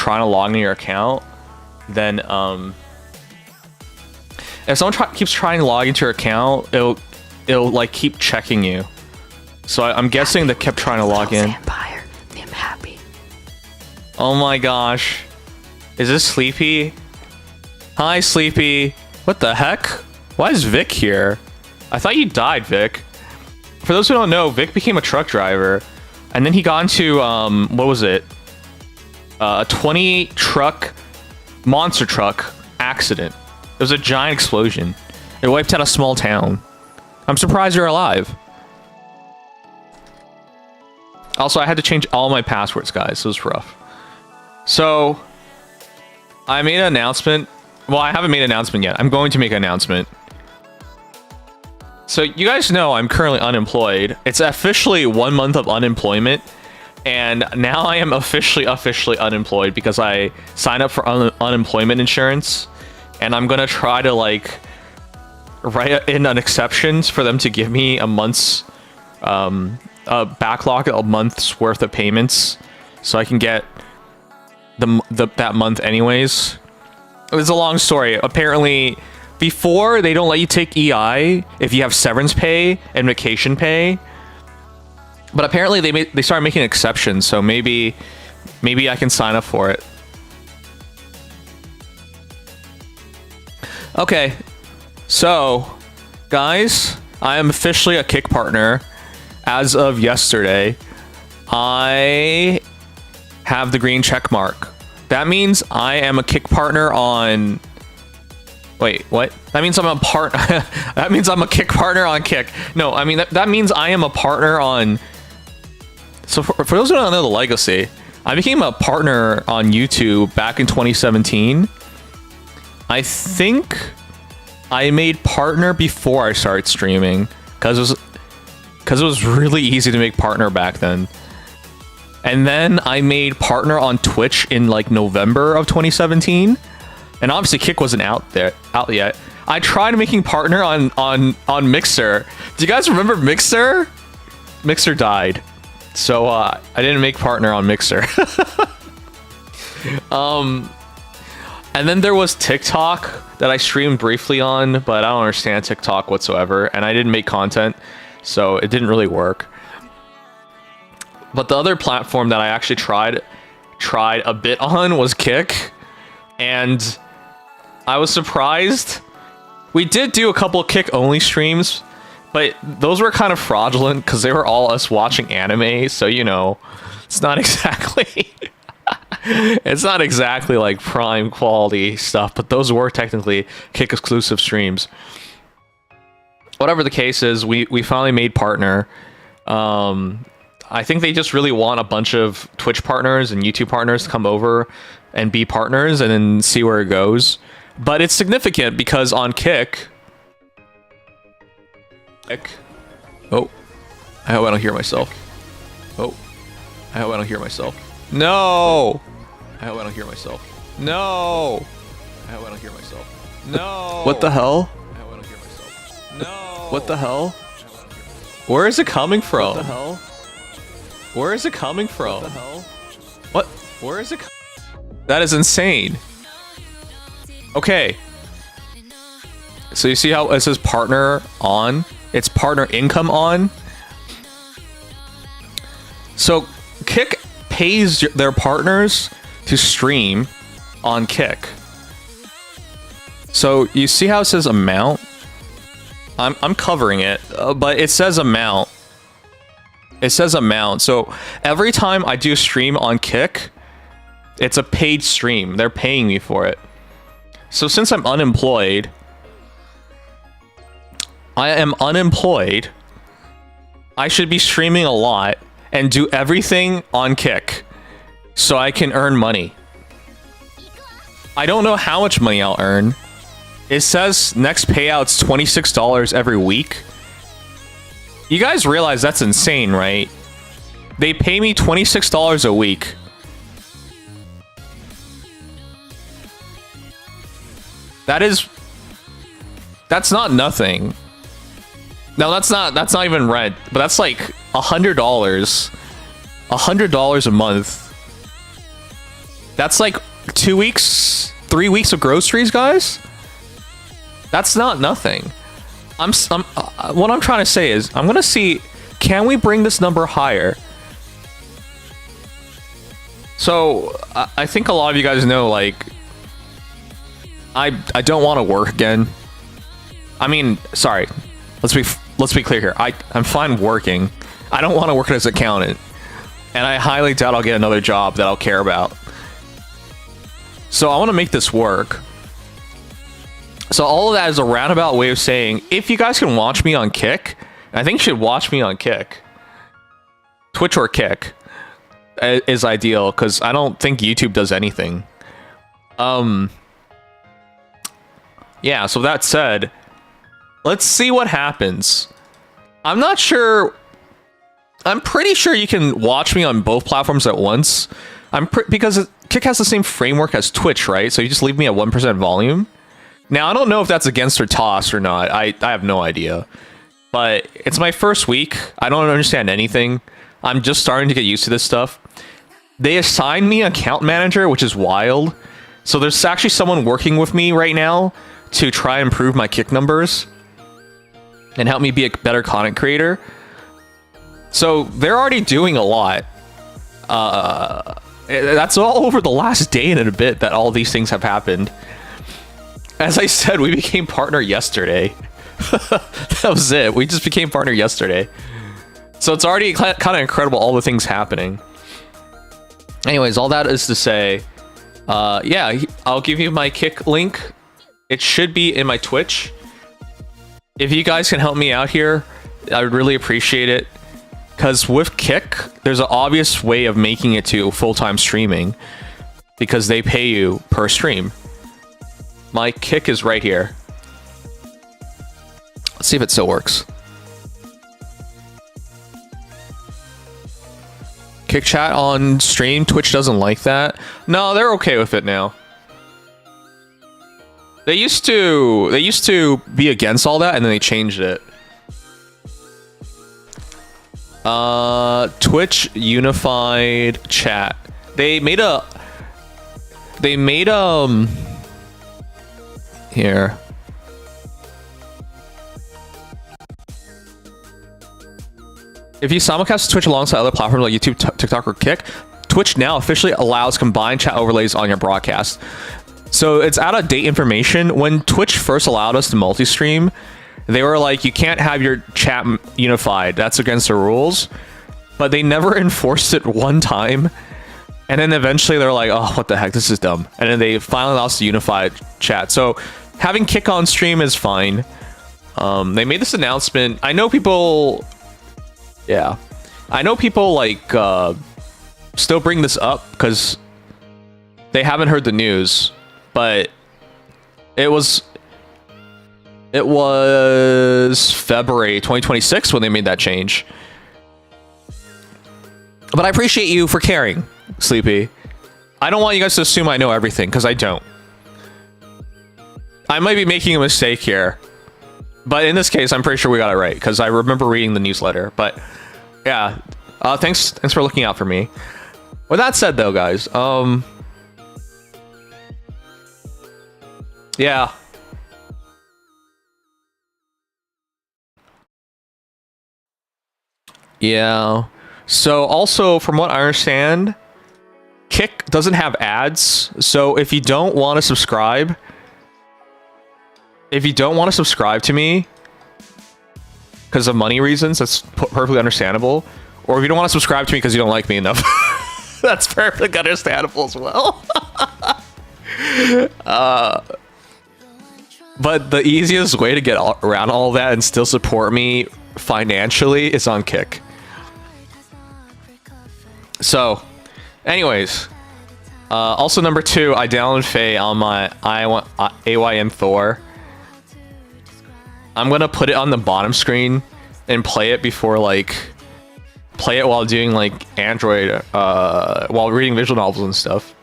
trying to log into your account, then if someone keeps trying to log into your account, it'll like keep checking you. So I'm guessing they kept trying to log in. Vampire. I'm happy. Oh my gosh. Is this Sleepy? Hi, Sleepy. What the heck? Why is Vic here? I thought you died, Vic. For those who don't know, Vic became a truck driver. And then he got into, what was it? A 28 truck, monster truck accident. It was a giant explosion. It wiped out a small town. I'm surprised you're alive. Also, I had to change all my passwords, guys. It was rough. So, I made an announcement. Well, I haven't made an announcement yet. I'm going to make an announcement. So, you guys know I'm currently unemployed. It's officially 1 month of unemployment. And now I am officially unemployed because I signed up for unemployment insurance. And I'm going to try to, like, write in an exceptions for them to give me a month's... a backlog, a month's worth of payments, so I can get that month anyways. It's a long story. Apparently, before they don't let you take EI if you have severance pay and vacation pay, but apparently they started making exceptions. So maybe I can sign up for it. Okay, so guys, I am officially a Kick partner. As of yesterday, I have the green check mark. That means I am a Kick partner on... Wait, what? That means I'm a that means I'm a Kick partner on Kick. No, I mean, that means I am a partner on... So for those who don't know the legacy, I became a partner on YouTube back in 2017. I think I made partner before I started streaming, because it was really easy to make partner back then. And then I made partner on Twitch in like November of 2017. And obviously Kick wasn't out yet. I tried making partner on Mixer. Do you guys remember Mixer? Mixer died. So I didn't make partner on Mixer. And then there was TikTok that I streamed briefly on, but I don't understand TikTok whatsoever, and I didn't make content. So it didn't really work. But the other platform that I actually tried a bit on was Kick. And I was surprised. We did do a couple of Kick only streams, but those were kind of fraudulent because they were all us watching anime. So, you know, it's not exactly... it's not exactly like prime quality stuff, but those were technically Kick exclusive streams. Whatever the case is, we finally made partner. I think they just really want a bunch of Twitch partners and YouTube partners to come over and be partners and then see where it goes. But it's significant because on Kick... Oh. I hope I don't hear myself. Oh. I hope I don't hear myself. No! I hope I don't hear myself. No! I hope I don't hear myself. No! What the hell? I hope I don't hear myself. No! What the hell? Where is it coming from? What the hell? Where is it coming from? What the hell? What? Where is it? That is insane. Okay. So you see how it says partner on? It's partner income on. So Kick pays their partners to stream on Kick. So you see how it says amount? I'm covering it, but it says amount. It says amount. So every time I do a stream on Kick, it's a paid stream. They're paying me for it. So since I'm unemployed, I should be streaming a lot and do everything on Kick so I can earn money. I don't know how much money I'll earn. It says next payout's $26 every week. You guys realize that's insane, right? They pay me $26 a week. That's not nothing. No, that's not even rent, but that's like $100. $100 a month. That's like 2 weeks, 3 weeks of groceries, guys. That's not nothing. What I'm trying to say is, I'm gonna see, can we bring this number higher? So I think a lot of you guys know, like, I don't want to work again. I mean, sorry. Let's be clear here. I'm fine working. I don't want to work as an accountant, and I highly doubt I'll get another job that I'll care about. So I want to make this work. So all of that is a roundabout way of saying, if you guys can watch me on Kick, I think you should watch me on Kick. Twitch or Kick is ideal, because I don't think YouTube does anything. Yeah, so that said, let's see what happens. I'm not sure. I'm pretty sure you can watch me on both platforms at once. Because Kick has the same framework as Twitch, right? So you just leave me at 1% volume. Now, I don't know if that's against or toss or not. I have no idea. But it's my first week. I don't understand anything. I'm just starting to get used to this stuff. They assigned me an account manager, which is wild. So there's actually someone working with me right now to try and improve my Kick numbers and help me be a better content creator. So they're already doing a lot. That's all over the last day and a bit that all these things have happened. As I said, we became partner yesterday. That was it. We just became partner yesterday. So it's already kind of incredible, all the things happening. Anyways, all that is to say, yeah, I'll give you my Kick link. It should be in my Twitch. If you guys can help me out here, I would really appreciate it. Because with Kick, there's an obvious way of making it to full-time streaming, because they pay you per stream. My Kick is right here. Let's see if it still works. Kick chat on stream. Twitch doesn't like that. No, they're okay with it now. They used to be against all that, and then they changed it. Twitch unified chat. They made here. If you simulcast Twitch alongside other platforms like YouTube, TikTok, or Kick, Twitch now officially allows combined chat overlays on your broadcast. So it's out of date information. When Twitch first allowed us to multi-stream, they were like, you can't have your chat unified. That's against the rules. But they never enforced it one time. And then eventually they're like, oh, what the heck? This is dumb. And then they finally allowed us to unify chat. So having Kick on stream is fine. They made this announcement. I know people... Yeah. I know people, like, still bring this up because they haven't heard the news. But it was February 2026 when they made that change. But I appreciate you for caring, Sleepy. I don't want you guys to assume I know everything, because I don't. I might be making a mistake here. But in this case, I'm pretty sure we got it right, because I remember reading the newsletter. But yeah, thanks for looking out for me. With that said, though, guys, yeah. Yeah. So also, from what I understand, Kick doesn't have ads. So if you don't want to subscribe, to me because of money reasons, that's perfectly understandable. Or if you don't want to subscribe to me because you don't like me enough, that's perfectly understandable as well. But the easiest way to get around all that and still support me financially is on Kick. So, anyways, also number 2, I downloaded Faye on my AYN Thor. I'm gonna put it on the bottom screen and play it before, like, play it while doing, like, Android, while reading visual novels and stuff.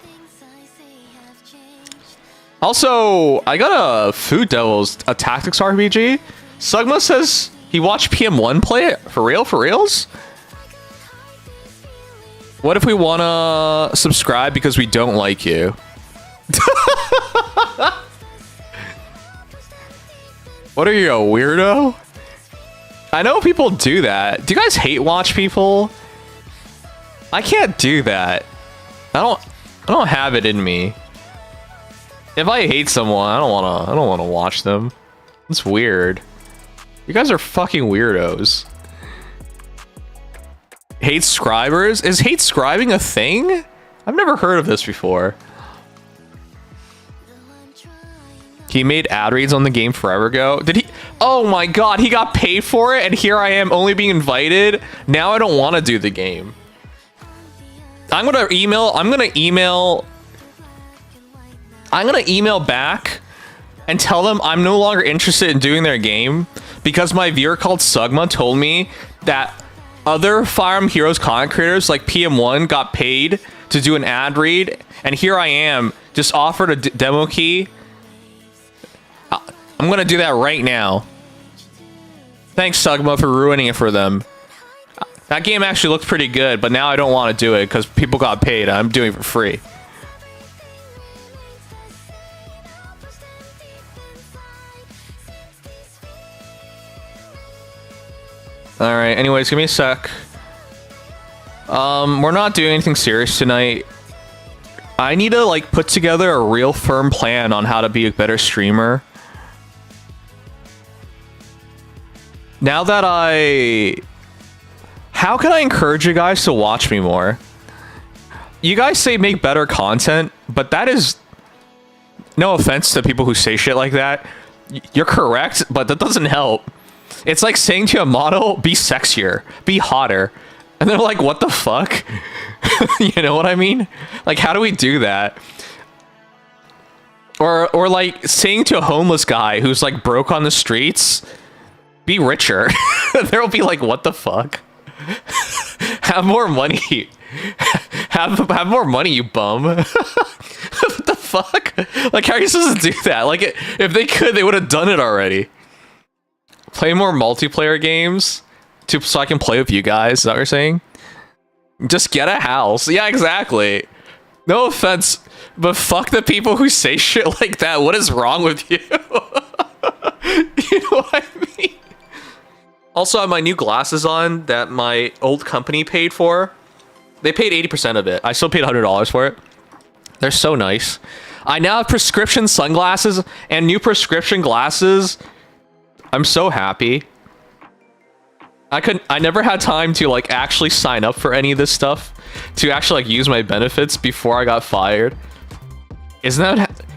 Also, I got a Food Devils, a tactics RPG. Sugma says he watched PM1 play it. For real? For reals? What if we want to subscribe because we don't like you? What are you, a weirdo? I know people do that. Do you guys hate watch people? I can't do that. I don't have it in me. If I hate someone, I don't wanna watch them. It's weird. You guys are fucking weirdos. Hate scribers? Is hate scribing a thing? I've never heard of this before. He made ad reads on the game forever ago. Did he? Oh my god, he got paid for it, and here I am only being invited. Now I don't want to do the game. I'm gonna email back and tell them I'm no longer interested in doing their game because my viewer called Sugma told me that other Fire Emblem Heroes content creators like PM1 got paid to do an ad read, and here I am just offered a demo key. I'm gonna do that right now. Thanks, Sugma, for ruining it for them. That game actually looked pretty good, but now I don't want to do it because people got paid. I'm doing it for free. Alright, anyways, give me a sec. We're not doing anything serious tonight. I need to, like, put together a real firm plan on how to be a better streamer. Now that how can I encourage you guys to watch me more? You guys say make better content, but that is... No offense to people who say shit like that. You're correct, but that doesn't help. It's like saying to a model, be sexier, be hotter. And they're like, what the fuck? You know what I mean? Like, how do we do that? Or like saying to a homeless guy who's like broke on the streets, be richer. They'll be like, what the fuck? Have more money. Have more money, you bum. What the fuck? Like, how are you supposed to do that? Like, if they could, they would have done it already. Play more multiplayer games so I can play with you guys. Is that what you're saying? Just get a house. Yeah, exactly. No offense, but fuck the people who say shit like that. What is wrong with you? You know what I mean? Also, I have my new glasses on that my old company paid for. They paid 80% of it. I still paid $100 for it. They're so nice. I now have prescription sunglasses and new prescription glasses. I'm so happy. I never had time to like actually sign up for any of this stuff to actually like use my benefits before I got fired. Isn't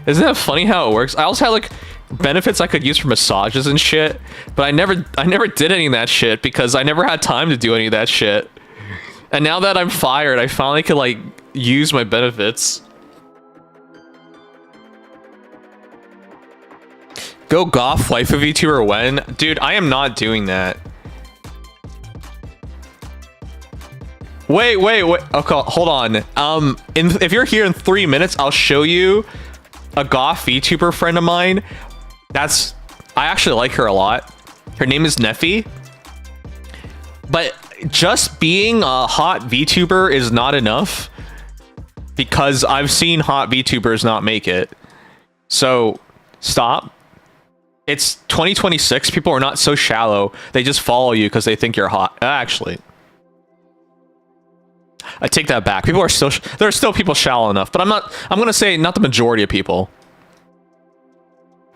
that funny how it works? I also had like benefits I could use for massages and shit, but I never did any of that shit because I never had time to do any of that shit. And now that I'm fired, I finally could like use my benefits. Go goth waifu VTuber when? Dude, I am not doing that. Wait. Okay, hold on. If you're here in 3 minutes, I'll show you a goth VTuber friend of mine. I actually like her a lot. Her name is Neffy. But just being a hot VTuber is not enough because I've seen hot VTubers not make it. So, stop. It's 2026. People are not so shallow. They just follow you because they think you're hot. Actually, I take that back. There are still people shallow enough, but I'm gonna say not the majority of people.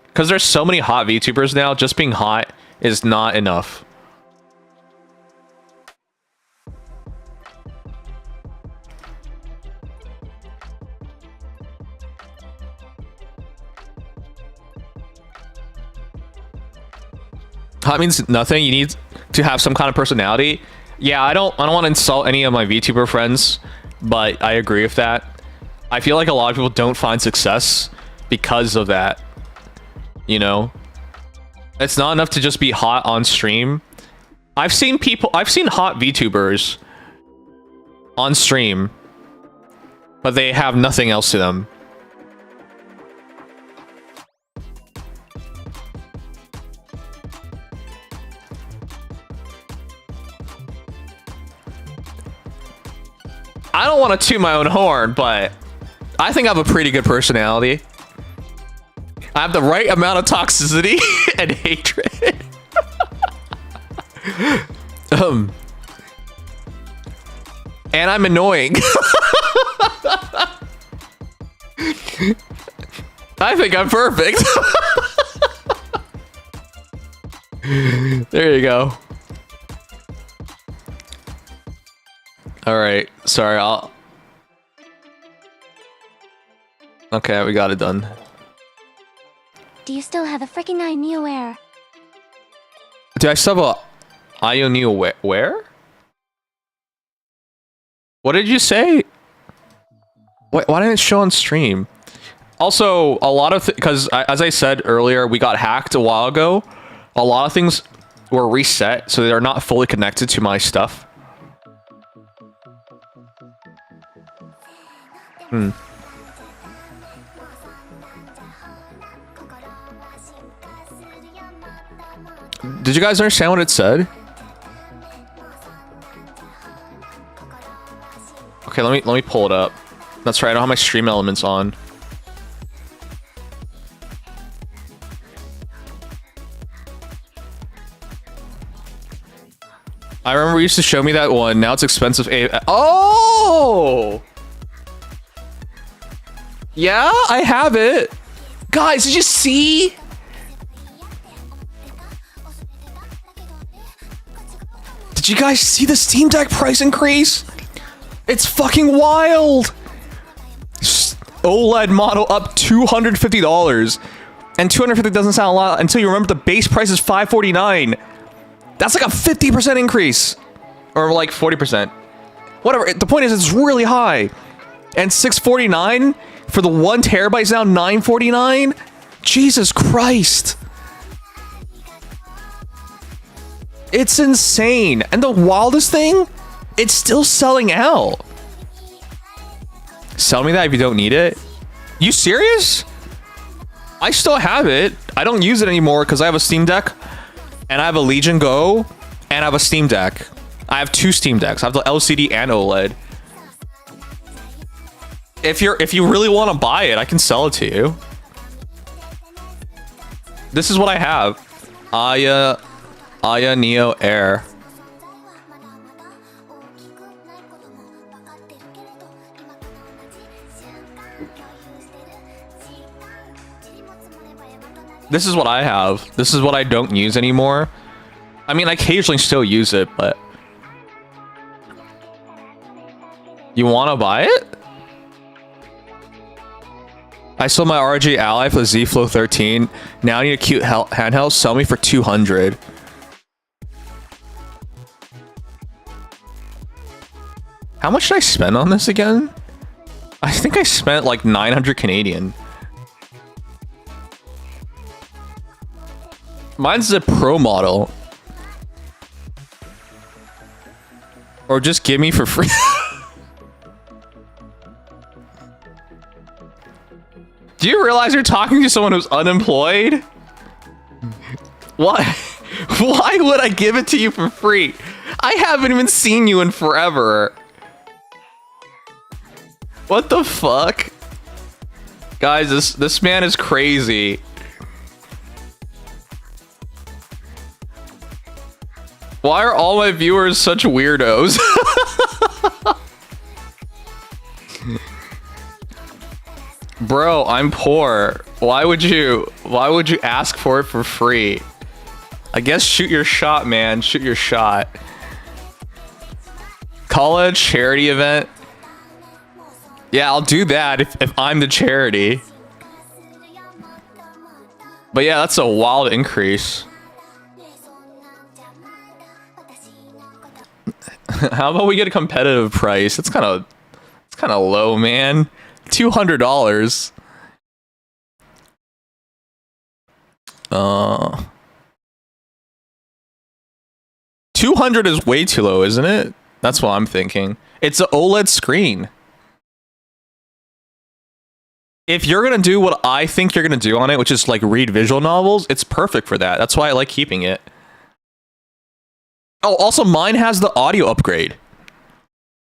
Because there's so many hot VTubers now, just being hot is not enough. Hot means nothing. You need to have some kind of personality. Yeah, I don't want to insult any of my VTuber friends, but I agree with that. I feel like a lot of people don't find success because of that. You know? It's not enough to just be hot on stream. I've seen hot VTubers on stream, but they have nothing else to them. I I don't want to toot my own horn, but I think I have a pretty good personality. I have the right amount of toxicity and hatred. And I'm annoying. I think I'm perfect. There you go. All right. Sorry, Okay, we got it done. Do you still have a freaking idea where? Do I still have a Ionia where? What did you say? Why didn't it show on stream? Also, a lot of because as I said earlier, we got hacked a while ago. A lot of things were reset, so they're not fully connected to my stuff. Did you guys understand what it said? Okay, let me pull it up. That's right, I don't have my stream elements on. I remember you used to show me that one. Now it's expensive. Oh! Yeah, I have it. Guys, did you see? Did you guys see the Steam Deck price increase? It's fucking wild. OLED model up $250. And $250 doesn't sound a lot until you remember the base price is $549. That's like a 50% increase. Or like 40%. Whatever. The point is it's really high. And $649 for the 1 terabyte is now $949. Jesus Christ. It's insane. And the wildest thing, it's still selling out. Sell me that if you don't need it. You serious? I still have it. I don't use it anymore because I have a Steam Deck and I have a Legion Go and I have a Steam Deck. I have 2 Steam Decks. I have the LCD and OLED. If you really want to buy it, I can sell it to you. This is what I have. Aya Neo Air. This is what I have. This is what I don't use anymore. I mean, I occasionally still use it, but... You want to buy it? I sold my RG Ally for the Z Flow 13. Now I need a cute handheld. Sell me for 200. How much did I spend on this again? I think I spent like 900 Canadian. Mine's a pro model. Or just give me for free. Do you realize you're talking to someone who's unemployed? Why? Why would I give it to you for free? I haven't even seen you in forever. What the fuck? Guys, this man is crazy. Why are all my viewers such weirdos? Bro, I'm poor. Why would you ask for it for free? I guess shoot your shot, man. Shoot your shot. College charity event. Yeah, I'll do that if I'm the charity. But yeah, that's a wild increase. How about we get a competitive price? It's kind of low, man. $200. 200 is way too low, isn't it? That's what I'm thinking. It's an OLED screen. If you're gonna do what I think you're gonna do on it, which is like read visual novels, it's perfect for that. That's why I like keeping it. Oh, also mine has the audio upgrade.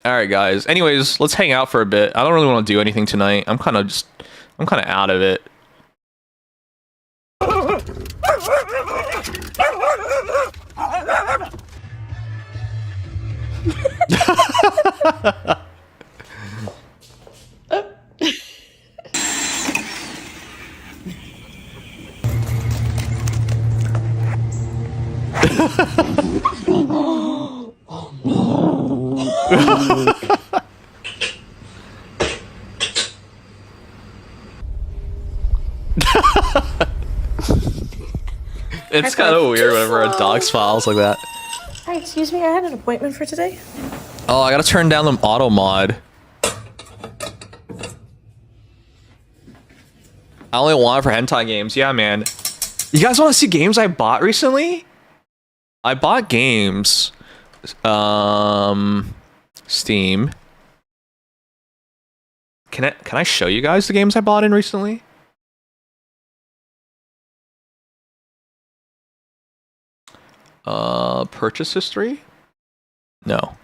All right, guys. Anyways, let's hang out for a bit. I don't really want to do anything tonight. I'm kind of out of it. It's kind of weird whenever a dog smiles like that. Hi, excuse me, I had an appointment for today. Oh, I gotta turn down the auto mod. I only want it for hentai games. Yeah, man. You guys want to see games I bought recently? I bought games. Steam. Can I show you guys the games I bought in recently? Purchase history? No.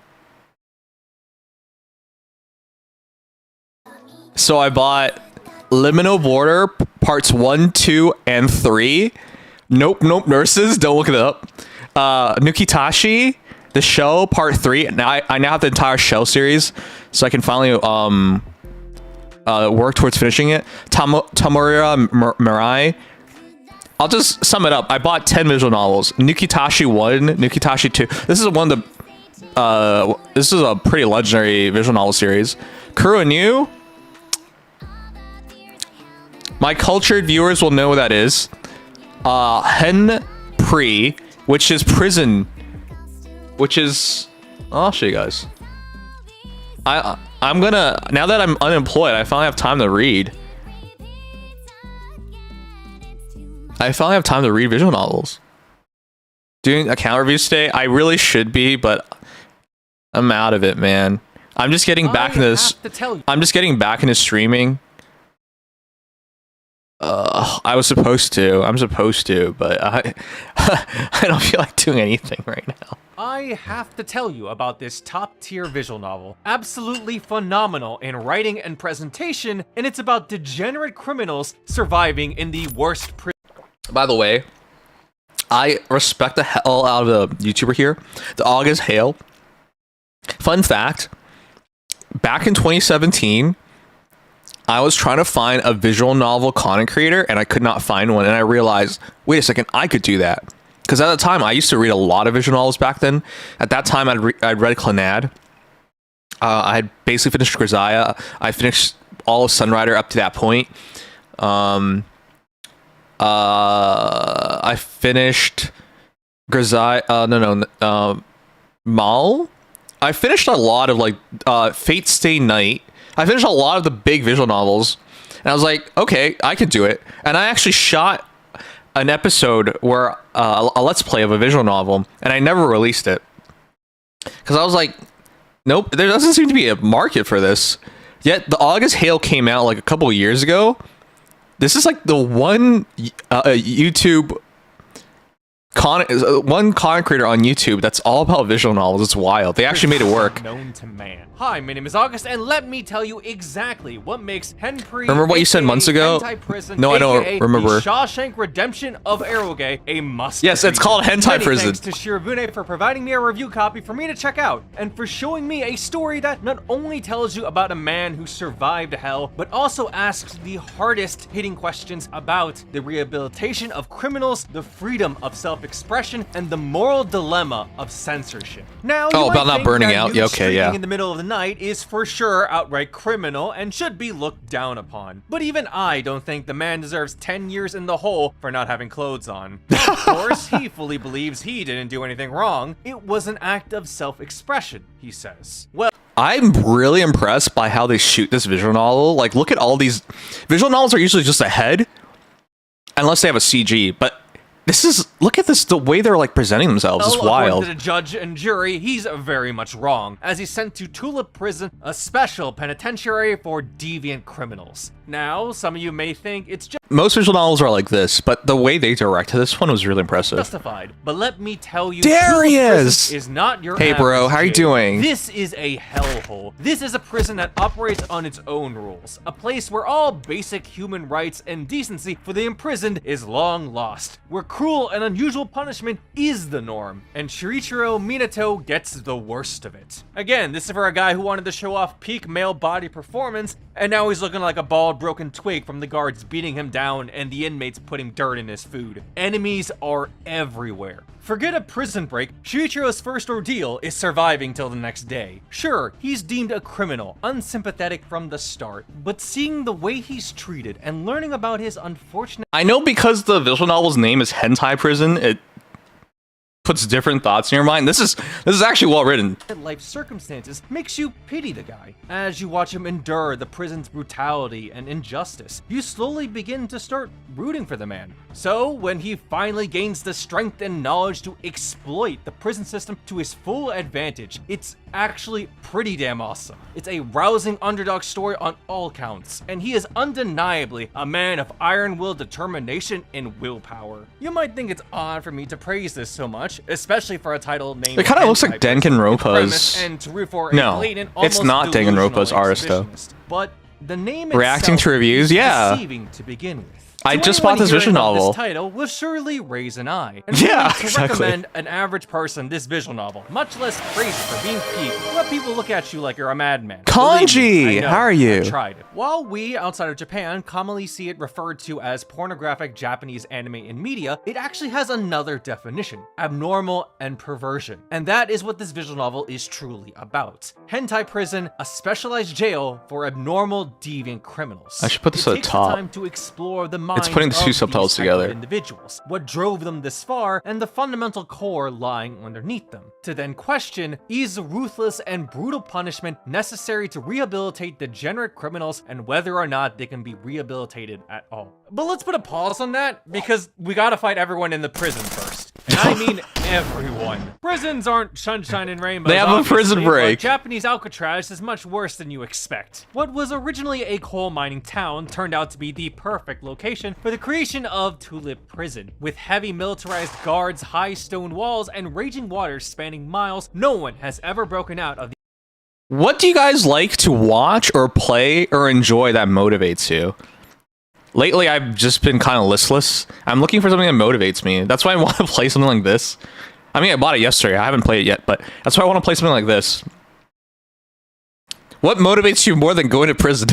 So I bought Liminal Border parts 1, 2, and 3. Nope, nurses, don't look it up. Nukitashi, the show, part 3. Now I now have the entire show series, so I can finally work towards finishing it. Tamura Mirai. I'll just sum it up. I bought 10 visual novels. Nukitashi 1, Nukitashi 2. This is one of the this is a pretty legendary visual novel series. Kuru New. My cultured viewers will know what that is. Hen Pri, which is prison, which is I'll show you guys. I'm gonna, now that I'm unemployed, I finally have time to read. I finally have time to read visual novels. Doing account reviews today, I really should be, but I'm out of it, man. I'm just getting back into this. I'm just getting back into streaming. I was supposed to. I'm supposed to, but I don't feel like doing anything right now. I have to tell you about this top-tier visual novel. Absolutely phenomenal in writing and presentation, and it's about degenerate criminals surviving in the worst prison. By the way, I respect the hell out of the YouTuber here, the August Hale. Fun fact, back in 2017, I was trying to find a visual novel content creator and I could not find one, and I realized, wait a second, I could do that. Because at the time, I used to read a lot of visual novels back then. At that time, I'd read Clannad. I had basically finished Grisaia. I finished all of Sunrider up to that point. I finished Grisaia. Mal. I finished a lot of like Fate Stay Night. I finished a lot of the big visual novels, and I was like, okay, I could do it. And I actually shot an episode where a let's play of a visual novel, and I never released it because I was like, nope, there doesn't seem to be a market for this. Yet the August Hale came out like a couple of years ago. This is like the one YouTube one content creator on YouTube that's all about visual novels. It's wild. They actually made it work. Known to man. Hi, my name is August, and let me tell you exactly what makes Henpri. Remember what you said months ago? No, I don't remember. The Shawshank Redemption of Eroge, a must. Yes, it's called Hentai Prison. Thanks to Shirobune for providing me a review copy for me to check out, and for showing me a story that not only tells you about a man who survived hell, but also asks the hardest hitting questions about the rehabilitation of criminals, the freedom of self-expression, and the moral dilemma of censorship. Now, about not burning out. Yeah, okay, yeah. In the middle of the night is for sure outright criminal and should be looked down upon. But even I don't think the man deserves 10 years in the hole for not having clothes on. Of course, he fully believes he didn't do anything wrong. It was an act of self-expression, he says. Well, I'm really impressed by how they shoot this visual novel. Like, look at all these visual novels are usually just a head, unless they have a CG, but this is, look at this, the way they're like presenting themselves is wild. To the judge and jury, he's very much wrong, as he's sent to Tulip Prison, a special penitentiary for deviant criminals. Now, some of you may think it's just Most visual novels are like this, but the way they directed this one was really impressive. justified. But let me tell you, There he Tulip is! Prison is not your Hey, bro, average how you jail. doing? This is a hellhole. This is a prison that operates on its own rules. A place where all basic human rights and decency for the imprisoned is long lost. Where cruel and unusual punishment is the norm. And Shinichiro Minato gets the worst of it. Again, this is for a guy who wanted to show off peak male body performance, and now he's looking like a bald, broken twig from the guards beating him down and the inmates putting dirt in his food. Enemies are everywhere. Forget a prison break, Shinichiro's first ordeal is surviving till the next day. Sure, he's deemed a criminal, unsympathetic from the start, but seeing the way he's treated and learning about his unfortunate I know because the visual novel's name is Hentai Prison, it puts different thoughts in your mind. This is actually well written. life circumstances makes you pity the guy. As you watch him endure the prison's brutality and injustice, you slowly begin to start rooting for the man. So, when he finally gains the strength and knowledge to exploit the prison system to his full advantage, it's actually pretty damn awesome. It's a rousing underdog story on all counts, and he is undeniably a man of iron will, determination, and willpower. You might think it's odd for me to praise this so much, especially for a title named It kind of looks like Hentai Danganronpa's. and to root for a No, blatant, it's almost not Danganronpa's delusional artist, though. exhibitionist. But the name Reacting itself to reviews, is yeah. deceiving to begin with. I To just anyone bought this hearing visual about novel. This title will surely raise an eye. And Yeah, really, to exactly. recommend an average person this visual novel, much less crazy for being peak, let people look at you like you're a madman. Believe me, Kanji, I know, how are you? I've tried it. While we, outside of Japan, commonly see it referred to as pornographic Japanese anime in media, it actually has another definition: abnormal and perversion. And that is what this visual novel is truly about. Hentai Prison, a specialized jail for abnormal, deviant criminals. I should put this It at the takes top. time to explore the minds putting the two of subtitles these type of together. individuals, what drove them this far, and the fundamental core lying underneath them. To then question, is the ruthless and brutal punishment necessary to rehabilitate degenerate criminals, and whether or not they can be rehabilitated at all. But let's put a pause on that, because we gotta fight everyone in the prison first. And I mean everyone. Prisons aren't sunshine and rainbows. They have a prison obviously, break. but Japanese Alcatraz is much worse than you expect. What was originally a coal mining town turned out to be the perfect location for the creation of Tulip Prison. With heavy militarized guards, high stone walls, and raging waters spanning miles, no one has ever broken out of the What do you guys like to watch or play or enjoy that motivates you? Lately, I've just been kind of listless. I'm looking for something that motivates me. That's why I want to play something like this. I mean, I bought it yesterday. I haven't played it yet, but that's why I want to play something like this. What motivates you more than going to prison?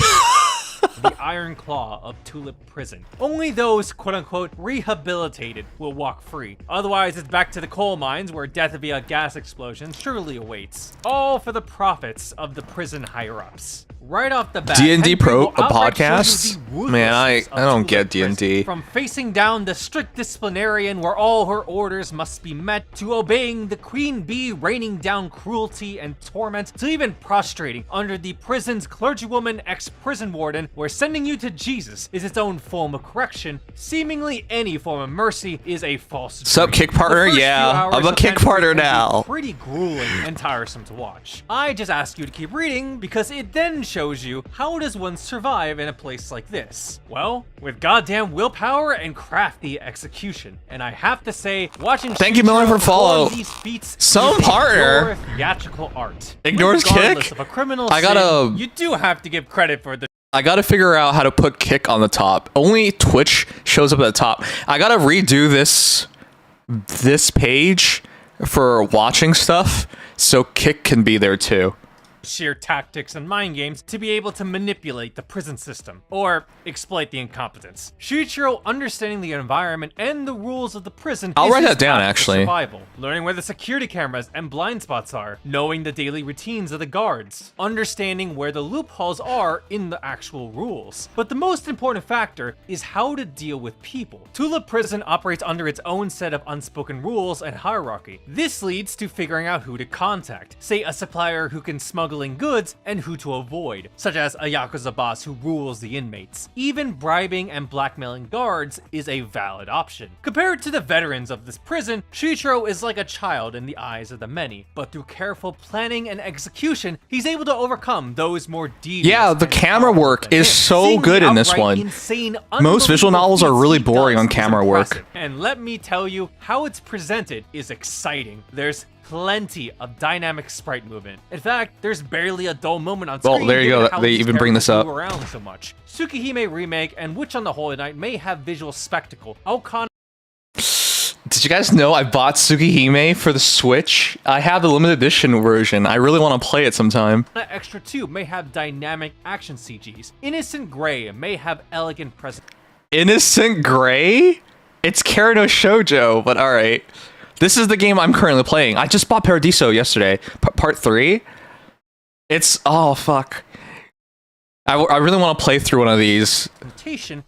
the iron claw of Tulip Prison. Only those, quote-unquote, rehabilitated will walk free. Otherwise, it's back to the coal mines where death via gas explosion surely awaits. All for the profits of the prison higher-ups. Right off the bat, D&D Pro, will a outright show you podcast? the Man, I ruthlessness of don't get Tulip Prison. D&D. From facing down the strict disciplinarian where all her orders must be met, to obeying the queen bee raining down cruelty and torment, to even prostrating under the prison's clergywoman ex-prison warden, where sending you to Jesus is its own form of correction, seemingly any form of mercy is a false dream. Sup, kick partner? The first few Yeah, hours I'm a of kick Hentai partner can be now. Pretty grueling and tiresome to watch. I just ask you to keep reading because it then shows you how does one survive in a place like this. Well, with goddamn willpower and crafty execution. And I have to say, watching Thank you, Miller, for follow. perform these feats Some is partner pure theatrical art. ignores Regardless kick? of a criminal I gotta- sin, you do have to give credit for the I gotta figure out how to put kick on the top. Only Twitch shows up at the top. I gotta redo this page for watching stuff so kick can be there too. sheer tactics and mind games to be able to manipulate the prison system, or exploit the incompetence. Shuichiro understanding the environment and the rules of the prison I'll is write his that down, path to actually. survival. Learning where the security cameras and blind spots are, knowing the daily routines of the guards, understanding where the loopholes are in the actual rules. But the most important factor is how to deal with people. Tulip Prison operates under its own set of unspoken rules and hierarchy. This leads to figuring out who to contact. Say a supplier who can smuggle smuggling goods and who to avoid, such as a Yakuza boss who rules the inmates. Even bribing and blackmailing guards is a valid option. Compared to the veterans of this prison, Shuichiro is like a child in the eyes of the many, but through careful planning and execution, he's able to overcome those more devious. Yeah, the camera work is so good in this one. Most visual novels are really boring on camera work. And let me tell you, how it's presented is exciting. There's plenty of dynamic sprite movement. In fact, there's barely a dull moment on screen. Well, there you go. They even bring this up. Around so much. Tsukihime Remake and Witch on the Holy Night may have visual spectacle. Did you guys know I bought Tsukihime for the Switch? I have the limited edition version. I really want to play it sometime. Extra 2 may have dynamic action CGs. Innocent Grey may have elegant presence. Innocent Grey? It's Karano Shoujo, but alright. This is the game I'm currently playing. I just bought Paradiso yesterday. Part 3. It's... oh, fuck. I really want to play through one of these.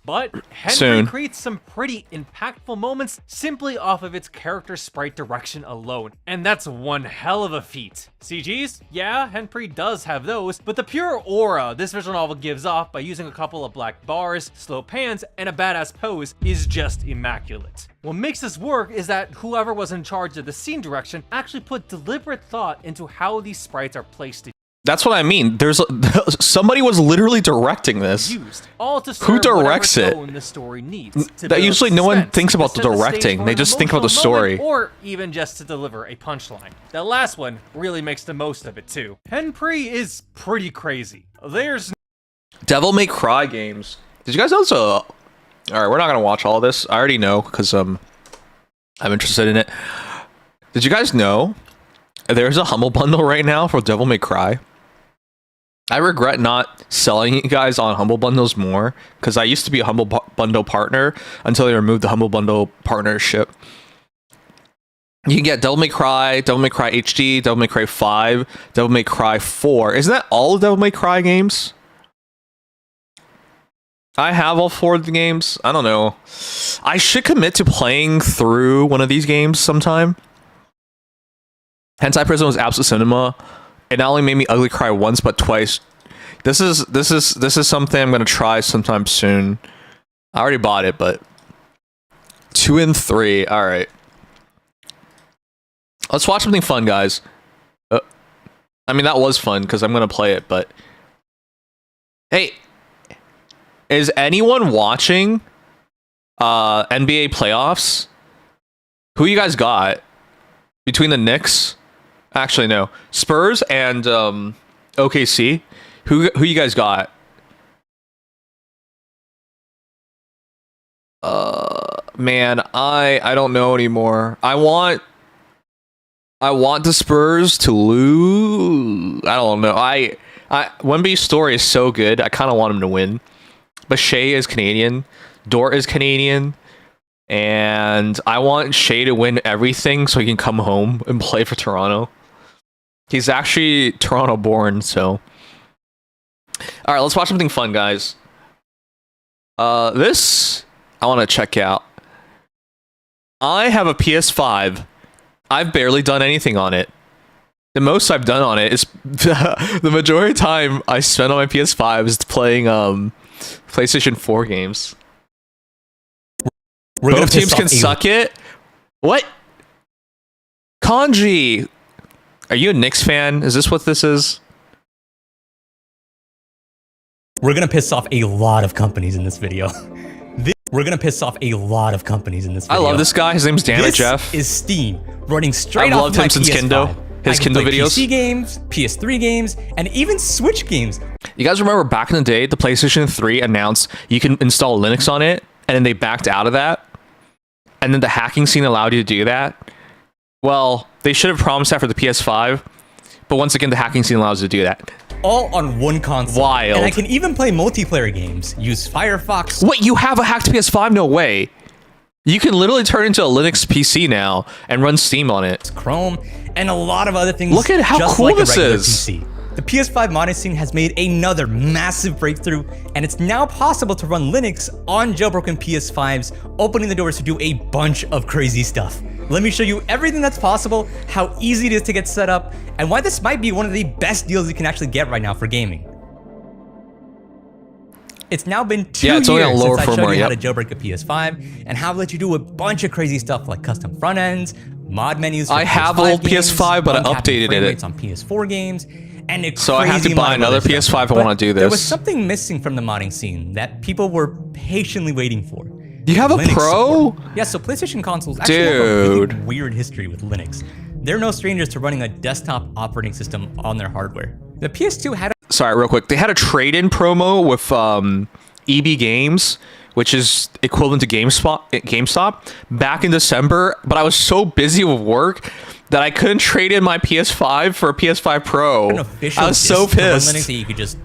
But Henry creates some pretty impactful moments simply off of its character sprite direction alone. And that's one hell of a feat. CGs? Yeah, Henry does have those, but the pure aura this visual novel gives off by using a couple of black bars, slow pans, and a badass pose is just immaculate. What makes this work is that whoever was in charge of the scene direction actually put deliberate thought into how these sprites are placed together. That's what I mean. There's somebody was literally directing this. Who directs it? The story needs that usually no one thinks about the directing. They just think about the story. Or even just to deliver a punchline. The last one really makes the most of it too. Henpri is pretty crazy. There's Devil May Cry games. Did you guys know so? All right, we're not gonna watch all this. I already know because I'm interested in it. Did you guys know there's a humble bundle right now for Devil May Cry? I regret not selling you guys on Humble Bundles more, because I used to be a Humble Bundle partner until they removed the Humble Bundle partnership. You can get Devil May Cry HD, Devil May Cry 5, Devil May Cry 4. Isn't that all the Devil May Cry games? I have all 4 of the games. I don't know. I should commit to playing through one of these games sometime. Hentai Prison was absolute cinema. It not only made me ugly cry once, but twice. This is something I'm gonna try sometime soon. I already bought it, but 2 and 3. All right, let's watch something fun, guys. I mean, that was fun because I'm gonna play it, but hey, is anyone watching NBA playoffs? Who you guys got between the Knicks? Actually, no. Spurs and OKC. Who you guys got? Man, I don't know anymore. I want the Spurs to lose. I don't know. Wemby's story is so good. I kind of want him to win. But Shea is Canadian. Dort is Canadian. And I want Shea to win everything so he can come home and play for Toronto. He's actually Toronto born, so. Alright, let's watch something fun, guys. This I want to check out. I have a PS5. I've barely done anything on it. The most I've done on it is the majority of time I spent on my PS5 is playing PlayStation 4 games. Both teams can suck it. What? Kanji, are you a Knicks fan? Is this what this is? We're gonna piss off a lot of companies in this video. We're gonna piss off a lot of companies in this video. I love this guy. His name's Dana Jeff. This is Steam running straight I've off loved my him since PS5. Kendo. His Kendo videos. PC games, PS3 games, and even Switch games. You guys remember back in the day, the PlayStation 3 announced you can install Linux on it, and then they backed out of that? And then the hacking scene allowed you to do that? Well, they should have promised that for the PS5, but once again, the hacking scene allows you to do that. All on one console. Wild. And I can even play multiplayer games, use Firefox. Wait, you have a hacked PS5? No way. You can literally turn into a Linux PC now and run Steam on it. Chrome, and a lot of other things. Look at how just cool like this a regular is. PC. The PS5 modding scene has made another massive breakthrough, and it's now possible to run Linux on jailbroken PS5s, opening the doors to do a bunch of crazy stuff. let me show you everything that's possible, how easy it is to get set up, and why this might be one of the best deals you can actually get right now for gaming. It's now been 2 years only on lower since I showed firmware, you how to jailbreak a PS5 and how to let you do a bunch of crazy stuff like custom front ends, mod menus for I have PS5 old games, PS5, but I uncapping updated frame it. rates on PS4 games, and a So I have to crazy buy amount of another other PS5 stuff. if I wanna do There was this. something missing from the modding scene that people were patiently waiting for. You have a Linux Pro? support. Yeah, so PlayStation consoles actually have a really Dude. weird history with Linux. They're no strangers to running a desktop operating system on their hardware. The PS2 had a Sorry, real quick. They had a trade-in promo with EB Games, which is equivalent to GameStop, back in December. But I was so busy with work that I couldn't trade in my PS5 for a PS5 Pro. an official I was so disc to run pissed. Linux that you could just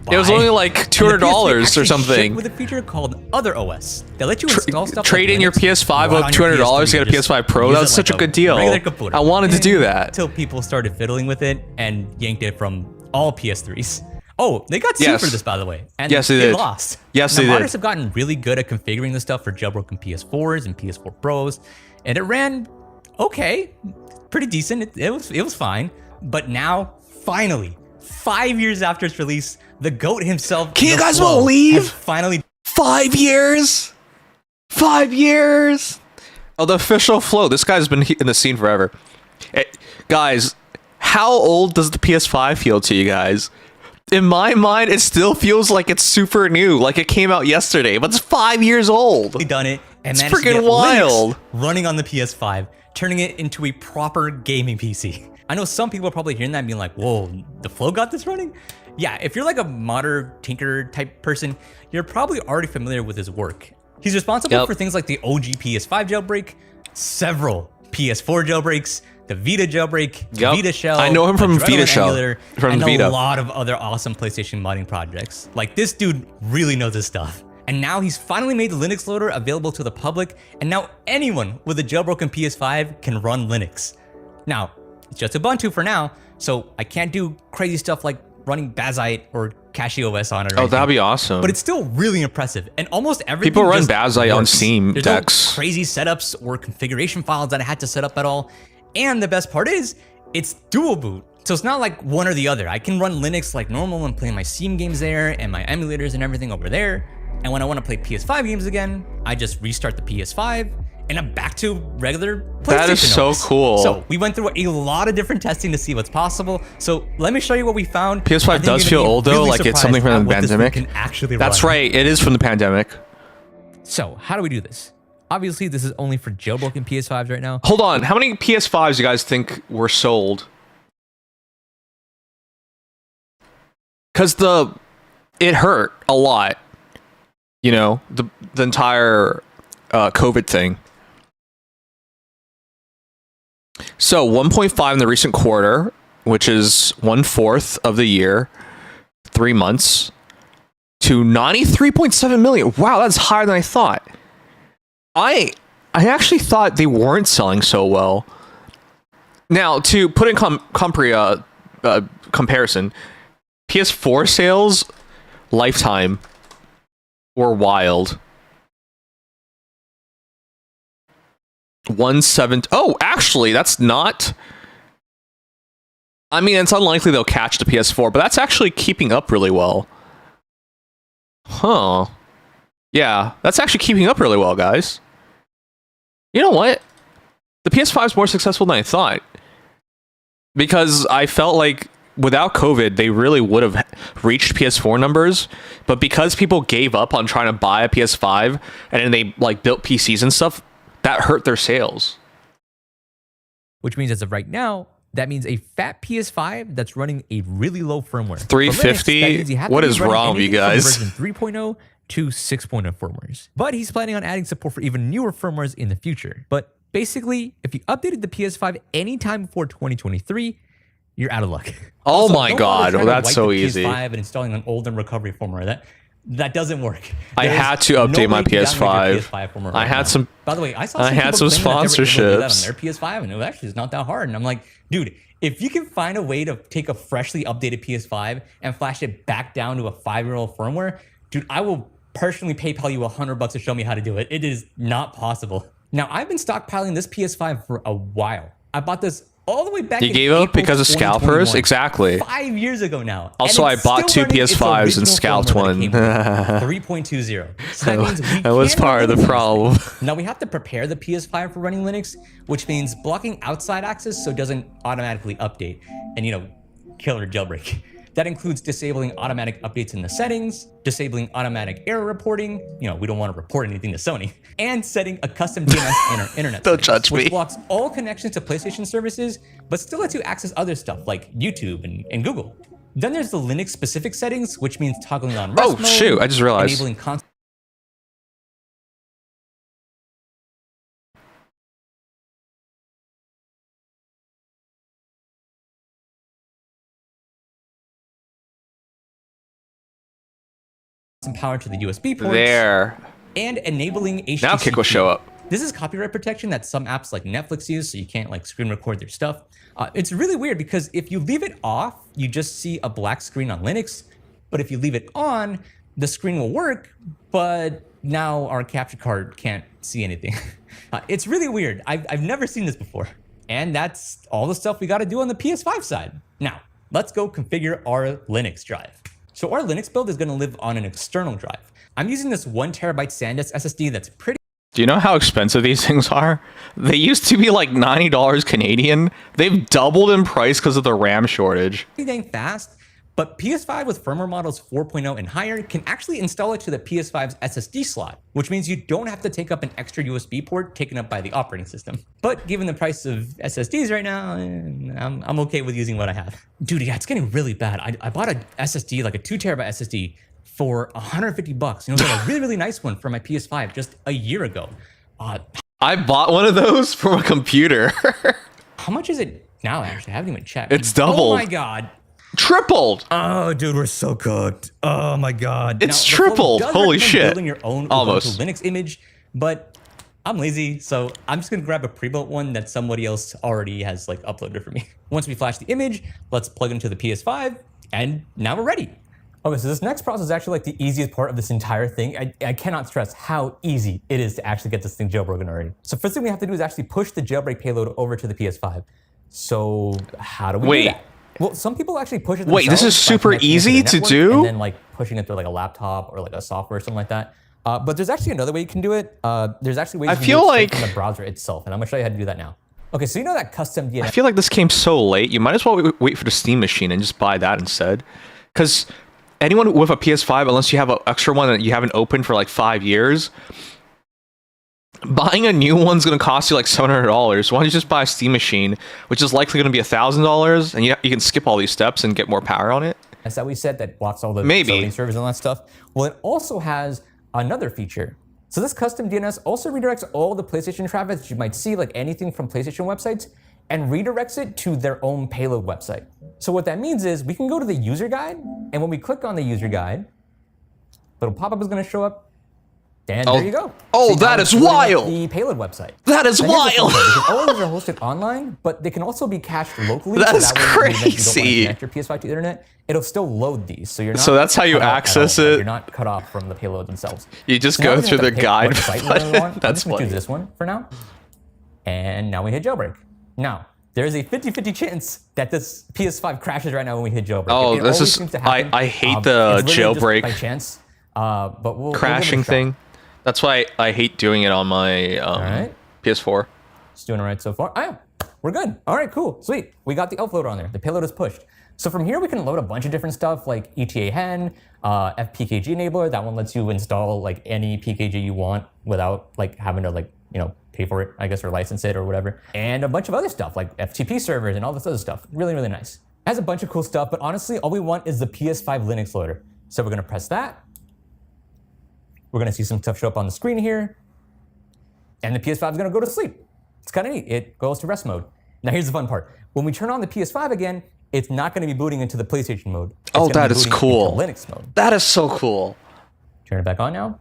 It was buy. only like And the $200 PS3 or actually something. shipped with a feature called Other OS that let you install stuff. Trade like in your Linux PS5 right with on your $200 to get a PS3, just PS5 Pro. use That it was such a like good deal. regular computer. I wanted to do that. Until people started fiddling with it and yanked it from all PS3s. Oh, they got sued Yes. for this, by the way. And Yes, they did. lost. Yes, now, they did. modders have gotten really good at configuring this stuff for jailbroken PS4s and PS4 Pros, and it ran okay, pretty decent. It was fine. But now, finally, 5 years after its release, the GOAT himself, Can you The guys Flow, believe? has finally 5 years? 5 years? Oh, the official Flow. This guy's been in the scene forever. Guys, how old does the PS5 feel to you guys? In my mind, it still feels like it's super new, like it came out yesterday, but it's 5 years old. done it and It's managed to freaking get wild. Linux running on the PS5, turning it into a proper gaming PC. I know some people are probably hearing that and being like, whoa, the Flow got this running? Yeah, if you're like a modder, tinker type person, you're probably already familiar with his work. He's responsible for things like the OG PS5 jailbreak, several PS4 jailbreaks, the Vita jailbreak, Vita Shell. I know him from Adrenaline Vita Shell, emulator, from and Vita. a lot of other awesome PlayStation modding projects. Like, this dude really knows his stuff. And now he's finally made the Linux loader available to the public, and now anyone with a jailbroken PS5 can run Linux. Now, it's just Ubuntu for now, so I can't do crazy stuff like running Bazite or CachyOS on it. Or Oh, anything. that'd be awesome. But it's still really impressive, and almost everything People run just Bazite on works. Steam There's decks. no crazy setups or configuration files that I had to set up at all. And the best part is, it's dual boot. So it's not like one or the other. I can run Linux like normal and play my Steam games there and my emulators and everything over there. And when I want to play PS5 games again, I just restart the PS5 and I'm back to regular PlayStation. That is so OS. cool. So we went through a lot of different testing to see what's possible. So let me show you what we found. PS5 I think does you're feel gonna be old though, really like it's something surprised from the at what this thing pandemic. can actually That's run. right, it is from the pandemic. So how do we do this? Obviously, this is only for jailbroken PS5s right now. Hold on, how many PS5s do you guys think were sold? Because it hurt a lot, you know, the entire COVID thing. So 1.5 in the recent quarter, which is 1/4 of the year, 3 months, to 93.7 million. Wow, that's higher than I thought. I actually thought they weren't selling so well. Now, to put in comparison, PS4 sales lifetime were wild. 1/7. Oh, actually, that's not. I mean, it's unlikely they'll catch the PS4, but that's actually keeping up really well. Huh. Yeah, that's actually keeping up really well, guys. You know what? The PS5 is more successful than I thought. Because I felt like without COVID, they really would have reached PS4 numbers. But because people gave up on trying to buy a PS5 and then they like built PCs and stuff, that hurt their sales. Which means as of right now, that means a fat PS5 that's running a really low firmware. 350? For Linux, that means you have to What be is running wrong with you anything from guys? Version 3.0 to 6.0 firmwares. But he's planning on adding support for even newer firmwares in the future. But basically, if you updated the PS5 anytime before 2023, you're out of luck. Oh Also, my don't bother God, trying to that's wipe so the easy. PS5 and installing an old and recovery firmware. That doesn't work. I There is had to no update my way to downgrade your PS5. PS5 firmware I right had now. some- By the way, I saw I some had people some claiming that they were able to do that sponsorships. on their PS5, and it actually is not that hard. And I'm like, dude, if you can find a way to take a freshly updated PS5 and flash it back down to a 5-year-old firmware, dude, I will personally PayPal you $100 to show me how to do it. It is not possible. Now, I've been stockpiling this PS5 for a while. I bought this all the way back You in gave up April because of 2021. scalpers? Exactly. 5 years ago now. Also, And I it's bought still 2 running its PS5s and original scalped firmware one. that it came with, 3.20. So that means we That was cannot part of run the Linux. problem. Now we have to prepare the PS5 for running Linux, which means blocking outside access so it doesn't automatically update and, kill or jailbreak. That includes disabling automatic updates in the settings, disabling automatic error reporting, we don't want to report anything to Sony, and setting a custom DNS in our internet Don't settings, judge me. which blocks all connections to PlayStation services, but still lets you access other stuff like YouTube and Google. Then there's the Linux specific settings, which means toggling on rest Oh, mode, shoot, I just realized. enabling constant power to the USB ports. There. And enabling HTTP. Now Kick will show up. This is copyright protection that some apps like Netflix use, so you can't screen record their stuff. It's really weird because if you leave it off, you just see a black screen on Linux. But if you leave it on, the screen will work, but now our capture card can't see anything. It's really weird. I've never seen this before. And that's all the stuff we got to do on the PS5 side. Now, let's go configure our Linux drive. So our Linux build is going to live on an external drive. I'm using this 1 terabyte SanDisk SSD that's pretty Do you know how expensive these things are? They used to be like $90 Canadian. They've doubled in price because of the RAM shortage. dang fast, but PS5 with firmware models 4.0 and higher can actually install it to the PS5's SSD slot, which means you don't have to take up an extra USB port taken up by the operating system. But given the price of SSDs right now, I'm okay with using what I have. Dude, yeah, it's getting really bad. I bought a SSD, like a 2 terabyte SSD, for $150. It was like a really, really nice one for my PS5 just a year ago. I bought one of those from a computer. How much is it now, actually? I haven't even checked. It's doubled. Oh my God. Tripled. Oh, dude, we're so cooked. Oh my God. It's Now, the phone tripled. does Holy recommend shit. Building your own Almost. Ubuntu Linux image, but I'm lazy, so I'm just gonna grab a pre-built one that somebody else already has uploaded for me. Once we flash the image, let's plug it into the PS5, and now we're ready. Okay, so this next process is actually the easiest part of this entire thing. I cannot stress how easy it is to actually get this thing jailbroken already. So first thing we have to do is actually push the jailbreak payload over to the PS5. So how do we do that? Well, some people actually push it themselves. Wait, this is by super connecting it easy the to network do? And then pushing it through a laptop or a software or something like that. But there's actually another way you can do it. There's actually ways I you can feel do it straight like- from the browser itself, and I'm gonna show you how to do that now. Okay, so you know that custom DNS. I feel like this came so late. You might as well wait for the Steam machine and just buy that instead. Because anyone with a PS5, unless you have an extra one that you haven't opened for 5 years, buying a new one's going to cost you $700. Why don't you just buy a Steam machine, which is likely going to be $1,000, and you can skip all these steps and get more power on it? that we said that blocks all the Maybe. Sony servers and all that stuff. Well, it also has another feature. So this custom DNS also redirects all the PlayStation traffic that you might see, anything from PlayStation websites, and redirects it to their own payload website. So what that means is we can go to the user guide, and when we click on the user guide, little pop-up is going to show up. And there you go. Oh, See, now that it's is loading up wild. The payload website. That is Now, here's the wild. fun part, because all of these are hosted online, but they can also be cached locally. That so is that way, in the event you don't want to crazy. connect your PS5 to the internet, it'll still load these. So you're not. So that's how you cut off at access all. it? You're not cut off from the payload themselves. You just So now go we're gonna through hit the pick guide website we button. really want. That's I'm just gonna funny. choose this one for now. And now we hit jailbreak. Now, there's a 50-50 chance that this PS5 crashes right now when we hit jailbreak. Oh, It this always is- seems to happen. I hate the it's literally just jailbreak by chance. But we'll give it a crashing shot. thing. That's why I hate doing it on my right. PS4. It's doing all right so far. Oh, yeah, we're good. All right, cool, sweet. We got the uploader on there. The payload is pushed. So from here, we can load a bunch of different stuff like ETA hen, FPKG enabler. That one lets you install any PKG you want without having to pay for it, I guess, or license it or whatever. And a bunch of other stuff like FTP servers and all this other stuff. Really, really nice. It has a bunch of cool stuff, but honestly, all we want is the PS5 Linux loader. So we're gonna press that. We're gonna see some stuff show up on the screen here. And the PS5 is gonna go to sleep. It's kind of neat. It goes to rest mode. Now here's the fun part. When we turn on the PS5 again, it's not gonna be booting into the PlayStation mode. It's Oh, gonna that be is booting cool. into Linux mode. That is so cool. Turn it back on now.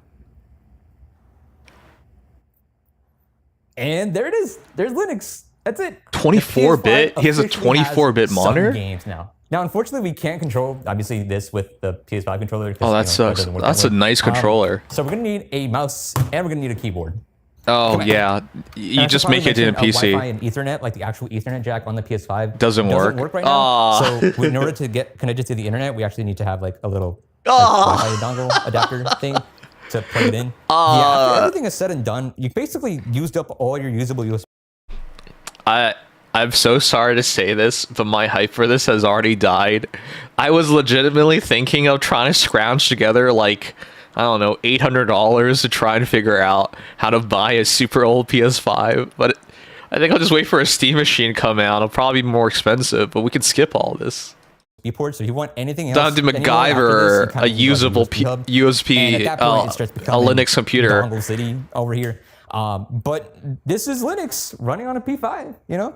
And there it is. There's Linux. That's it. The 24-bit? PS5 He has a officially 24-bit some monitor? games now. Now, unfortunately, we can't control, obviously, this with the PS5 controller. Oh, that sucks. That's a nice controller. So we're gonna need a mouse and we're gonna need a keyboard. Oh yeah, you And just I should make it probably in a mention, PC. Wi-Fi and Ethernet, like the actual Ethernet jack on the PS5, Doesn't work. right now. Aw. So in order to get connected to the internet, we actually need to have like a little Aw. Wi-Fi dongle adapter thing to plug it in. Yeah, after everything is said and done, you basically used up all your usable USB. I'm so sorry to say this, but my hype for this has already died. I was legitimately thinking of trying to scrounge together like, I don't know, $800 to try and figure out how to buy a super old PS5, but I think I'll just wait for a Steam machine to come out. It'll probably be more expensive, but we could skip all this. Ports. So if you want anything else, Don't have to MacGyver a usable USB, a Linux computer. Dongle City over here. But this is Linux running on a P5, you know?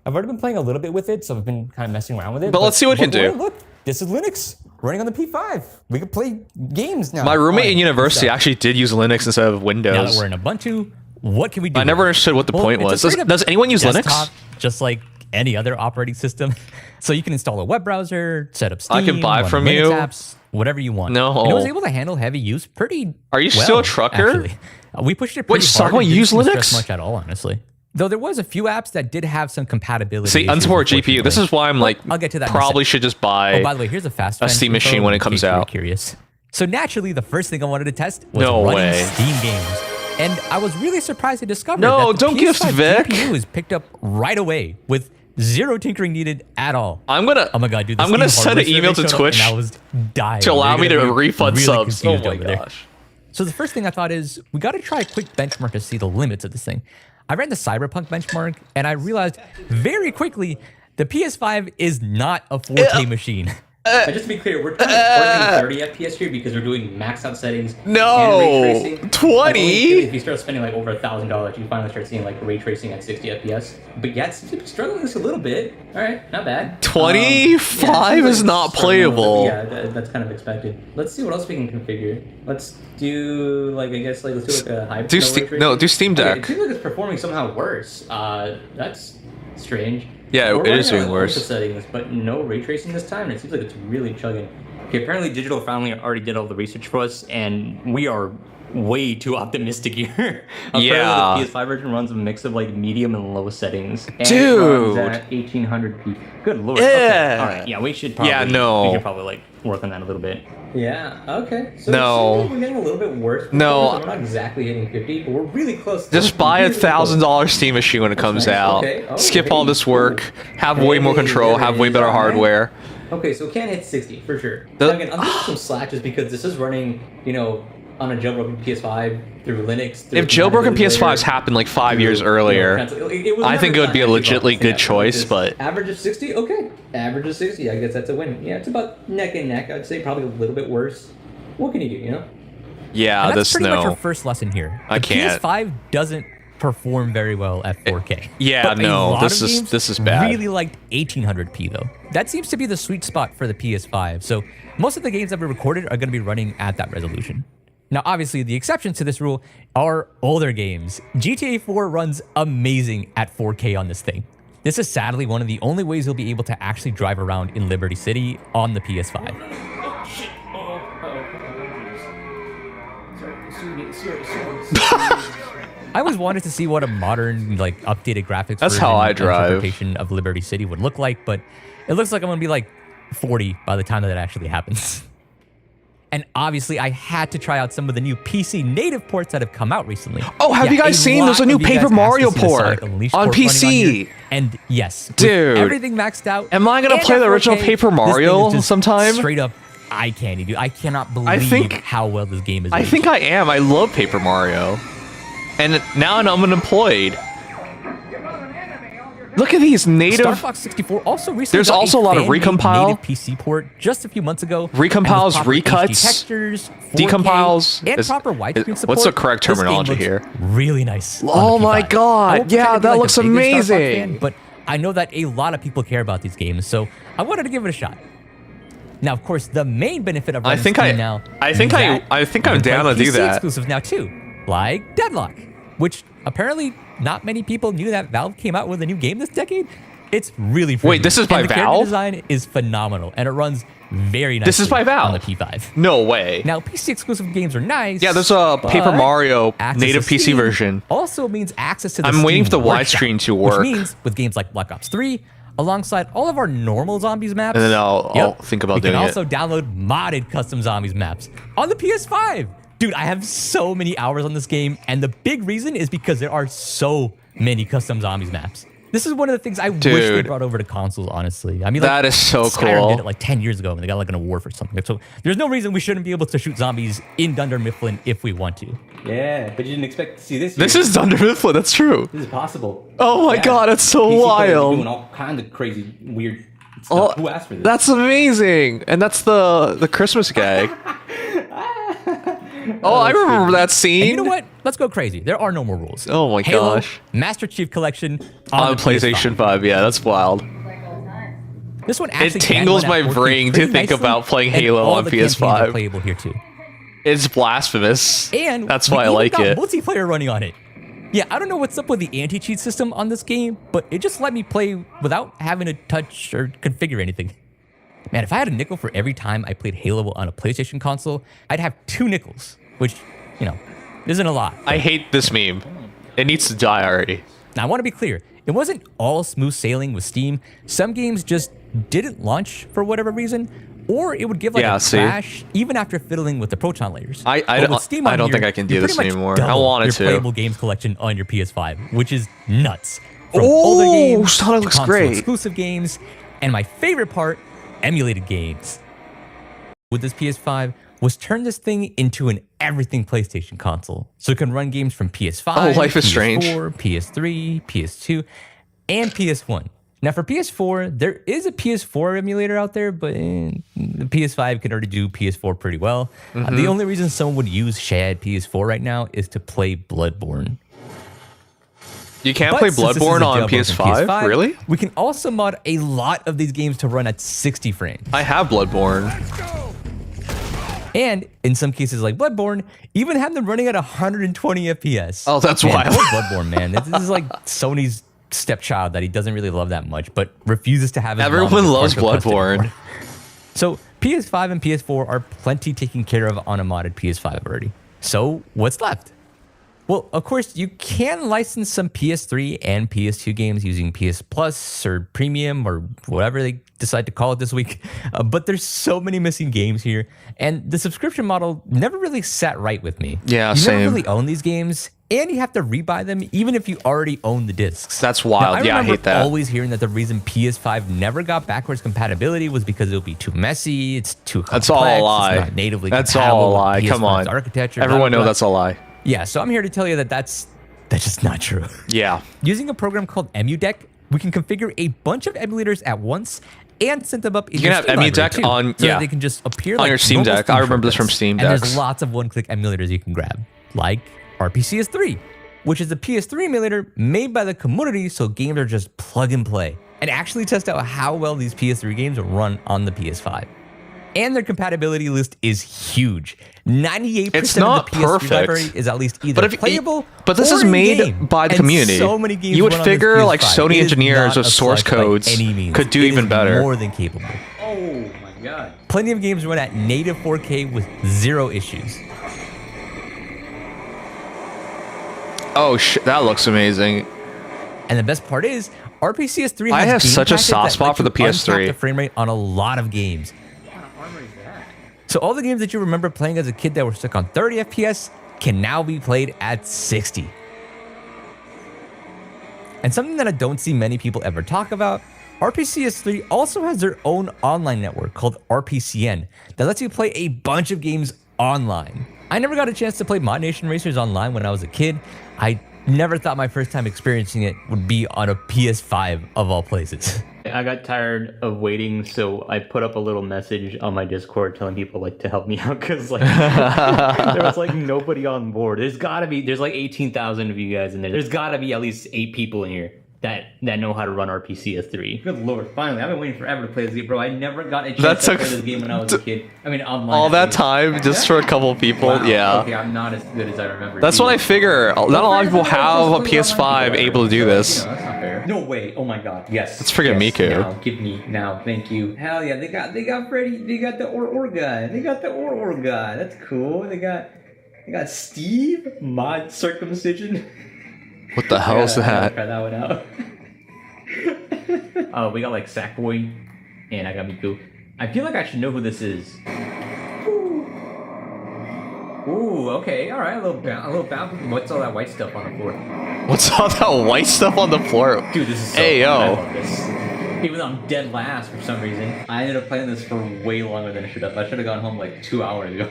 I've already been playing a little bit with it, so I've been kind of messing around with it. But let's see what it can do. Look, this is Linux running on the P5. We can play games now. My roommate in university actually did use Linux instead of Windows. Now that we're in Ubuntu, what can we do? I never understood what the point was. Does anyone use desktop, Linux? Just like any other operating system. So you can install a web browser, set up Steam, I can buy run from Linux you? apps, whatever you want. No. And it was able to handle heavy use pretty Are you well, still a trucker? Actually. We pushed it pretty hard. someone It didn't use seem to stress Linux? much at all, honestly. Though there was a few apps that did have some compatibility. See, issues, unsupported GPU. unfortunately. This is why I'm like, I'll get to that. probably should just buy Oh, by the way, here's a fast a Steam machine when it comes out. Curious. So naturally, the first thing I wanted to test was No running way. Steam games. And I was really surprised to discover No, that the don't gift PS5 Vic. GPU is picked up right away with zero tinkering needed at all. I'm gonna. Oh my god, dude! the I'm gonna Steam send an hardware email to survey showed up Twitch and I was dying. to allow me They're to gonna be refund really subs. Oh confused my over there. gosh. So the first thing I thought is we got to try a quick benchmark to see the limits of this thing. I ran the Cyberpunk benchmark and I realized very quickly the PS5 is not a 4K machine. Just to be clear, we're targeting 30 FPS here because we're doing max out settings. No, and ray tracing. 20. If you start spending like over $1,000, you finally start seeing like ray tracing at 60 FPS. But yeah, it's struggling just a little bit. All right, not bad. 25 is not playable. Yeah, that's kind of expected. Let's see what else we can configure. Let's do like let's do like a high. Do Steam Deck. Okay, it seems like it's performing somehow worse. That's strange. Yeah, We're it is running doing on worse. ultra settings, but no ray tracing this time, and it seems like it's really chugging. Okay, apparently Digital Foundry already did all the research for us, and we are way too optimistic here. Yeah. The PS5 version runs a mix of like medium and low settings. And Dude. It runs at 1800p. Good lord. Yeah. Okay. All right. Yeah, we should probably. Yeah, no. We should probably like work on that a little bit. Yeah. Okay. So No. it seems like we're getting a little bit worse. No. We're not exactly hitting 50, but we're really close. Just buy a $1,000 Steam machine when it comes nice. out. Okay. Skip Okay. all this work. Have way more control. Have way better hardware. Okay, so it can hit 60 for sure. The- Now again, I'm giving some slack just because this is running, on a jailbroken PS5 through Linux. If jailbroken PS5s happened like 5 years earlier, I think it would be a legitimately good choice, but average of 60, okay. Average of 60, I guess that's a win. Yeah, it's about neck and neck. I'd say probably a little bit worse. What can you do? yeah, And that's this pretty much our no. first lesson here. I the can't. PS5 doesn't perform very well at 4K. Yeah, But a no, lot this of is- games this is bad. Really liked 1800p though. That seems to be the sweet spot for the PS5. So most of the games that we recorded are going to be running at that resolution. Now, obviously, the exceptions to this rule are older games. GTA 4 runs amazing at 4K on this thing. This is sadly one of the only ways you'll be able to actually drive around in Liberty City on the PS5. I always wanted to see what a modern, like, updated graphics That's version how I and drive. interpretation of Liberty City would look like, but it looks like I'm gonna be like 40 by the time that actually happens. And obviously, I had to try out some of the new PC native ports that have come out recently. Oh, have you guys seen? There's a lot new of you guys Paper asked to Mario see the port Sonic Unleashed on port running PC. here. And yes, with Dude. everything maxed out. Am I gonna and play at the original 4K, Paper this thing is Mario just sometime? Straight up eye candy, dude. I cannot believe think- how well this game is. I aged. think I am. I love Paper Mario. And now I'm unemployed. Look at these native... Star Fox 64 also recently There's got also a lot of fan-made recompile. native PC port just a few months ago. Recompiles, And with proper HD recuts, textures, 4K, decompiles. and Is- proper widescreen is- support. what's the correct this game terminology looks here? Really nice. on Oh the my P5. God. I won't Yeah, pretend to be that like looks the biggest Star Fox amazing. fan, but I know that a lot of people care about these games, so I wanted to give it a shot. Now, of course, the main benefit of running think Steam I- now I think is I- that I think you I'm can down play to do PC that. exclusives now too, like Deadlock, which apparently not many people knew that Valve came out with a new game this decade. It's really pretty. Wait, this is by and the Valve? character design is phenomenal, and it runs very nicely. This is by Valve? on the P5. No way. Now, PC exclusive games are nice. Yeah, there's a Paper but Mario access native to PC Steam version. Also means access to the I'm waiting Steam for the Workshop, widescreen to work. Which means with games like Black Ops 3, alongside all of our normal zombies maps, And then I'll think about doing it. we can also download modded custom zombies maps on the PS5. Dude, I have so many hours on this game, and the big reason is because there are so many custom zombies maps. This is one of the things I wish they brought over to consoles, honestly. I mean, like, that is so Skyrim cool. did it like 10 years ago, and they got like an award for something. So there's no reason we shouldn't be able to shoot zombies in Dunder Mifflin if we want to. Yeah, but you didn't expect to see this. This is Dunder Mifflin. That's true. This is possible. Oh my god, that's so PC players are doing wild. all kind of crazy, weird stuff. Who asked for this? That's amazing. And that's the Christmas gag. Oh, I remember that scene. And you know what? Let's go crazy. There are no more rules. Oh my Halo, gosh. Master Chief Collection On the PlayStation 5. Yeah, that's wild. This one It actually tingles can run my at 4K brain to pretty think nicely, about playing and Halo all on the campaigns PS5. are playable here too. It's blasphemous. And that's we why I even like got it. multiplayer running on it. Yeah, I don't know what's up with the anti-cheat system on this game, but it just let me play without having to touch or configure anything. Man, if I had a nickel for every time I played Halo on a PlayStation console, I'd have 2 nickels, which, you know, isn't a lot. I hate this meme. It needs to die already. Now, I want to be clear. It wasn't all smooth sailing with Steam. Some games just didn't launch for whatever reason, or it would give like a crash even after fiddling with the Proton layers. I don't think I can do this anymore. I wanted to. Your playable games collection on your PS5, which is nuts. From Oh, older games Sonic to looks console great. exclusive games, and my favorite part, emulated games. With this PS5 was turn this thing into an everything PlayStation console. So it can run games from PS5, Oh, Life is Strange. PS4, PS3, PS2, and PS1. Now for PS4, there is a PS4 emulator out there, but the PS5 can already do PS4 pretty well. The only reason someone would use Shad PS4 right now is to play Bloodborne. You can't But play since this is Bloodborne a on jailbroken PS5? Really? We can also mod a lot of these games to run at 60 frames. I have Bloodborne. And in some cases like Bloodborne, even have them running at 120 FPS. Oh, that's man, wild. I love Bloodborne, man. This is like Sony's stepchild that he doesn't really love that much, but refuses to have his Everyone mom as a loves partial Bloodborne. custody for. So PS5 and PS4 are plenty taken care of on a modded PS5 already. So what's left? Well, of course, you can license some PS3 and PS2 games using PS Plus or Premium or whatever they decide to call it this week. But there's so many missing games here. And the subscription model never really sat right with me. Yeah, you same. never really own these games, and you have to rebuy them even if you already own the discs. That's wild. Now, I hate that. Always hearing that the reason PS5 never got backwards compatibility was because it would be too messy, it's too complex, That's all a lie. it's not natively That's compatible all a with lie. PS5's Come on. architecture. Everyone blah, blah, knows that's a lie. yeah, so I'm here to tell you that that's just not true. Yeah. Using a program called EmuDeck, we can configure a bunch of emulators at once and set them up in You your can have Steam library EmuDeck too, on- so yeah. that they can just appear On like your Steam normal Deck. I remember this from shortcuts. Steam And Decks. there's lots of one-click emulators you can grab, like RPCS3, which is a PS3 emulator made by the community, so games are just plug and play, and actually test out how well these PS3 games run on the PS5. And their compatibility list is huge. 98% It's not of the PS3 perfect. library is at least either playable but this or is made in-game. by the And community. so many games You would run on this figure, like, PS5. Sony It is engineers not with a source slug by codes any means. could do It even is better. More than capable. Oh my god. Plenty of games run at native 4K with 0 issues. Oh, that looks amazing. And the best part is, RPCS3 has I have game such a packets soft that spot let for the you untap PS3. the frame rate on a lot of games. So all the games that you remember playing as a kid that were stuck on 30 FPS can now be played at 60. And something that I don't see many people ever talk about, RPCS3 also has their own online network called RPCN that lets you play a bunch of games online. I never got a chance to play Mod Nation Racers online when I was a kid. I never thought my first time experiencing it would be on a PS5 of all places. I got tired of waiting, so I put up a little message on my Discord telling people like to help me out because like there was like nobody on board. There's like 18,000 of you guys in there. There's gotta be at least 8 people in here that know how to run RPCS3. Good lord, finally! I've been waiting forever to play this game, bro. I never got a chance to play this game when I was a kid. I mean, online. All at that least. time just for a couple people. Wow, Yeah. Okay, I'm not as good as I remember. That's what I figure. Not a lot of people have a PS5 able to do this. That's not fair. No way. Oh my god. Yes. Let's forget yes, Miku. Now, give me now. Thank you. Hell yeah. They got Freddy. They got the or guy. They got the or guy. That's cool. They got Steve. Mod circumcision. What the hell is that? Try that one out. Oh, we got like Sackboy, and I got Miku. I feel like I should know who this is. Ooh, okay, all right, a little bounce. What's all that white stuff on the floor? What's all that white stuff on the floor? Dude, this is so Hey, fun. I yo. love this. Even though I'm dead last for some reason, I ended up playing this for way longer than I should have. I should have gone home like 2 hours ago.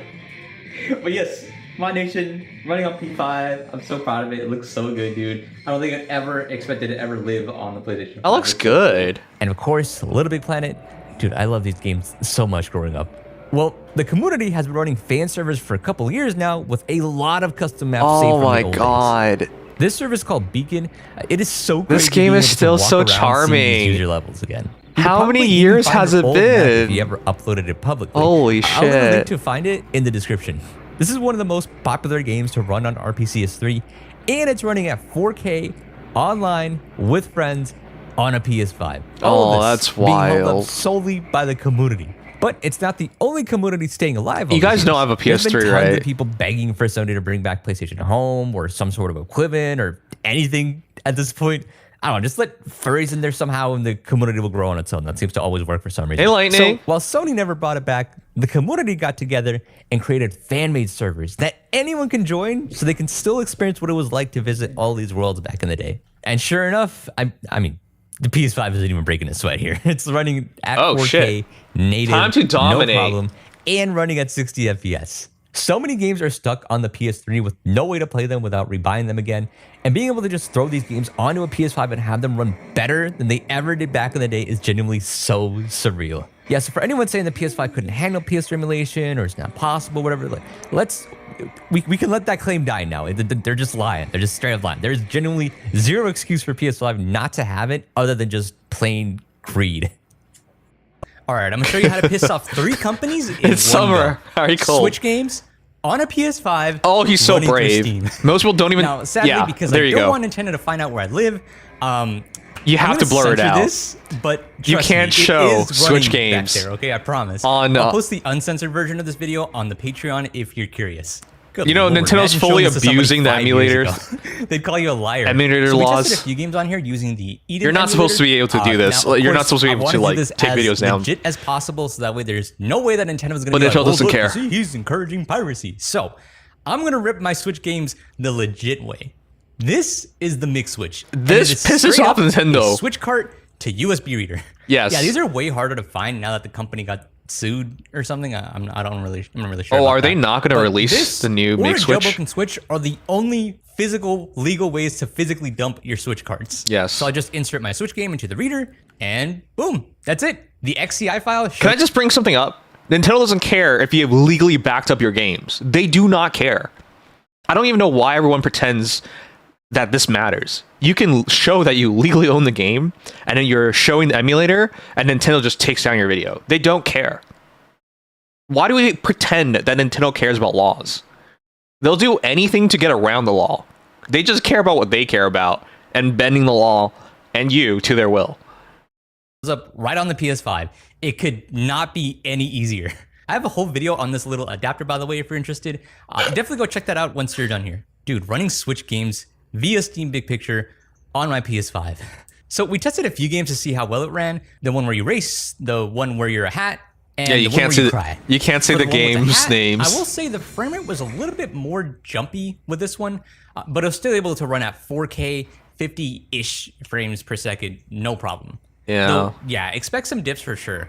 But yes, Mod Nation, running on P5. I'm so proud of it. It looks so good, dude. I don't think I ever expected to ever live on the PlayStation 5. That looks good. And of course, Little Big Planet. Dude, I love these games so much growing up. Well, the community has been running fan servers for a couple years now with a lot of custom maps saved Oh from my the old god. days. This service called Beacon. It is so great. This to game be is able to still walk so around seeing charming. these user levels again. How Probably many even years find has an it old map been? If you ever uploaded it publicly. Holy I'll leave a link shit. to find it in the description. This is one of the most popular games to run on RPCS3, and it's running at 4K online with friends on a PS5. All of Oh, this that's being held up wild. solely by the community. But it's not the only community staying alive. You over guys here. know I have a There's been PS3, tons right? of people begging for Sony to bring back PlayStation Home or some sort of equivalent or anything at this point. I don't know, just let furries in there somehow and the community will grow on its own. That seems to always work for some reason. Hey, Lightning. So while Sony never brought it back, the community got together and created fan-made servers that anyone can join so they can still experience what it was like to visit all these worlds back in the day. And sure enough, I mean, the PS5 isn't even breaking a sweat here. It's running at 4K, shit. native, Time to dominate. no problem, and running at 60 FPS. So many games are stuck on the PS3 with no way to play them without rebuying them again, and being able to just throw these games onto a PS5 and have them run better than they ever did back in the day is genuinely so surreal. Yeah, so for anyone saying the PS5 couldn't handle PS3 emulation or it's not possible, whatever, we can let that claim die now. They're just lying. They're just straight up lying. There's genuinely zero excuse for PS5 not to have it other than just plain greed. All right, I'm gonna show you how to piss off 3 companies in It's one summer. go. Are you cold? Switch games on a PS5. Oh, he's so running through brave. Steam. Most people don't even. Now, sadly, yeah, because there I you don't go. want Nintendo to find out where I live, You have I'm to gonna blur it censor out. This, but You trust can't me, it show is Switch running back games there, okay, I promise. on, I'll post the uncensored version of this video on the Patreon if you're curious. Good You know, Lord, Nintendo is imagine fully showing this to somebody abusing the 5 years emulators. ago. They'd call you a liar. Emulator so we laws. tested a few games on here using the Eden You're not supposed to be able to do emulator. this. Now, of You're not course, supposed to be I able wanna to, do like, this take as videos down. legit as possible, so that way there's no way that Nintendo's gonna But be like, Nintendo oh, doesn't look, care. see, he's encouraging piracy. So I'm gonna rip my Switch games the legit way. This is the mix switch. And This it is pisses straight off up Nintendo. a Switch cart to USB reader. Yes. Yeah, these are way harder to find now that the company got sued or something. I'm not really sure. Oh, about are they that. not going to But release this the new or Make a Switch? jailbroken Switch are the only physical legal ways to physically dump your Switch cards. Yes. So I just insert my Switch game into the reader, and boom, that's it. The XCI file. Can I just bring something up? Nintendo doesn't care if you have legally backed up your games. They do not care. I don't even know why everyone pretends that this matters. You can show that you legally own the game, and then you're showing the emulator, and Nintendo just takes down your video. They don't care. Why do we pretend that Nintendo cares about laws? They'll do anything to get around the law. They just care about what they care about, and bending the law and you to their will. Up right on the PS5. It could not be any easier. I have a whole video on this little adapter, by the way, if you're interested. Definitely go check that out once you're done here. Dude, running Switch games via Steam Big Picture on my PS5. So we tested a few games to see how well it ran. The one where you race, the one where you're a hat, and Yeah, you the one can't where say you the, cry. you can't say For the one with game's hat, names. I will say the frame rate was a little bit more jumpy with this one, but it was still able to run at 4K, 50-ish frames per second, no problem. Yeah. Though, yeah, expect some dips for sure.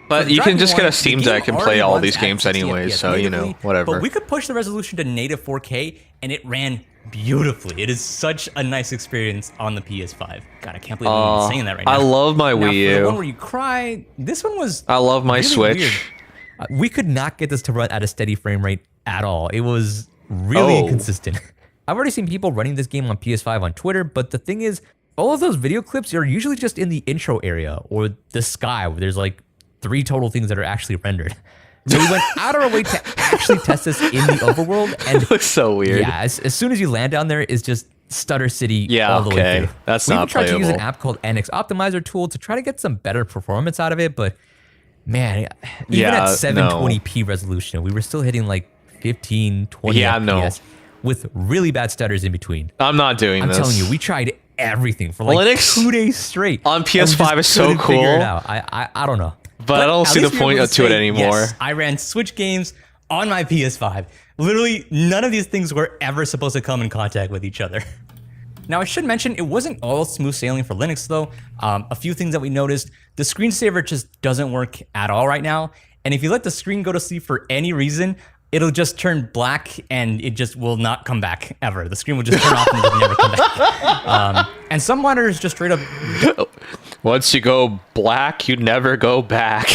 But For you can driving just get one, a Steam the game Deck and already play all runs these at games 60 anyway, FPS so, you know, natively, whatever. But we could push the resolution to native 4K, and it ran beautifully. It is such a nice experience on the PS5. God, I can't believe I'm even saying that right now. I love my Now, Wii for the U. one where you cry, this one was I love my really Switch. weird. We could not get this to run at a steady frame rate at all. It was really Oh. inconsistent. I've already seen people running this game on PS5 on Twitter, but the thing is, all of those video clips are usually just in the intro area or the sky where there's like 3 total things that are actually rendered. So we went out of our way to actually test this in the overworld, and It looks so weird. yeah, as soon as you land down there, it's just Stutter City Yeah, all the way okay. through. That's we not tried to use an playable. app called NX Optimizer tool to try to get some better performance out of it, but man, even Yeah, at no. 720p resolution, we were still hitting like 15, 20 Yeah, no. FPS with really bad stutters in between. I'm not doing I'm this. telling you, we tried everything for like Linux 2 days straight. on and we just PS5 is so couldn't figure cool. it out. I don't know. But I don't at see the least we were point able to it say, anymore. Yes, I ran Switch games on my PS5. Literally, none of these things were ever supposed to come in contact with each other. Now, I should mention, it wasn't all smooth sailing for Linux, though. A few things that we noticed. The screensaver just doesn't work at all right now. And if you let the screen go to sleep for any reason, it'll just turn black and it just will not come back ever. The screen will just turn off and it'll never come back. And some monitors just straight up... Once you go black, you never go back.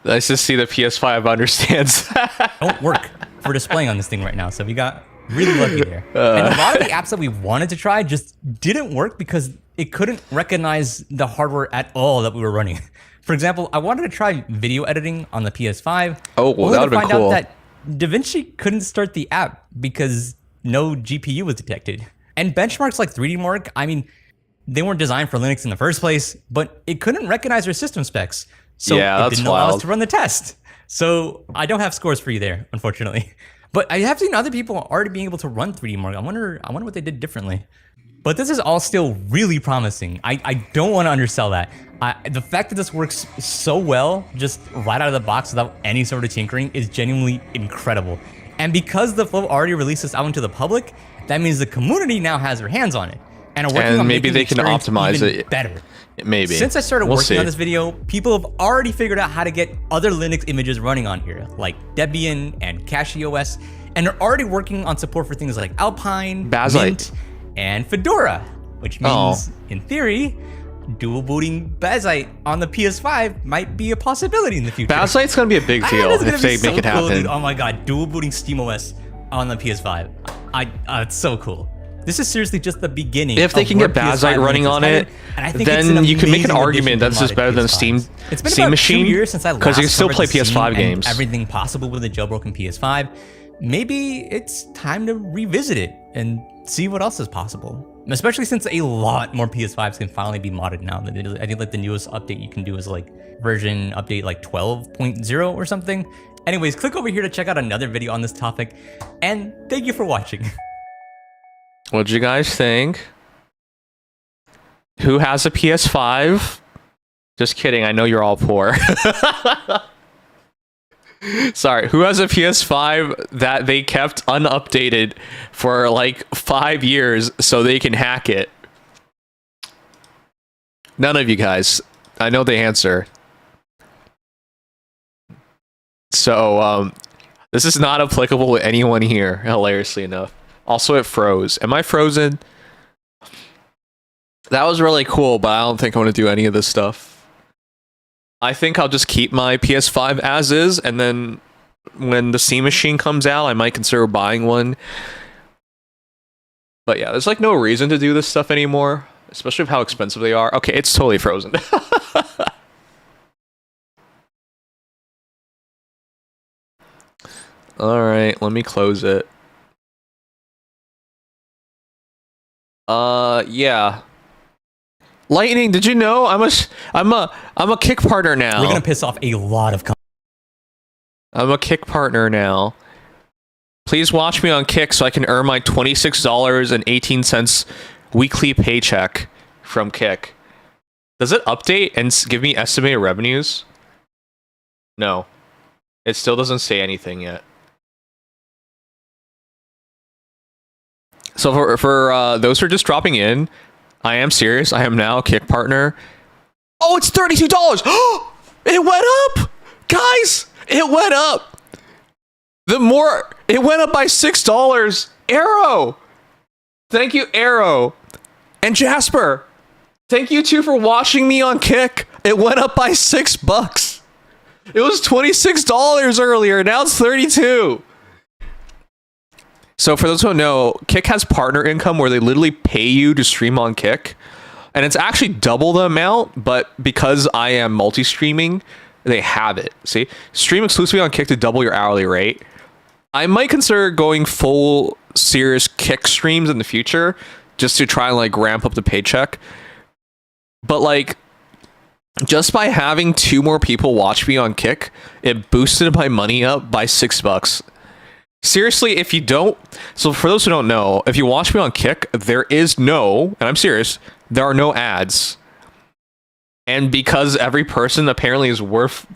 Nice to see the PS5 understands that. don't work for displaying on this thing right now. So we got really lucky there. And a lot of the apps that we wanted to try just didn't work because it couldn't recognize the hardware at all that we were running. For example, I wanted to try video editing on the PS5. Oh, well, only that to would've been find cool. out that DaVinci couldn't start the app because no GPU was detected. And benchmarks like 3D Mark, I mean, they weren't designed for Linux in the first place, but it couldn't recognize our system specs. So Yeah, it that's didn't allow us wild. to run the test. So I don't have scores for you there, unfortunately. But I have seen other people already being able to run 3D Mark. I wonder what they did differently. But this is all still really promising. I don't want to undersell that. The fact that this works so well, just right out of the box without any sort of tinkering, is genuinely incredible. And because the Flow already released this out into the public, that means the community now has their hands on it. And are working And on maybe making they the can experience optimize even it. better. Maybe. Since I started We'll working see. on this video, people have already figured out how to get other Linux images running on here, like Debian and CachyOS, and they're already working on support for things like Alpine, Bazzite. Mint, and Fedora, which means, in theory, dual booting Bazzite on the PS5 might be a possibility in the future. Bazzite's gonna be a big deal That's gonna if be they so make it cool, happen. dude. Oh my god, dual booting SteamOS on the PS5. It's so cool. This is seriously just the beginning. If they of can where get PS5 Bazzite running Linux is on headed, it, and I think it's then an you can make an amazing argument addition that this to is better than modded Steam PS5s. It's been Steam about Machine 2 years since I last because you can still covered play the Steam PS5 and games. everything possible with a jailbroken PS5. Maybe it's time to revisit it and see what else is possible. Especially since a lot more PS5s can finally be modded now. I think like the newest update you can do is like version update like 12.0 or something. Anyways, click over here to check out another video on this topic, and thank you for watching. What'd you guys think? Who has a PS5? Just kidding. I know you're all poor. Sorry. Who has a PS5 that they kept unupdated for like 5 years so they can hack it? None of you guys. I know the answer. So, this is not applicable to anyone here, hilariously enough. Also, it froze. Am I frozen? That was really cool, but I don't think I want to do any of this stuff. I think I'll just keep my PS5 as is, and then when the Steam Machine comes out, I might consider buying one. But yeah, there's like no reason to do this stuff anymore, especially with how expensive they are. Okay, it's totally frozen. All right, let me close it. Yeah. Lightning, did you know I'm a kick partner now? We're gonna piss off a lot of I'm a Kick partner now. Please watch me on Kick so I can earn my $26.18 weekly paycheck from Kick. Does it update and give me estimated revenues? No. It still doesn't say anything yet. So for those who are just dropping in, I am serious. I am now a Kick partner. Oh, it's $32! It went up! Guys! It went up! It went up by $6! Arrow! Thank you, Arrow. And Jasper! Thank you too for watching me on Kick. It went up by $6. It was $26 earlier, now it's $32. So for those who don't know, Kick has partner income where they literally pay you to stream on Kick. And it's actually double the amount, but because I am multi-streaming, they have it. See? Stream exclusively on Kick to double your hourly rate. I might consider going full serious Kick streams in the future just to try and like ramp up the paycheck. But like, just by having 2 more people watch me on Kick, it boosted my money up by $6. Seriously, if you don't, so for those who don't know, if you watch me on Kick, there is no, and I'm serious, there are no ads. And because every person apparently is worth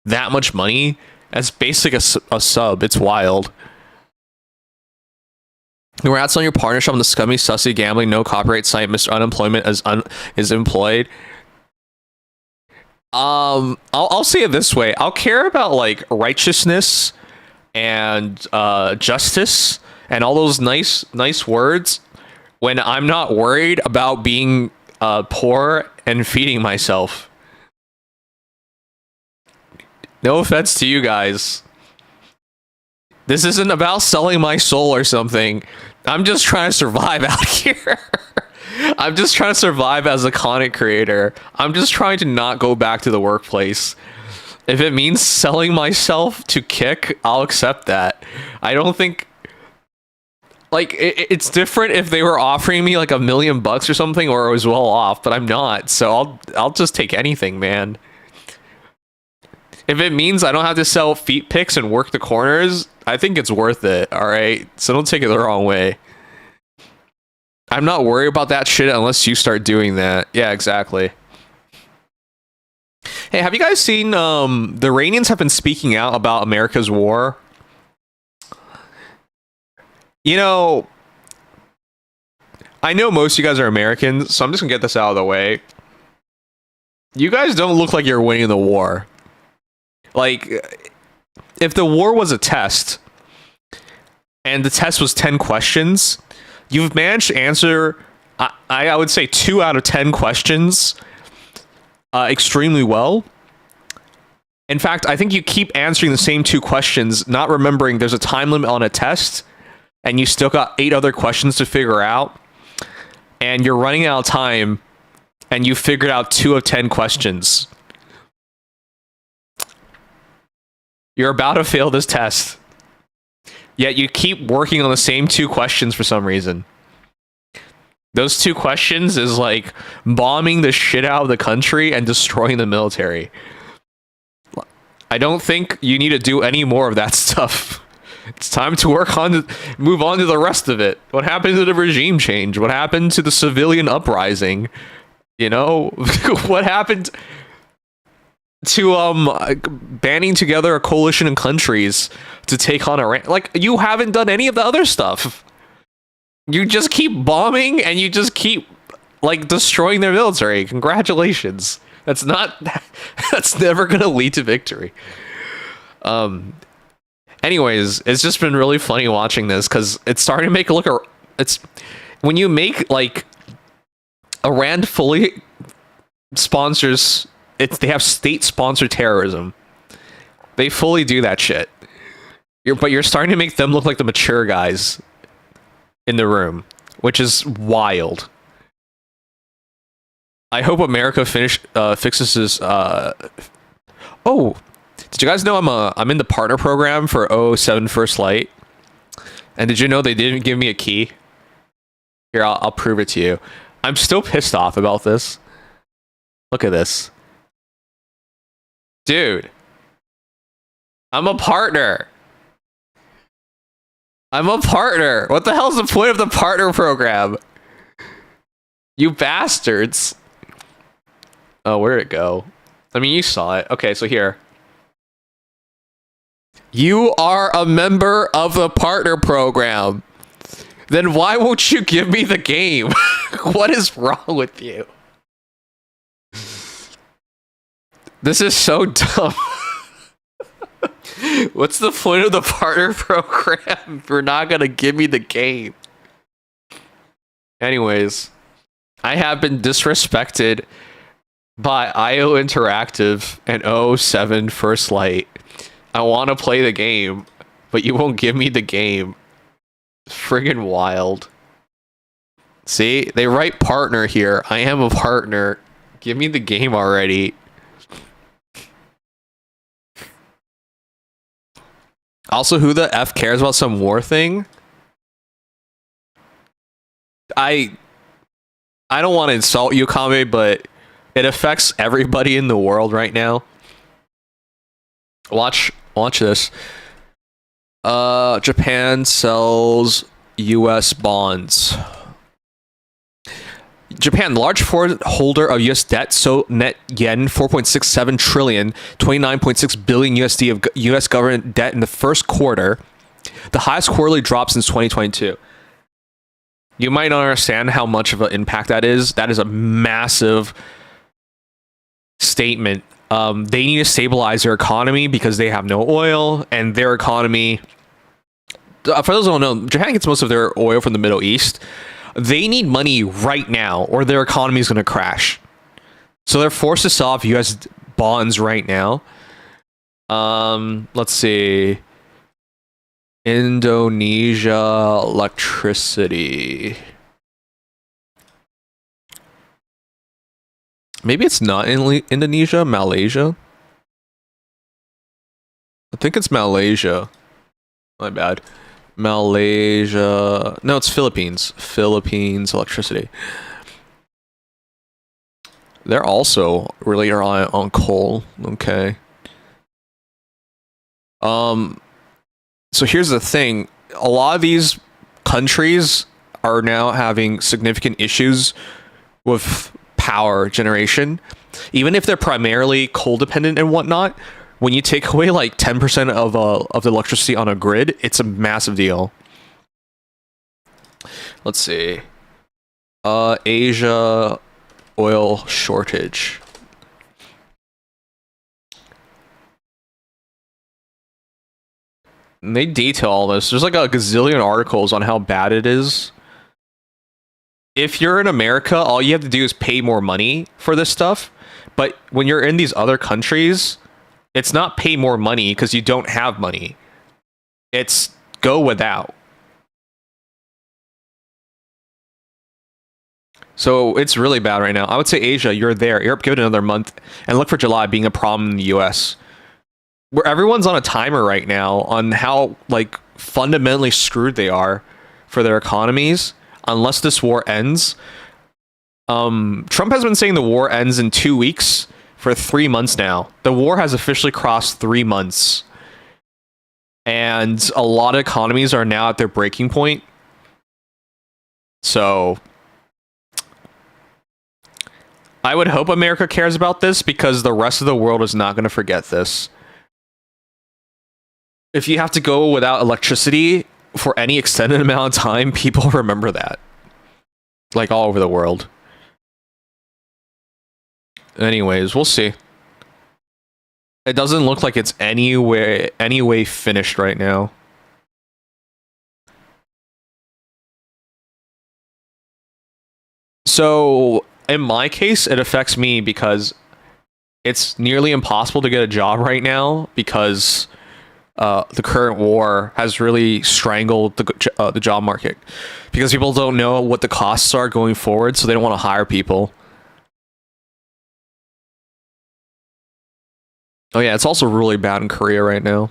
that much money, it's basically a sub. It's wild. Congrats on your partnership on the scummy, sussy, gambling, no copyright site. Mr. Unemployment is employed. I'll say it this way. I'll care about like righteousness and justice and all those nice words when I'm not worried about being poor and feeding myself. No offense to you guys. This isn't about selling my soul or something. I'm just trying to survive out here. I'm just trying to survive as a content creator. I'm just trying to not go back to the workplace. If it means selling myself to Kick, I'll accept that. I don't think... Like, it's different if they were offering me like $1 million or something, or I was well off, but I'm not. So I'll just take anything, man. If it means I don't have to sell feet pics and work the corners, I think it's worth it, alright? So don't take it the wrong way. I'm not worried about that shit unless you start doing that. Yeah, exactly. Hey, have you guys seen, the Iranians have been speaking out about America's war? You know, I know most of you guys are Americans, so I'm just gonna get this out of the way. You guys don't look like you're winning the war. Like, if the war was a test, and the test was 10 questions, you've managed to answer, I would say 2 out of 10 questions extremely well. In fact, I think you keep answering the same 2 questions, not remembering there's a time limit on a test, and you still got 8 other questions to figure out, and you're running out of time, and you figured out 2 of 10 questions. You're about to fail this test. Yet you keep working on the same 2 questions for some reason. Those 2 questions is like bombing the shit out of the country and destroying the military. I don't think you need to do any more of that stuff. It's time to move on to the rest of it. What happened to the regime change? What happened to the civilian uprising? You know, what happened to banding together a coalition of countries to take on Iran? Like, you haven't done any of the other stuff. You just keep bombing and you just keep like destroying their military. Congratulations. That's never gonna lead to victory. Anyways, it's just been really funny watching this because it's starting to make it look. It's when you make like Iran fully sponsors. They have state-sponsored terrorism. They fully do that shit. But you're starting to make them look like the mature guys in the room, which is wild. I hope America fixes this. Oh, did you guys know I'm in the partner program for 007 First Light? And did you know they didn't give me a key? Here, I'll prove it to you. I'm still pissed off about this. Look at this. Dude, I'm a partner. I'm a partner. What the hell's the point of the partner program? You bastards. Oh, where'd it go? I mean, you saw it. Okay, so here. You are a member of the partner program. Then why won't you give me the game? What is wrong with you? This is so dumb. What's the point of the partner program if you're not gonna give me the game? Anyways, I have been disrespected by IO Interactive and 007 First Light. I want to play the game, but you won't give me the game. Friggin' wild. See, they write partner here. I am a partner. Give me the game already. Also, who the F cares about some war thing? I don't want to insult you, Kame, but it affects everybody in the world right now. Watch this. Japan sells US bonds. Japan, large foreign holder of US debt, so net yen 4.67 trillion, 29.6 billion USD of US government debt in the first quarter, the highest quarterly drop since 2022. You might not understand how much of an impact that is. That is a massive statement. They need to stabilize their economy because they have no oil, and their economy, for those who don't know, Japan gets most of their oil from the Middle East. They need money right now or their economy is going to crash. So they're forced to sell off US bonds right now. Let's see. Indonesia electricity. Maybe it's not in Indonesia, Malaysia. I think it's Malaysia. My bad. Malaysia. No, it's Philippines. Philippines electricity. They're also really reliant on coal. Okay. So here's the thing. A lot of these countries are now having significant issues with power generation. Even if they're primarily coal dependent and whatnot, when you take away like 10% of the electricity on a grid, it's a massive deal. Let's see. Asia oil shortage. And they detail all this. There's like a gazillion articles on how bad it is. If you're in America, all you have to do is pay more money for this stuff. But when you're in these other countries, it's not pay more money because you don't have money. It's go without. So it's really bad right now. I would say Asia, you're there. Europe, give it another month. And look for July being a problem in the US. Where everyone's on a timer right now on how like fundamentally screwed they are for their economies unless this war ends. Trump has been saying the war ends in 2 weeks for 3 months now. The war has officially crossed 3 months. And a lot of economies are now at their breaking point. So I would hope America cares about this because the rest of the world is not going to forget this. If you have to go without electricity for any extended amount of time, people remember that. Like all over the world. Anyways, we'll see. It doesn't look like it's any way finished right now. So, in my case, it affects me because it's nearly impossible to get a job right now because the current war has really strangled the job market because people don't know what the costs are going forward, so they don't want to hire people. Oh yeah, it's also really bad in Korea right now.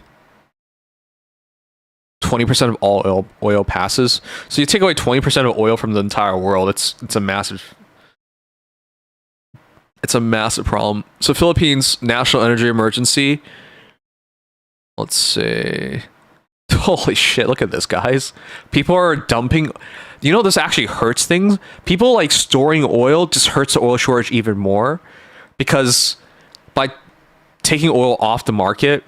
20% of all oil passes. So you take away 20% of oil from the entire world, it's a massive problem. So Philippines national energy emergency. Let's see. Holy shit, look at this, guys. People are dumping. You know, this actually hurts things. People like storing oil just hurts the oil shortage even more because by taking oil off the market,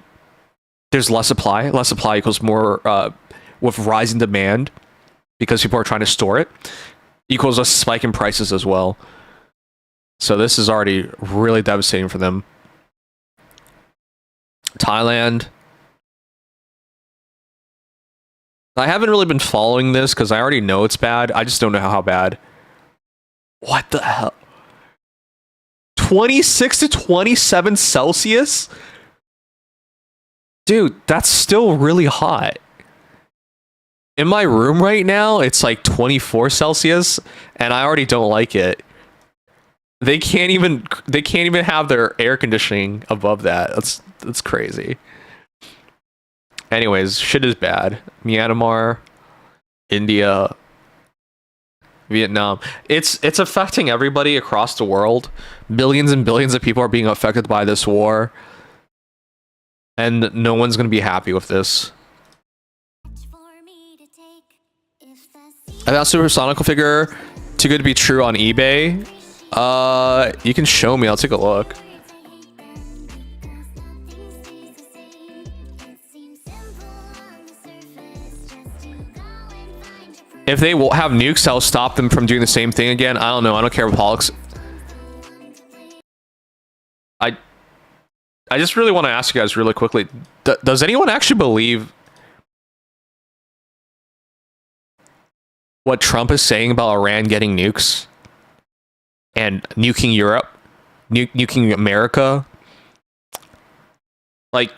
there's less supply. Less supply equals more with rising demand because people are trying to store it, equals a spike in prices as well. So this is already really devastating for them. Thailand. I haven't really been following this because I already know it's bad. I just don't know how bad. What the hell? 26 to 27 Celsius? Dude, that's still really hot. In my room right now, it's like 24 Celsius, and I already don't like it. They can't even have their air conditioning above that. That's crazy. Anyways, shit is bad. Myanmar, India, Vietnam. It's affecting everybody across the world. Billions and billions of people are being affected by this war. And no one's going to be happy with this. I got supersonical figure too good to be true on eBay. You can show me. I'll take a look. If they will have nukes, I'll stop them from doing the same thing again. I don't know. I don't care about politics. I just really want to ask you guys really quickly. Does anyone actually believe what Trump is saying about Iran getting nukes? And nuking Europe? Nuking America? Like,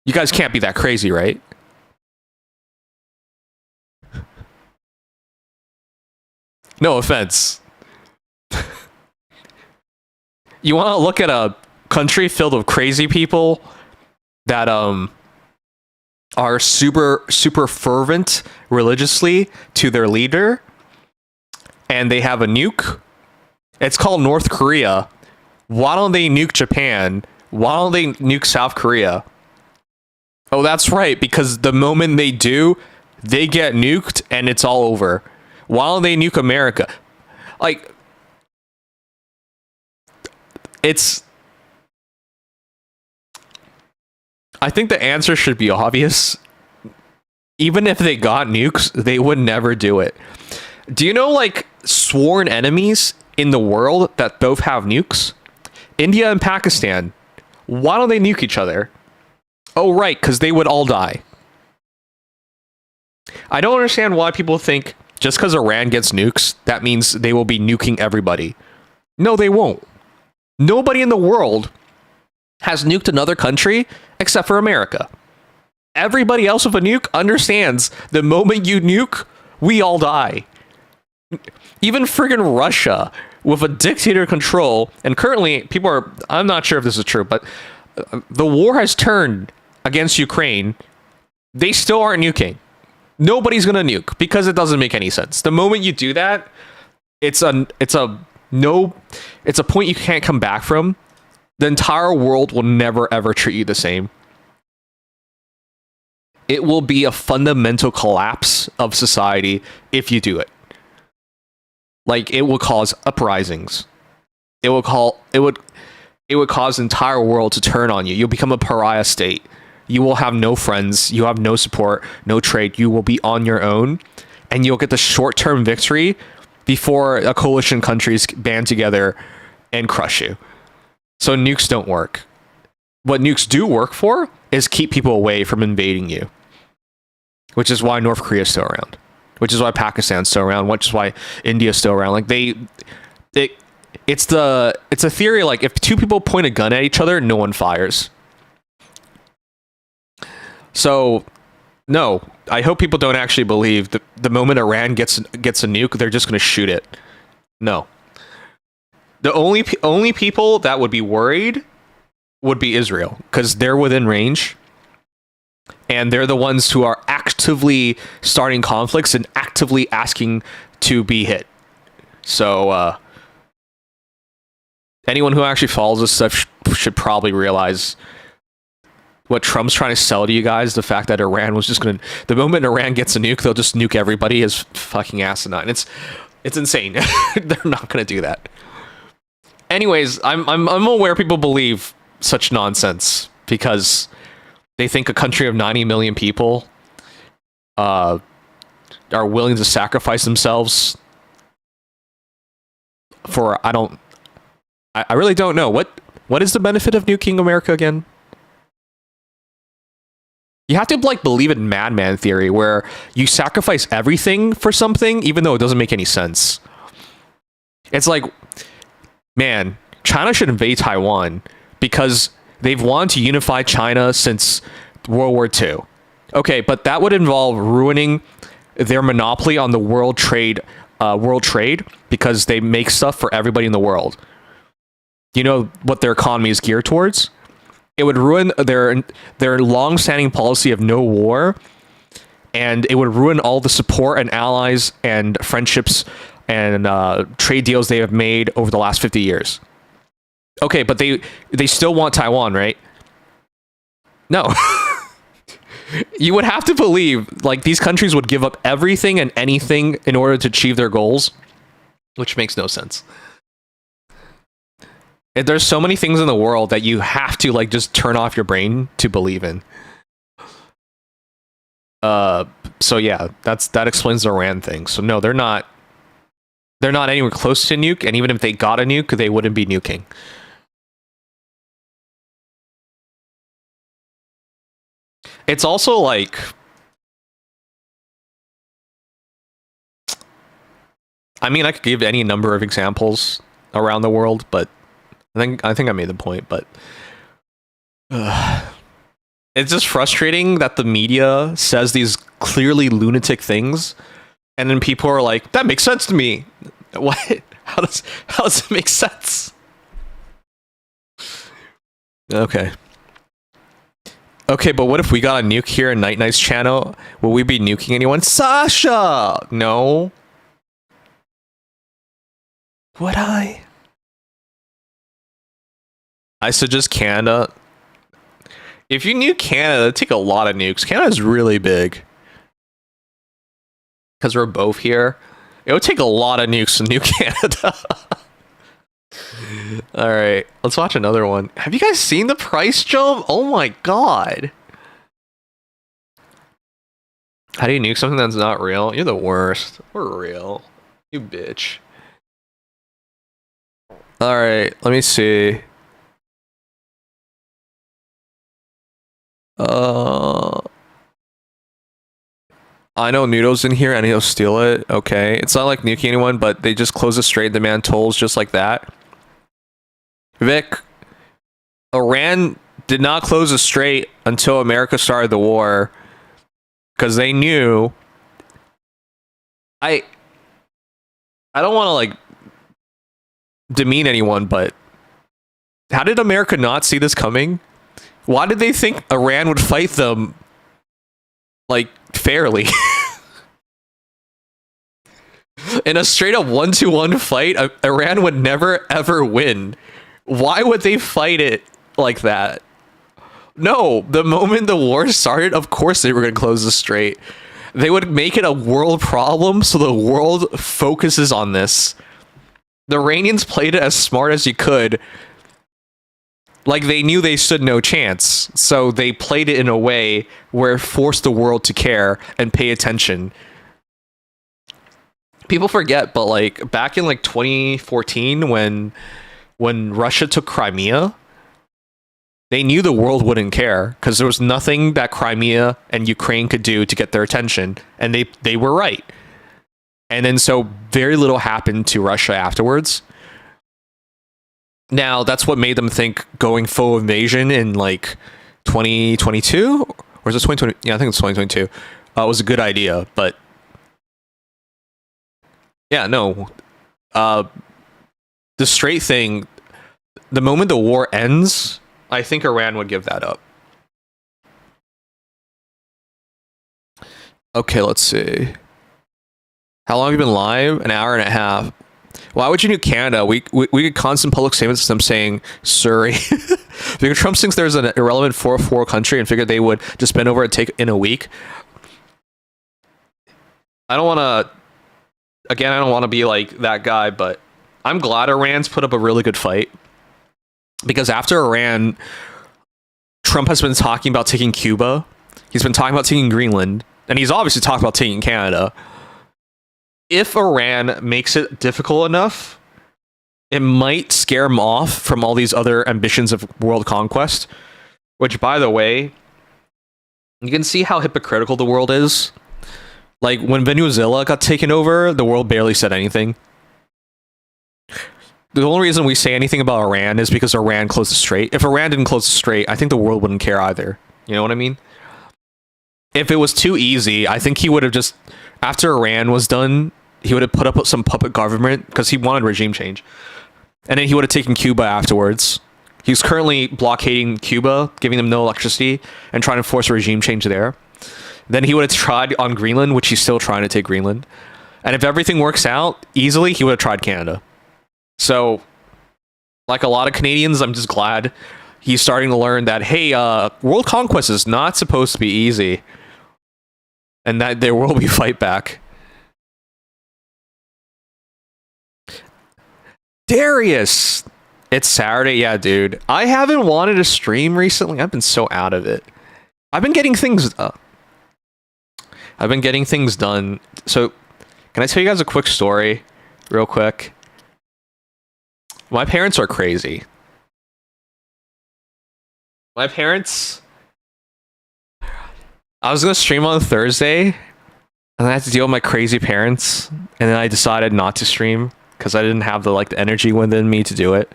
you guys can't be that crazy, right? No offense. You want to look at a country filled with crazy people that are super fervent religiously to their leader, and they have a nuke? It's called North Korea. Why don't they nuke Japan? Why don't they nuke South Korea? Oh, that's right, because the moment they do, they get nuked and it's all over. Why don't they nuke America? Like, I think the answer should be obvious. Even if they got nukes, they would never do it. Do you know, like, sworn enemies in the world that both have nukes? India and Pakistan. Why don't they nuke each other? Oh, right, because they would all die. I don't understand why people think just because Iran gets nukes, that means they will be nuking everybody. No, they won't. Nobody in the world has nuked another country except for America. Everybody else with a nuke understands the moment you nuke, we all die. Even friggin' Russia with a dictator control, and currently people are, I'm not sure if this is true, but the war has turned against Ukraine. They still aren't nuking. Nobody's gonna nuke because it doesn't make any sense. The moment you do that, it's a point you can't come back from. The entire world will never ever treat you the same. It will be a fundamental collapse of society if you do it. Like, it will cause uprisings. It would cause the entire world to turn on you. You'll become a pariah state. You will have no friends. You have no support, no trade. You will be on your own, and you'll get the short-term victory before a coalition countries band together and crush you. So nukes don't work. What nukes do work for is keep people away from invading you, which is why North Korea is still around, which is why Pakistan's still around, which is why India's still around. Like, it's a theory, like, if two people point a gun at each other, no one fires. So, no, I hope people don't actually believe that the moment Iran gets a nuke, they're just going to shoot it. No. The only people that would be worried would be Israel, because they're within range, and they're the ones who are actively starting conflicts and actively asking to be hit. So, anyone who actually follows this stuff should probably realize what Trump's trying to sell to you guys, the fact that Iran was just going to, the moment Iran gets a nuke, they'll just nuke everybody, is fucking asinine. It's insane. They're not going to do that. Anyways, I'm aware people believe such nonsense because they think a country of 90 million people are willing to sacrifice themselves for, I really don't know. What is the benefit of nuking America again? You have to, like, believe in madman theory, where you sacrifice everything for something, even though it doesn't make any sense. It's like, man, China should invade Taiwan because they've wanted to unify China since World War II. Okay, but that would involve ruining their monopoly on the world trade because they make stuff for everybody in the world. You know what their economy is geared towards? It would ruin their long-standing policy of no war, and it would ruin all the support and allies and friendships and trade deals they have made over the last 50 years. Okay, but they still want Taiwan, right? No. You would have to believe like these countries would give up everything and anything in order to achieve their goals, which makes no sense. There's so many things in the world that you have to like just turn off your brain to believe in. So yeah, that explains the Iran thing. So no, they're not anywhere close to nuke, and even if they got a nuke, they wouldn't be nuking. It's also like I mean, I could give any number of examples around the world, but I think I made the point, but it's just frustrating that the media says these clearly lunatic things, and then people are like, "That makes sense to me." What? How does it make sense? Okay. Okay, but what if we got a nuke here in Night Knight's channel? Will we be nuking anyone? Sasha! No. Would I? I suggest Canada. If you nuke Canada, it'd take a lot of nukes. Canada's really big. Because we're both here. It would take a lot of nukes to nuke Canada. Alright, let's watch another one. Have you guys seen the price jump? Oh my god. How do you nuke something that's not real? You're the worst. We're real. You bitch. Alright, let me see. I know Nudo's in here and he'll steal it. Okay. It's not like nuking anyone, but they just close the strait and demand tolls just like that. Vic, Iran did not close the strait until America started the war. Because they knew... I don't want to, like, demean anyone, but... How did America not see this coming? Why did they think Iran would fight them, like, fairly? In a straight up 1-to-1 fight, Iran would never ever win. Why would they fight it like that? No, the moment the war started, of course they were going to close the strait. They would make it a world problem so the world focuses on this. The Iranians played it as smart as you could. Like, they knew they stood no chance, so they played it in a way where it forced the world to care and pay attention. People forget, but like back in like 2014 when Russia took Crimea, they knew the world wouldn't care because there was nothing that Crimea and Ukraine could do to get their attention, and they were right. And then so very little happened to Russia afterwards. Now, that's what made them think going full invasion in like 2022, or is it 2020? Yeah, I think it's 2022. Was a good idea, but yeah, no. The straight thing, the moment the war ends, I think Iran would give that up. Okay, let's see. How long have you been live? An hour and a half. Why would you nuke Canada? We get constant public statements of them saying Surrey. Because Trump thinks there's an irrelevant 4-4 country and figured they would just bend over and take in a week. I don't want to... Again, I don't want to be like that guy, but I'm glad Iran's put up a really good fight. Because after Iran, Trump has been talking about taking Cuba. He's been talking about taking Greenland. And he's obviously talked about taking Canada. If Iran makes it difficult enough, it might scare him off from all these other ambitions of world conquest. Which, by the way, you can see how hypocritical the world is. Like, when Venezuela got taken over, the world barely said anything. The only reason we say anything about Iran is because Iran closed the strait. If Iran didn't close the strait, I think the world wouldn't care either. You know what I mean? If it was too easy, I think he would have just... After Iran was done, he would have put up some puppet government because he wanted regime change. And then he would have taken Cuba afterwards. He's currently blockading Cuba, giving them no electricity, and trying to force a regime change there. Then he would have tried on Greenland, which he's still trying to take Greenland. And if everything works out easily, he would have tried Canada. So, like a lot of Canadians, I'm just glad he's starting to learn that, hey, world conquest is not supposed to be easy. And that there will be fight back. Darius! It's Saturday, yeah, dude. I haven't wanted to stream recently. I've been so out of it. I've been getting things done. So, can I tell you guys a quick story? Real quick. My parents are crazy. My parents... I was going to stream on Thursday, and I had to deal with my crazy parents, and then I decided not to stream, because I didn't have the energy within me to do it.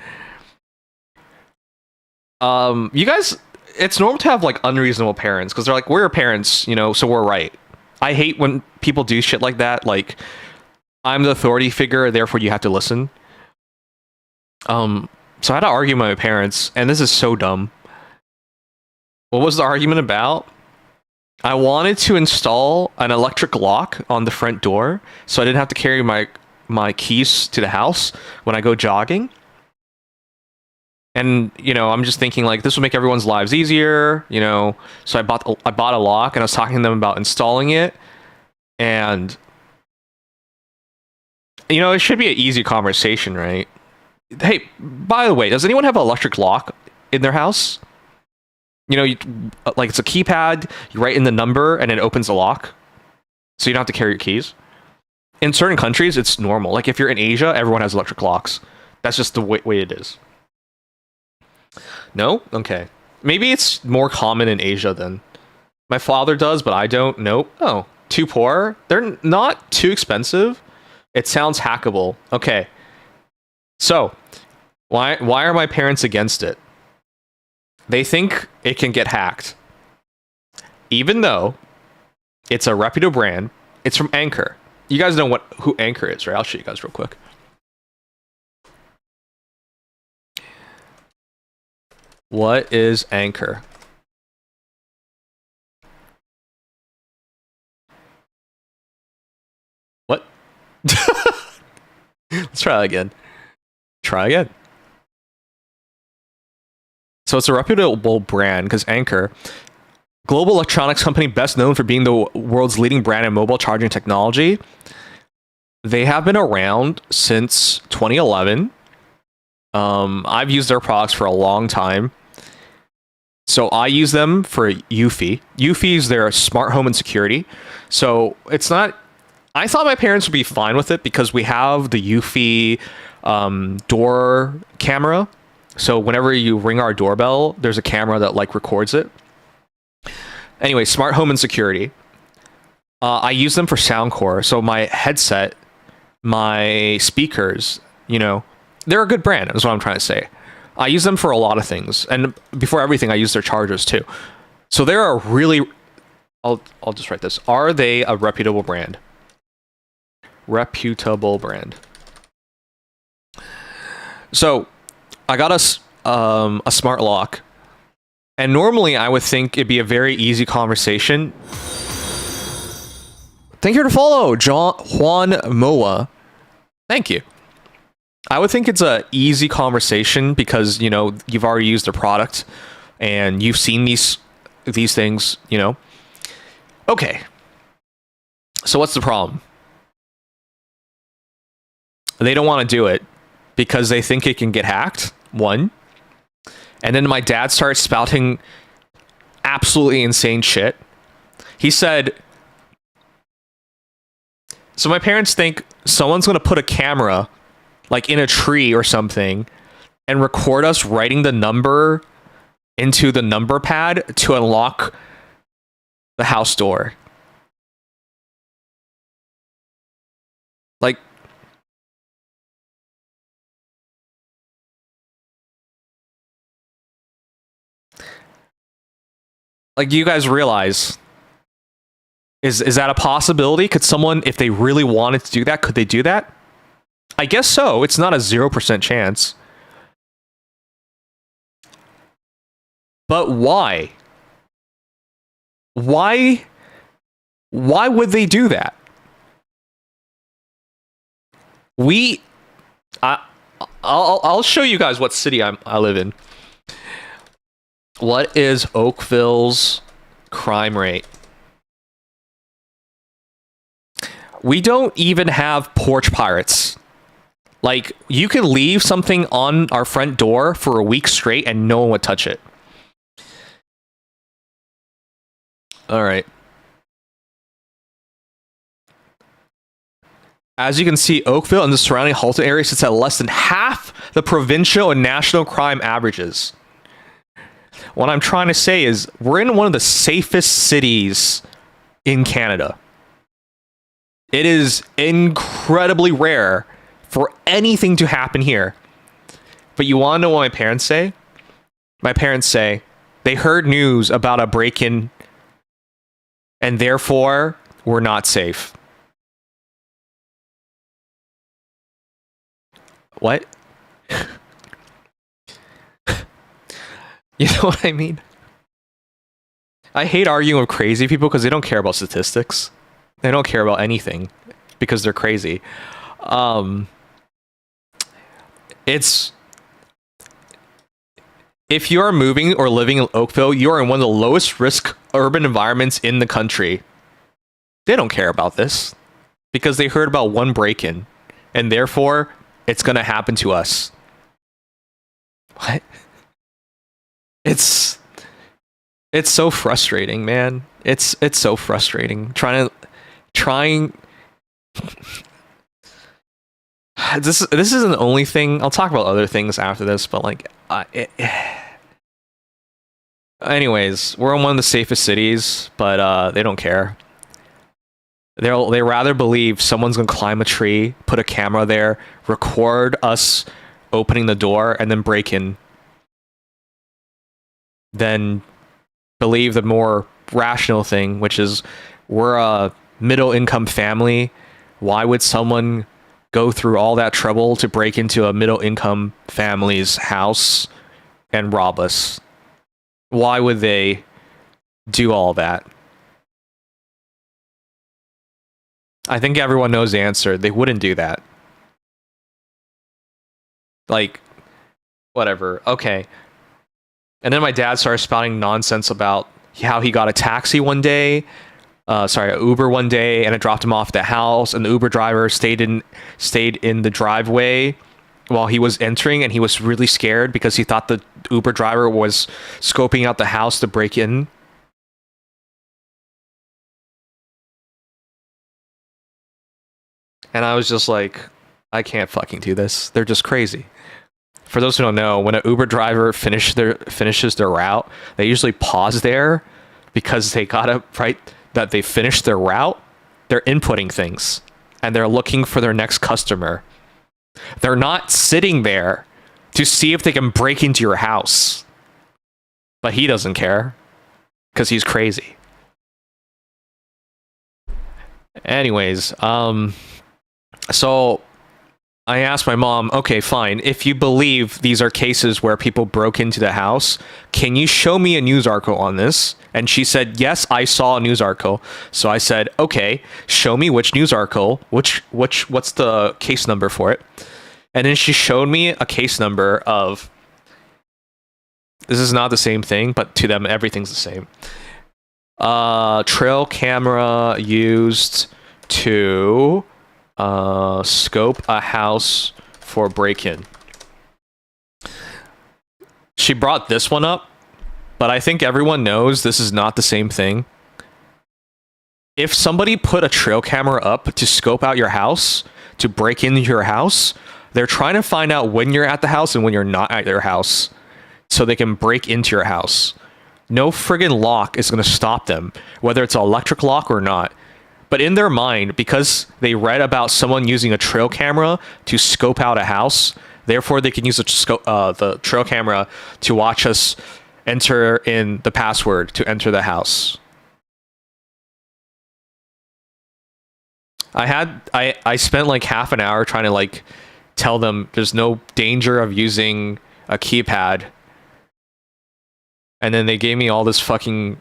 You guys, it's normal to have unreasonable parents because they're like, we're your parents, so we're right. I hate when people do shit like that. Like, I'm the authority figure, therefore you have to listen. So I had to argue with my parents, and this is so dumb. What was the argument about? I wanted to install an electric lock on the front door so I didn't have to carry my keys to the house when I go jogging. And, I'm just thinking this will make everyone's lives easier, So I bought a lock, and I was talking to them about installing it. And, it should be an easy conversation, right? Hey, by the way, does anyone have an electric lock in their house? It's a keypad, you write in the number, and it opens the lock. So you don't have to carry your keys. In certain countries, it's normal. If you're in Asia, everyone has electric locks. That's just the way it is. No? Okay. Maybe it's more common in Asia then. My father does, but I don't. Nope. Oh, too poor? They're not too expensive. It sounds hackable. Okay. So, why are my parents against it? They think it can get hacked. Even though it's a reputable brand, it's from Anchor. You guys know who Anchor is, right? I'll show you guys real quick. What is Anchor? What? Let's try that again. Try again. So it's a reputable brand because Anchor, global electronics company best known for being the world's leading brand in mobile charging technology. They have been around since 2011. I've used their products for a long time. So I use them for Eufy. Eufy is their smart home and security. So it's not... I thought my parents would be fine with it because we have the Eufy door camera. So whenever you ring our doorbell, there's a camera that records it. Anyway, smart home and security. I use them for Soundcore. So my headset, my speakers, they're a good brand, is what I'm trying to say. I use them for a lot of things. And before everything, I use their chargers too. So they're a really... I'll just write this. Are they a reputable brand? Reputable brand. So I got a smart lock. And normally I would think it'd be a very easy conversation. Thank you to follow, Juan Moa. Thank you. I would think it's a easy conversation because, you've already used the product and you've seen these things, Okay. So what's the problem? They don't want to do it because they think it can get hacked, one. And then my dad starts spouting absolutely insane shit. He said... So my parents think someone's going to put a camera in a tree or something and record us writing the number into the number pad to unlock the house door. Do you guys realize, is that a possibility? Could someone, if they really wanted to do that, could they do that? I guess so. It's not a 0% chance. But why? Why would they do that? I'll show you guys what city I live in. What is Oakville's crime rate? We don't even have porch pirates. Like, you can leave something on our front door for a week straight and no one would touch it. All right. As you can see, Oakville and the surrounding Halton area sits at less than half the provincial and national crime averages. What I'm trying to say is we're in one of the safest cities in Canada. It is incredibly rare for anything to happen here. But you want to know what my parents say? My parents say they heard news about a break-in and therefore we're not safe. What? You know what I mean? I hate arguing with crazy people because they don't care about statistics. They don't care about anything because they're crazy. It's... If you are moving or living in Oakville, you are in one of the lowest risk urban environments in the country. They don't care about this because they heard about one break-in and therefore it's going to happen to us. What? It's so frustrating, man. It's so frustrating trying this isn't the only thing. I'll talk about other things after this, but like anyways, we're in one of the safest cities, but they don't care. They rather believe someone's gonna climb a tree, put a camera there, record us opening the door, and then break in, than believe the more rational thing, which is we're a middle-income family. Why would someone go through all that trouble to break into a middle-income family's house and rob us? Why would they do all that? I think everyone knows the answer. They wouldn't do that. Like, whatever. Okay. And then my dad started spouting nonsense about how he got a taxi one day. An Uber one day, and it dropped him off at the house, and the Uber driver stayed in the driveway while he was entering, and he was really scared because he thought the Uber driver was scoping out the house to break in. And I was just like, I can't fucking do this. They're just crazy. For those who don't know, when an Uber driver finishes their route, they usually pause there because they gotta that they finished their route. They're inputting things and they're looking for their next customer. They're not sitting there to see if they can break into your house. But he doesn't care because he's crazy. Anyways, so I asked my mom, okay, fine. If you believe these are cases where people broke into the house, can you show me a news article on this? And she said, yes, I saw a news article. So I said, okay, show me which news article, what's the case number for it? And then she showed me a case number of, this is not the same thing, but to them, everything's the same. Trail camera used to scope a house for break-in. She brought this one up, but I think everyone knows this is not the same thing. If somebody put a trail camera up to scope out your house, to break into your house, they're trying to find out when you're at the house and when you're not at your house, so they can break into your house. No friggin' lock is going to stop them, whether it's an electric lock or not. But in their mind, because they read about someone using a trail camera to scope out a house, therefore they can use the trail camera to watch us enter in the password to enter the house. I spent like half an hour trying to like tell them there's no danger of using a keypad And then they gave me all this fucking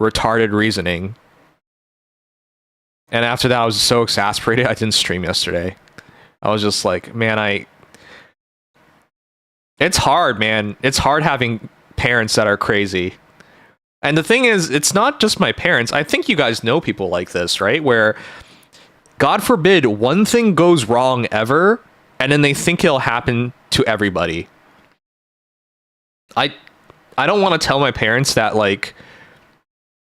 retarded reasoning. And after that, I was so exasperated, I didn't stream yesterday. I was just like, man, it's hard, man. It's hard having parents that are crazy. And the thing is, it's not just my parents. I think you guys know people like this, right? Where, God forbid, one thing goes wrong ever, and then they think it'll happen to everybody. I don't want to tell my parents that, like,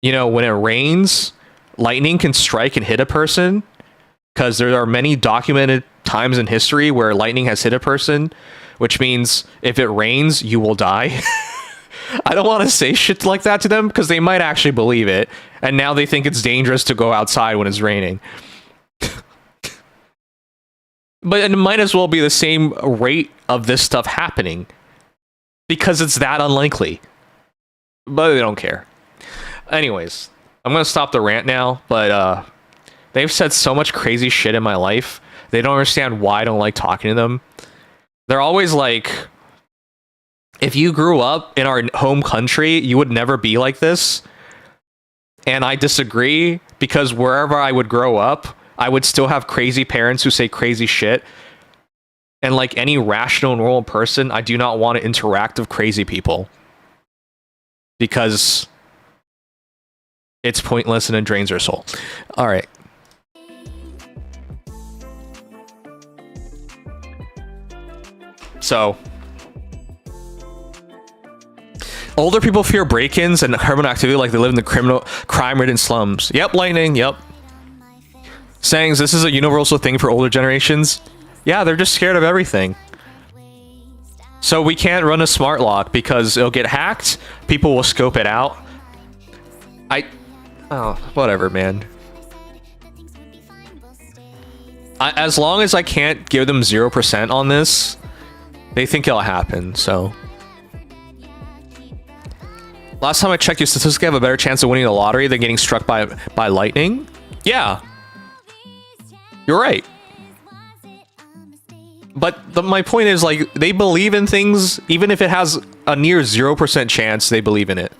you know, when it rains, lightning can strike and hit a person, because there are many documented times in history where lightning has hit a person, which means if it rains, you will die. I don't want to say shit like that to them because they might actually believe it, and now they think it's dangerous to go outside when it's raining. But it might as well be the same rate of this stuff happening because it's that unlikely. But they don't care. Anyways, I'm going to stop the rant now, but they've said so much crazy shit in my life. They don't understand why I don't like talking to them. They're always like, if you grew up in our home country, you would never be like this. And I disagree, because wherever I would grow up, I would still have crazy parents who say crazy shit. And like any rational, normal person, I do not want to interact with crazy people. Because it's pointless and it drains their soul. All right. So, older people fear break-ins and criminal activity like they live in the crime-ridden slums. Yep, Lightning, yep. Saying this is a universal thing for older generations. Yeah, they're just scared of everything. So we can't run a smart lock because it'll get hacked, people will scope it out. Oh, whatever, man. As long as I can't give them 0% on this, they think it'll happen, so. Last time I checked, you statistically have a better chance of winning the lottery than getting struck by lightning? Yeah. You're right. But my point is, like, they believe in things, even if it has a near 0% chance, they believe in it.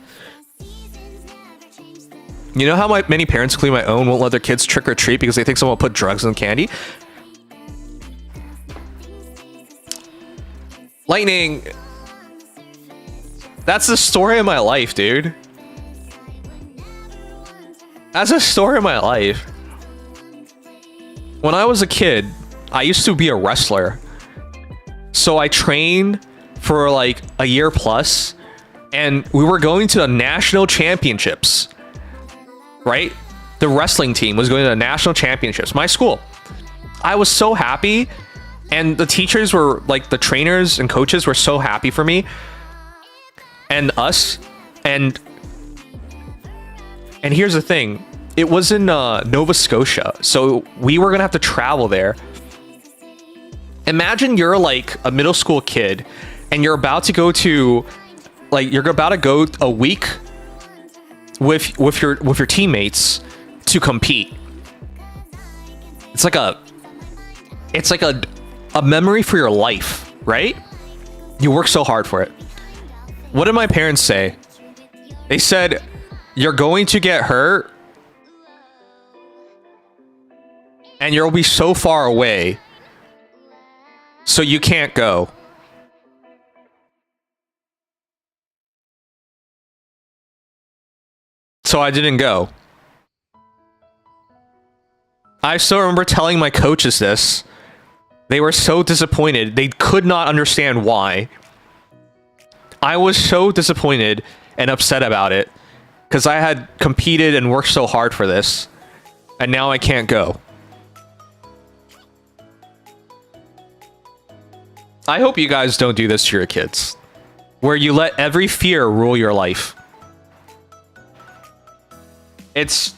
You know how many parents, including my own, won't let their kids trick or treat because they think someone will put drugs in candy? Lightning. That's the story of my life, dude. That's the story of my life. When I was a kid, I used to be a wrestler. So I trained for like a year plus, and we were going to the national championships, right? The wrestling team was going to the national championships, my school. I was so happy, and the teachers were like, the trainers and coaches were so happy for me and us. And here's the thing, it was in Nova Scotia, so we were gonna have to travel there. Imagine you're like a middle school kid and you're about to go to, like, you're about to go a week with your teammates to compete. It's like a memory for your life, right? You work so hard for it. What did my parents say? They said, you're going to get hurt and you'll be so far away, so you can't go. So I didn't go. I still remember telling my coaches this. They were so disappointed. They could not understand why. I was so disappointed and upset about it because I had competed and worked so hard for this, and now I can't go. I hope you guys don't do this to your kids, where you let every fear rule your life. It's...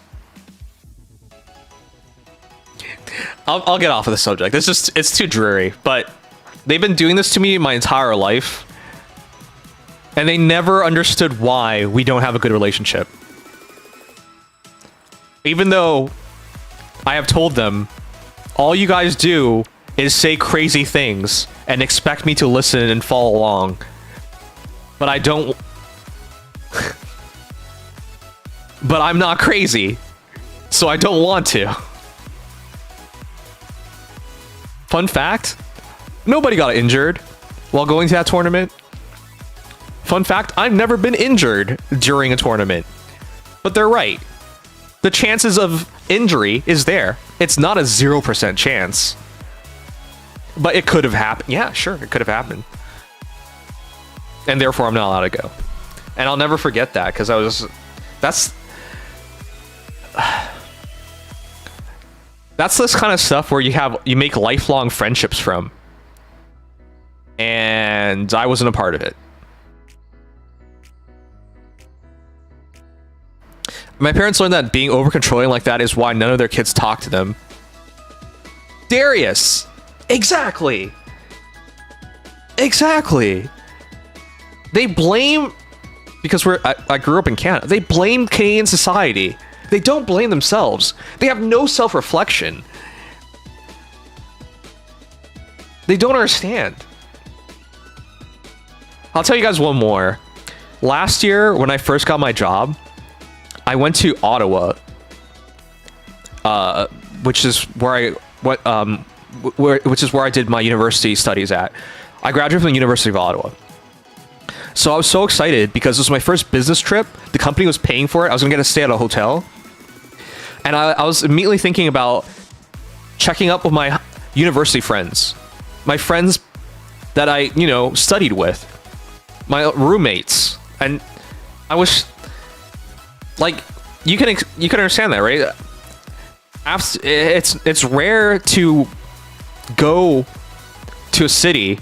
I'll get off of the subject. It's too dreary, but they've been doing this to me my entire life, and they never understood why we don't have a good relationship. Even though I have told them, all you guys do is say crazy things and expect me to listen and follow along. But I don't but I'm not crazy, so I don't want to. Fun fact, nobody got injured while going to that tournament. Fun fact, I've never been injured during a tournament. But they're right. The chances of injury is there. It's not a 0% chance. But it could have happened. Yeah, sure, it could have happened. And therefore, I'm not allowed to go. And I'll never forget that, because that's this kind of stuff where you make lifelong friendships from. And I wasn't a part of it. My parents learned that being over-controlling like that is why none of their kids talk to them. Darius! Exactly! Exactly! They blame... Because I grew up in Canada. They blame Canadian society. They don't blame themselves. They have no self-reflection. They don't understand. I'll tell you guys one more. Last year, when I first got my job, I went to Ottawa, which is where I did my university studies at. I graduated from the University of Ottawa. So I was so excited because this was my first business trip. The company was paying for it. I was gonna get to stay at a hotel. And I was immediately thinking about checking up with my university friends. My friends that I, studied with. My roommates. And I was... Like, you can understand that, right? It's rare to go to a city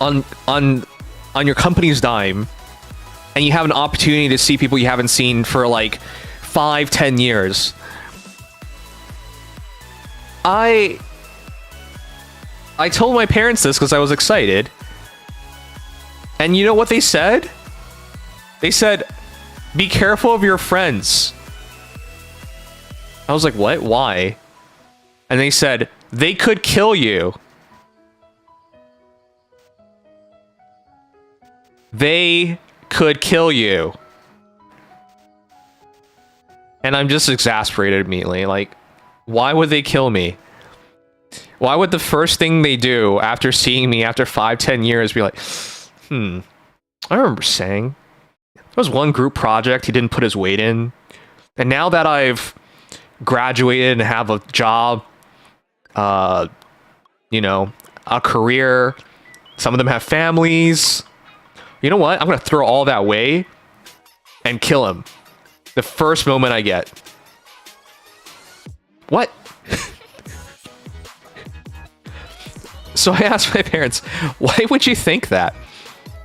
on your company's dime, and you have an opportunity to see people you haven't seen for like 5-10 years. I told my parents this because I was excited, and you know what they said? They said, "Be careful of your friends." I was like, what? Why? And they said, "They could kill you." They could kill you. And I'm just exasperated immediately. Like, why would they kill me? Why would the first thing they do after seeing me after 5-10 years be like, I remember saying, there was one group project he didn't put his weight in. And now that I've graduated and have a job, a career, some of them have families. You know what? I'm going to throw all that away and kill him the first moment I get. What? So I asked my parents, why would you think that?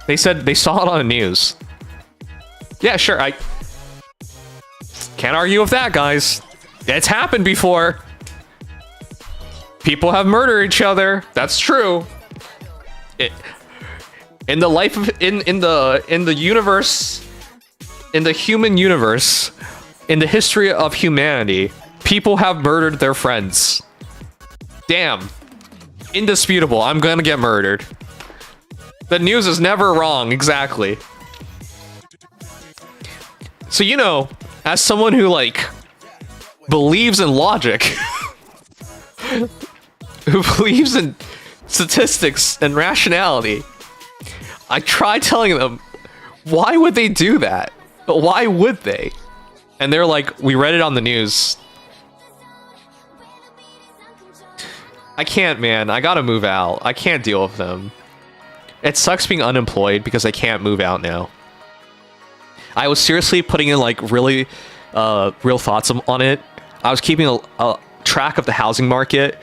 They said they saw it on the news. Yeah, sure. I can't argue with that, guys. It's happened before. People have murdered each other. That's true. In the life of in the universe, in the human universe, in the history of humanity, people have murdered their friends. Damn. Indisputable. I'm gonna get murdered. The news is never wrong. Exactly. So, as someone who, believes in logic, who believes in statistics and rationality, I tried telling them, why would they do that? Why would they? And they're like, we read it on the news. I can't, man. I gotta move out. I can't deal with them. It sucks being unemployed because I can't move out now. I was seriously putting in really real thoughts on it. I was keeping a track of the housing market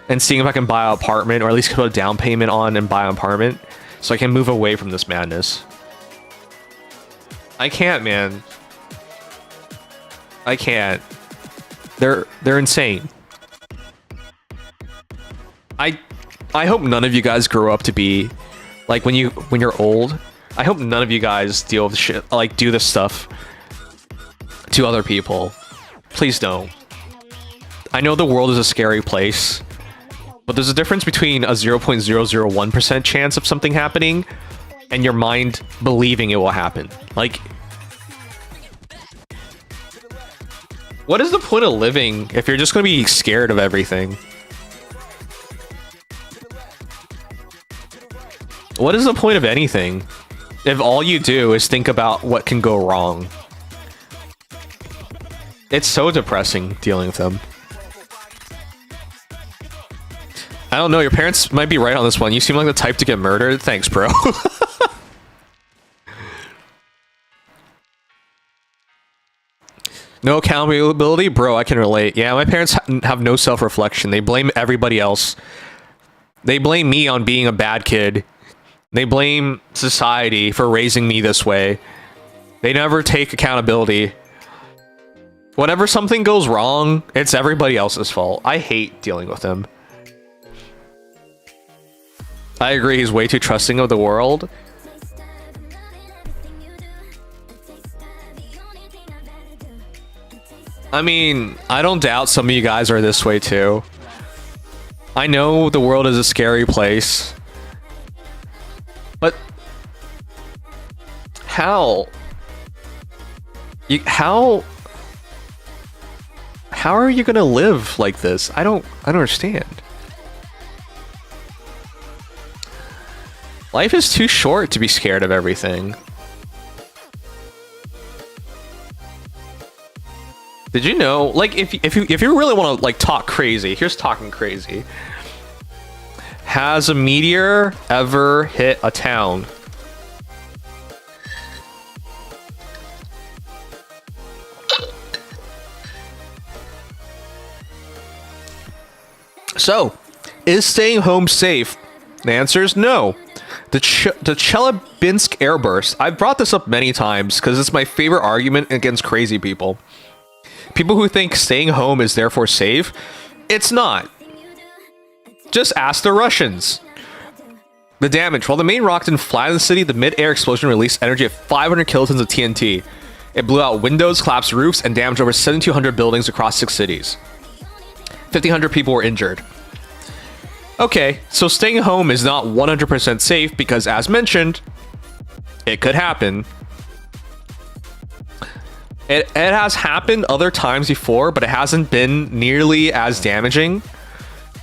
and seeing if I can buy an apartment, or at least put a down payment on and buy an apartment so I can move away from this madness. I can't, man. I can't. They're insane. I hope none of you guys grow up to be when you're old. I hope none of you guys deal with shit, do this stuff to other people. Please don't. I know the world is a scary place, but there's a difference between a 0.001% chance of something happening and your mind believing it will happen. What is the point of living if you're just gonna be scared of everything? What is the point of anything if all you do is think about what can go wrong? It's so depressing dealing with them. I don't know, your parents might be right on this one. You seem like the type to get murdered. Thanks, bro. No accountability? Bro, I can relate. Yeah, my parents have no self-reflection. They blame everybody else. They blame me on being a bad kid. They blame society for raising me this way. They never take accountability. Whenever something goes wrong, it's everybody else's fault. I hate dealing with him. I agree, he's way too trusting of the world. I mean, I don't doubt some of you guys are this way too. I know the world is a scary place. But how are you gonna live like this? I don't understand. Life is too short to be scared of everything. Did you know, like, if you really want to like talk crazy, here's talking crazy. Has a meteor ever hit a town? So, is staying home safe? The answer is no. The Chelyabinsk airburst. I've brought this up many times because it's my favorite argument against crazy people. People who think staying home is therefore safe, it's not. Just ask the Russians. The damage. While the main rocket didn't flatten the city, the mid-air explosion released energy of 500 kilotons of TNT. It blew out windows, collapsed roofs, and damaged over 7,200 buildings across 6 cities. 1,500 people were injured. Okay, so staying home is not 100% safe because, as mentioned, it could happen. It has happened other times before, but it hasn't been nearly as damaging.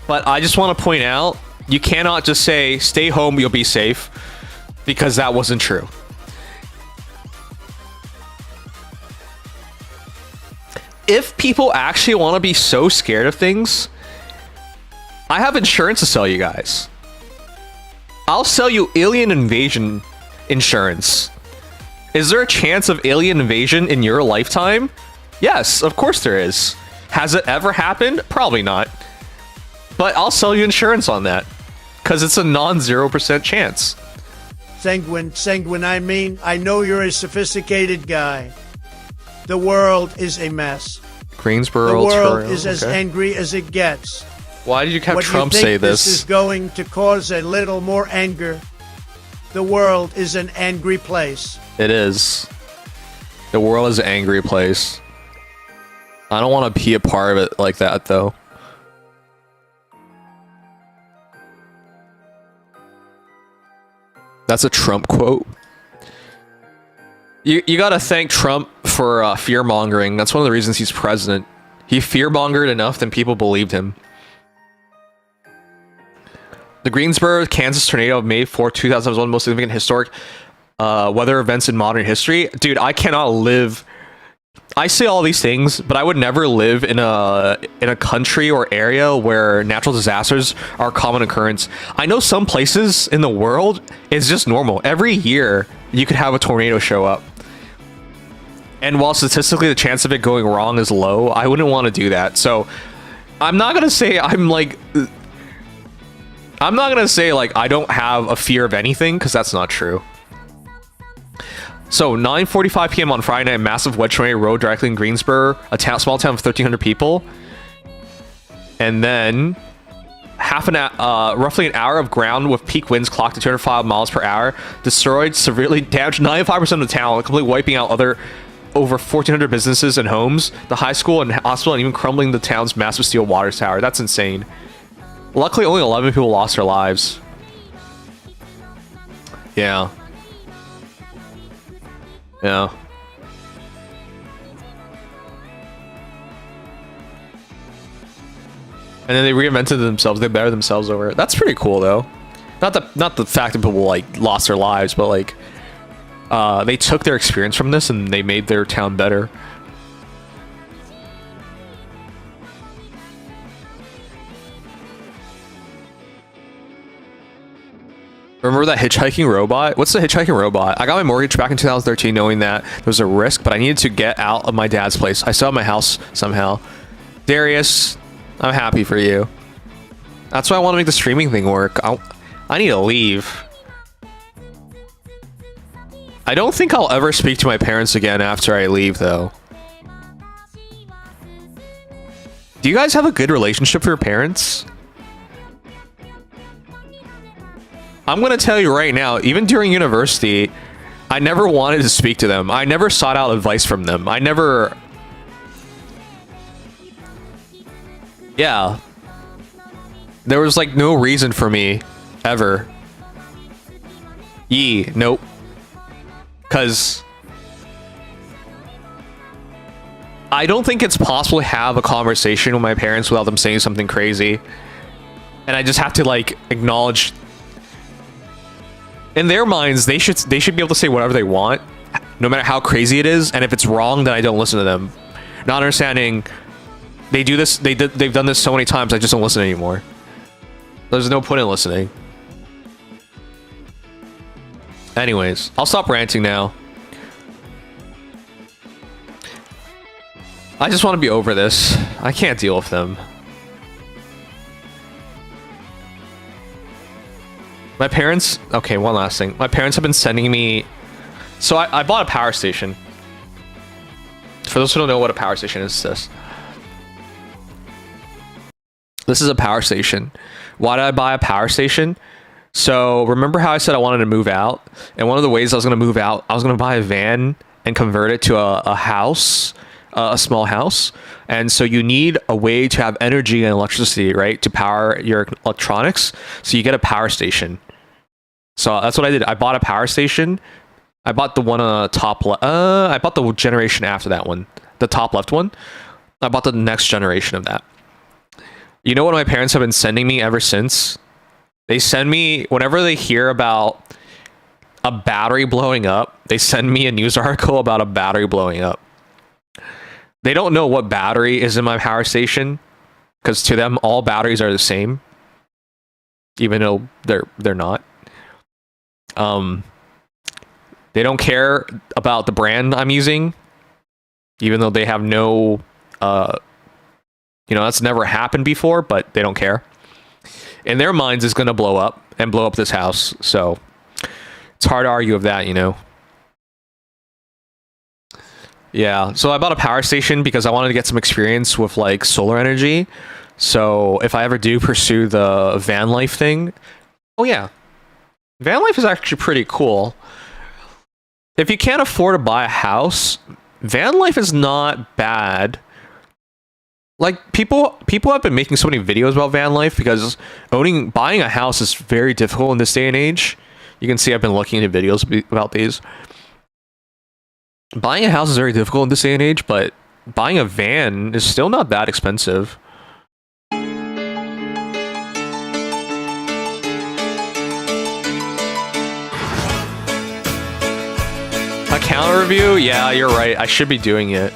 But I just want to point out, you cannot just say, stay home, you'll be safe, because that wasn't true. If people actually want to be so scared of things, I have insurance to sell you guys. I'll sell you alien invasion insurance. Is there a chance of alien invasion in your lifetime? Yes, of course there is. Has it ever happened? Probably not. But I'll sell you insurance on that. Because it's a non-0% chance. Sanguine, I mean, I know you're a sophisticated guy. The world is a mess. Greensboro. The world is as angry as it gets. Why did you have What Trump you think say this? This is going to cause a little more anger. The world is an angry place. It is. The world is an angry place. I don't want to be a part of it like that, though. That's a Trump quote. You gotta thank Trump for fear-mongering. That's one of the reasons he's president. He fear-mongered enough that people believed him. The Greensboro, Kansas tornado of May 4, 2000 was one of the most significant historic weather events in modern history. Dude, I cannot live... I say all these things, but I would never live in a country or area where natural disasters are a common occurrence. I know some places in the world, it's just normal. Every year, you could have a tornado show up. And while statistically the chance of it going wrong is low, I wouldn't want to do that. So, I'm not going to say I'm like... I'm not going to say, like, I don't have a fear of anything, because that's not true. So, 9:45 p.m. on Friday night, a massive wedge tornado rode directly in Greensboro, a small town of 1,300 people. And then, roughly an hour of ground with peak winds clocked at 205 miles per hour, destroyed, severely damaged 95% of the town, completely wiping out over 1,400 businesses and homes, the high school and hospital, and even crumbling the town's massive steel water tower. That's insane. Luckily, only 11 people lost their lives. Yeah. Yeah. And then they reinvented themselves. They bettered themselves over it. That's pretty cool, though. Not the fact that people like lost their lives, but like they took their experience from this and they made their town better. Remember that hitchhiking robot? What's the hitchhiking robot? I got my mortgage back in 2013 knowing that there was a risk, but I needed to get out of my dad's place. I still have my house somehow. Darius, I'm happy for you. That's why I want to make the streaming thing work. I need to leave. I don't think I'll ever speak to my parents again after I leave, though. Do you guys have a good relationship with your parents? I'm gonna tell you right now, even during university, I never wanted to speak to them. I never sought out advice from them. I never... Yeah. There was like no reason for me, ever. Nope. Cause I don't think it's possible to have a conversation with my parents without them saying something crazy. And I just have to like acknowledge, in their minds, they should be able to say whatever they want, no matter how crazy it is. And if it's wrong, then I don't listen to them. Not understanding, they do this, they've done this so many times, I just don't listen anymore. There's no point in listening. Anyways, I'll stop ranting now. I just want to be over this. I can't deal with them. My parents... Okay, one last thing. My parents have been sending me... So I bought a power station. For those who don't know what a power station is, this is a power station. Why did I buy a power station? So remember how I said I wanted to move out? And one of the ways I was going to move out, I was going to buy a van and convert it to a house, a small house. And so you need a way to have energy and electricity, right? To power your electronics. So you get a power station. So that's what I did. I bought a power station. I bought the one on the top left. I bought the generation after that one. The top left one. I bought the next generation of that. You know what my parents have been sending me ever since? They send me, whenever they hear about a battery blowing up, they send me a news article about a battery blowing up. They don't know what battery is in my power station, because to them, all batteries are the same, even though they're not. They don't care about the brand I'm using, even though they have no, that's never happened before, but they don't care. In their minds, it's going to blow up and blow up this house. So it's hard to argue with that, you know? Yeah. So I bought a power station because I wanted to get some experience with like solar energy. So if I ever do pursue the van life thing, oh yeah, van life is actually pretty cool. If you can't afford to buy a house, van life is not bad. Like people have been making so many videos about van life because buying a house is very difficult in this day and age. You can see I've been looking into videos about these. Buying a house is very difficult in this day and age, but buying a van is still not that expensive. A counter review? Yeah, you're right. I should be doing it.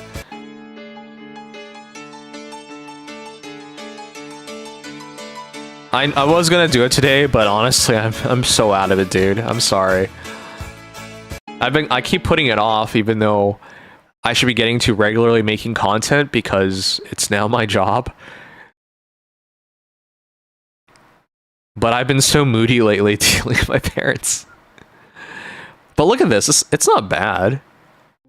I was gonna do it today, but honestly, I'm so out of it, dude. I'm sorry. I keep putting it off, even though I should be getting to regularly making content because it's now my job. But I've been so moody lately dealing with my parents. But look at this. It's not bad.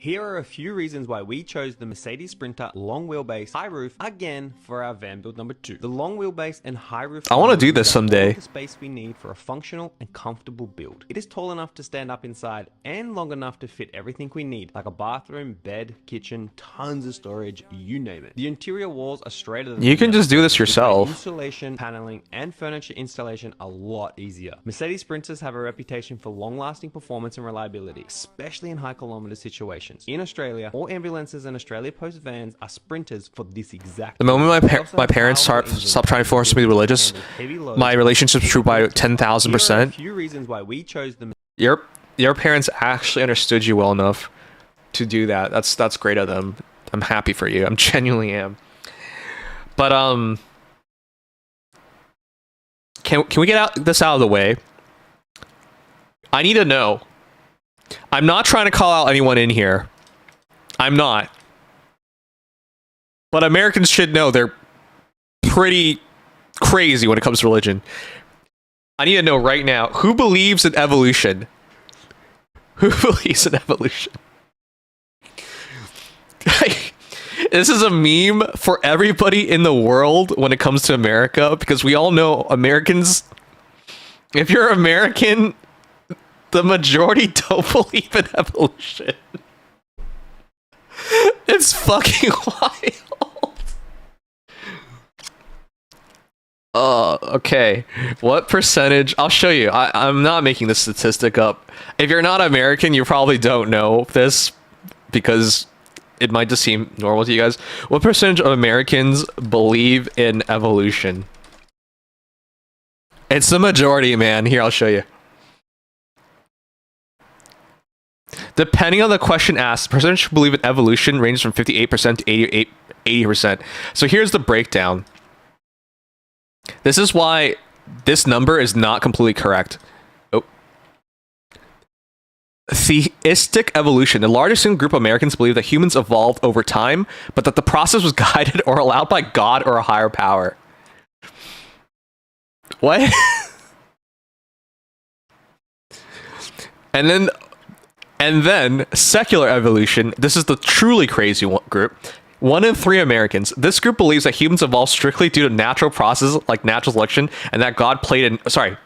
Here are a few reasons why we chose the Mercedes Sprinter long wheelbase high roof again for our van build number 2. The long wheelbase and high roof. I want to do this someday. The space we need for a functional and comfortable build. It is tall enough to stand up inside and long enough to fit everything we need, like a bathroom, bed, kitchen, tons of storage, you name it. The interior walls are straighter than you can just do this yourself. Insulation, paneling, and furniture installation a lot easier. Mercedes Sprinters have a reputation for long-lasting performance and reliability, especially in high kilometer situations. generations. In Australia, all ambulances and Australia Post vans are sprinters for this exact The moment reason. They also my have parents powerful engines stopped trying to force me to be that can religious, handle heavy loads. my relationship's true by 10,000%. Here are a few reasons why we chose the Your parents actually understood you well enough to do that. That's great of them. I'm happy for you. I'm genuinely am. But can we get this out of the way? I need to know. I'm not trying to call out anyone in here. I'm not. But Americans should know they're pretty crazy when it comes to religion. I need to know right now, who believes in evolution? Who believes in evolution? This is a meme for everybody in the world when it comes to America, because we all know Americans, if you're American, the majority don't believe in evolution. It's fucking wild. Okay. What percentage? I'll show you. I'm not making this statistic up. If you're not American, you probably don't know this because it might just seem normal to you guys. What percentage of Americans believe in evolution? It's the majority, man. Here, I'll show you. Depending on the question asked, the percentage who believe in evolution ranges from 58% to 80%. So here's the breakdown. This is why this number is not completely correct. Oh. Theistic evolution. The largest group of Americans believe that humans evolved over time, but that the process was guided or allowed by God or a higher power. What? And then secular evolution. This is the truly crazy group. 1 in 3 Americans. This group believes that humans evolved strictly due to natural processes like natural selection, and that God played in. Sorry,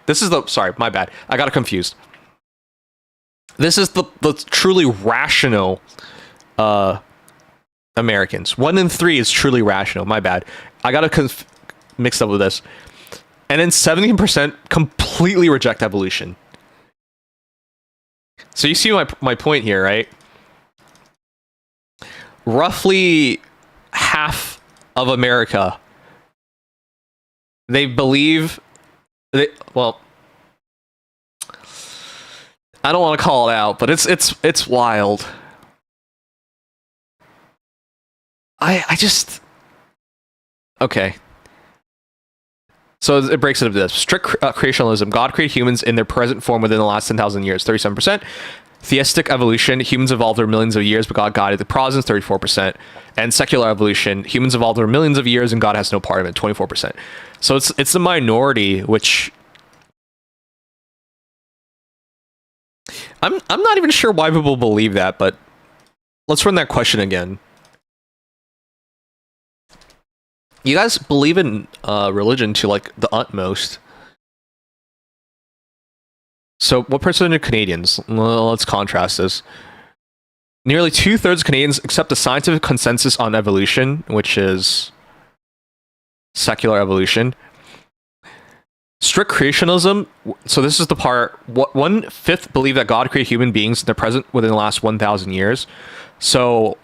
my bad. I got it confused. This is the truly rational Americans. 1 in 3 is truly rational. My bad. I got it mixed up with this. And then 17% completely reject evolution. So you see my point here, right? Roughly half of America, they believe well, I don't want to call it out, but it's wild. I just okay. So it breaks it up to this. Strict creationism. God created humans in their present form within the last 10,000 years, 37%. Theistic evolution. Humans evolved over millions of years, but God guided the process, 34%. And secular evolution. Humans evolved over millions of years, and God has no part of it, 24%. So it's the minority, which I'm not even sure why people believe that, but let's run that question again. You guys believe in religion to like the utmost. So what percentage of Canadians? Well, let's contrast this. Nearly 2/3 of Canadians accept the scientific consensus on evolution, which is secular evolution. Strict creationism. So this is the part. 1/5 believe that God created human beings in the present within the last 1,000 years. So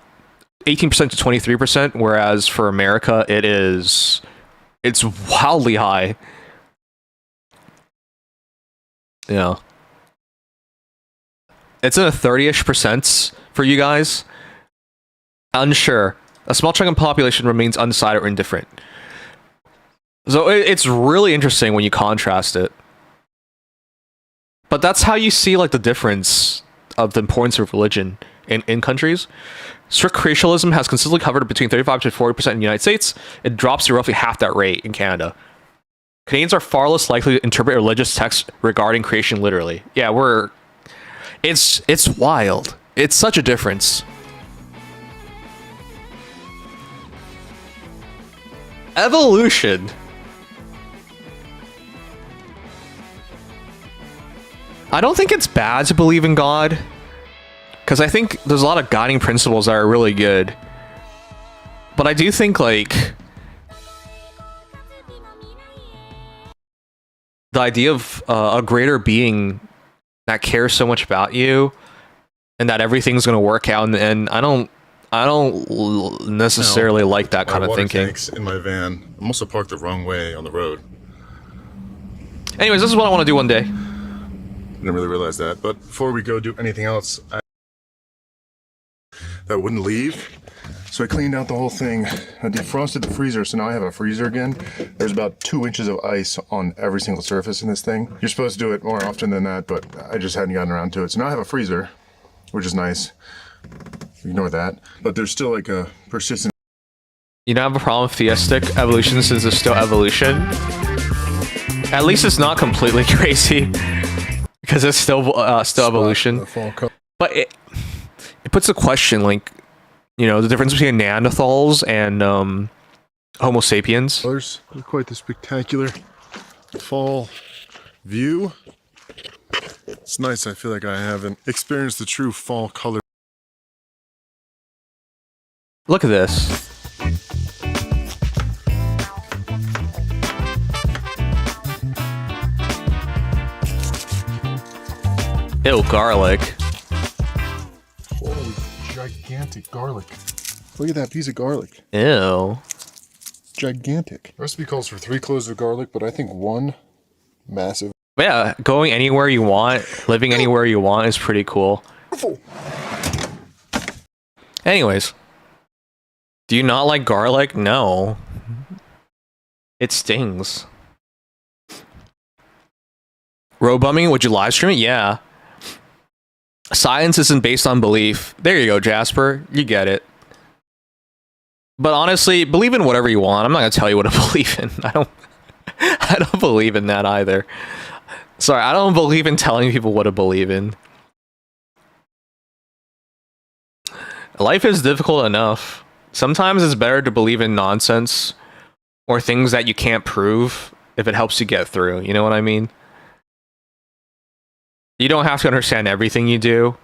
18% to 23%, whereas for America it's wildly high. Yeah. It's in a 30-ish% for you guys. Unsure. A small chunk of the population remains undecided or indifferent. So it's really interesting when you contrast it. But that's how you see like the difference of the importance of religion in countries. Strict creationism has consistently covered between 35 to 40% in the United States. It drops to roughly half that rate in Canada. Canadians are far less likely to interpret religious texts regarding creation literally. Yeah, it's wild. It's such a difference. Evolution. I don't think it's bad to believe in God, because I think there's a lot of guiding principles that are really good. But I do think, like, the idea of a greater being that cares so much about you and that everything's going to work out. And I don't necessarily like that kind of thinking. Tanks in my van. I'm also parked the wrong way on the road. Anyways, this is what I want to do one day. Didn't really realize that. But before we go do anything else, that wouldn't leave. So I cleaned out the whole thing. I defrosted the freezer, so now I have a freezer again. There's about 2 inches of ice on every single surface in this thing. You're supposed to do it more often than that, but I just hadn't gotten around to it. So now I have a freezer, which is nice. Ignore that. But there's still like a persistent... You don't have a problem with theistic evolution since it's still evolution? At least it's not completely crazy. Because it's still evolution. But it puts a question, like, you know, the difference between Neanderthals and Homo sapiens. Colors are quite the spectacular fall view. It's nice. I feel like I haven't experienced the true fall color. Look at this. Ew, garlic. Holy gigantic garlic. Look at that piece of garlic. Ew. Gigantic. The recipe calls for 3 cloves of garlic, but I think 1 massive. Yeah, going anywhere you want, living anywhere you want is pretty cool. Anyways. Do you not like garlic? No. It stings. Road bumming? Would you live stream it? Yeah. Science isn't based on belief. There you go, Jasper. You get it. But honestly, believe in whatever you want. I'm not gonna tell you what to believe in. I don't believe in that either. Sorry, I don't believe in telling people what to believe in. Life is difficult enough. Sometimes it's better to believe in nonsense or things that you can't prove if it helps you get through. You know what I mean? You don't have to understand everything you do.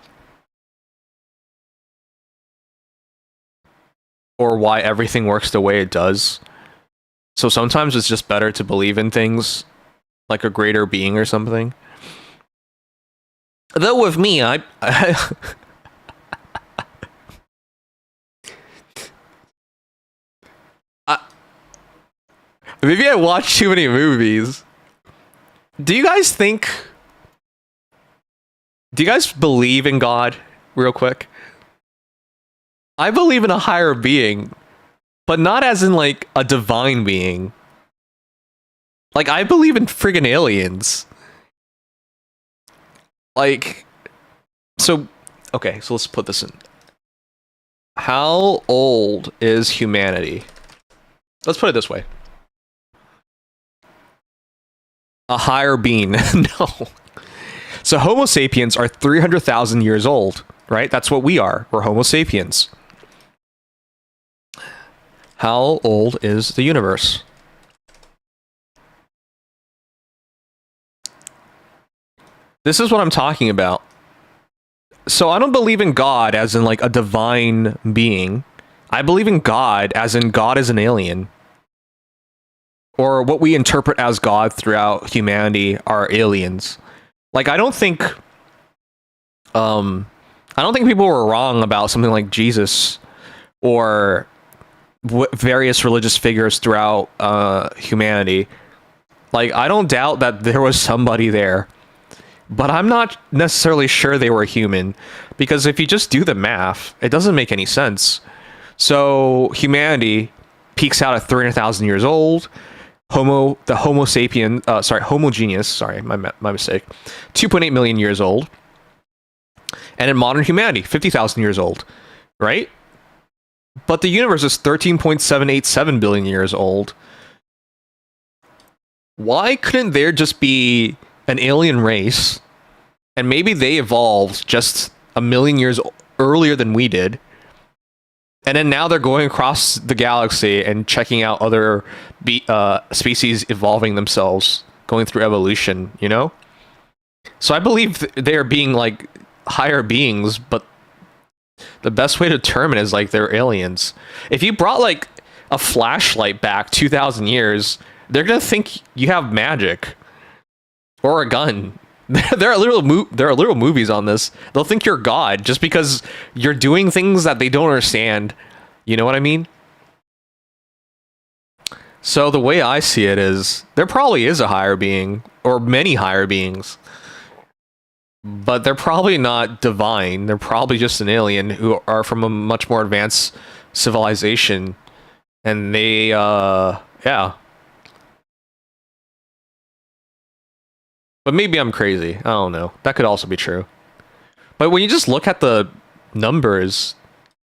Or why everything works the way it does. So sometimes it's just better to believe in things like a greater being or something. Though with me, maybe I watch too many movies. Do you guys believe in God? Real quick. I believe in a higher being, but not as in like a divine being. Like, I believe in friggin' aliens. Like, so, okay, so let's put this in. How old is humanity? Let's put it this way. A higher being. No. So Homo sapiens are 300,000 years old, right? That's what we are. We're Homo sapiens. How old is the universe? This is what I'm talking about. So I don't believe in God as in like a divine being. I believe in God as in God is an alien. Or what we interpret as God throughout humanity are aliens. Like, I don't think people were wrong about something like Jesus or various religious figures throughout humanity. Like, I don't doubt that there was somebody there, but I'm not necessarily sure they were human, because if you just do the math, it doesn't make any sense. So humanity peaks out at 300,000 years old. Homo genius, sorry, my mistake, 2.8 million years old. And in modern humanity, 50,000 years old, right? But the universe is 13.787 billion years old. Why couldn't there just be an alien race, and maybe they evolved just a million years earlier than we did, and then now they're going across the galaxy and checking out other species evolving themselves, going through evolution, you know? So I believe they're being like higher beings, but the best way to determine is like they're aliens. If you brought like a flashlight back 2,000 years, they're gonna think you have magic or a gun. There are literal movies on this. They'll think you're God just because you're doing things that they don't understand. You know what I mean? So the way I see it is, there probably is a higher being, or many higher beings. But they're probably not divine. They're probably just an alien who are from a much more advanced civilization. And they, yeah. But maybe I'm crazy. I don't know. That could also be true. But when you just look at the numbers,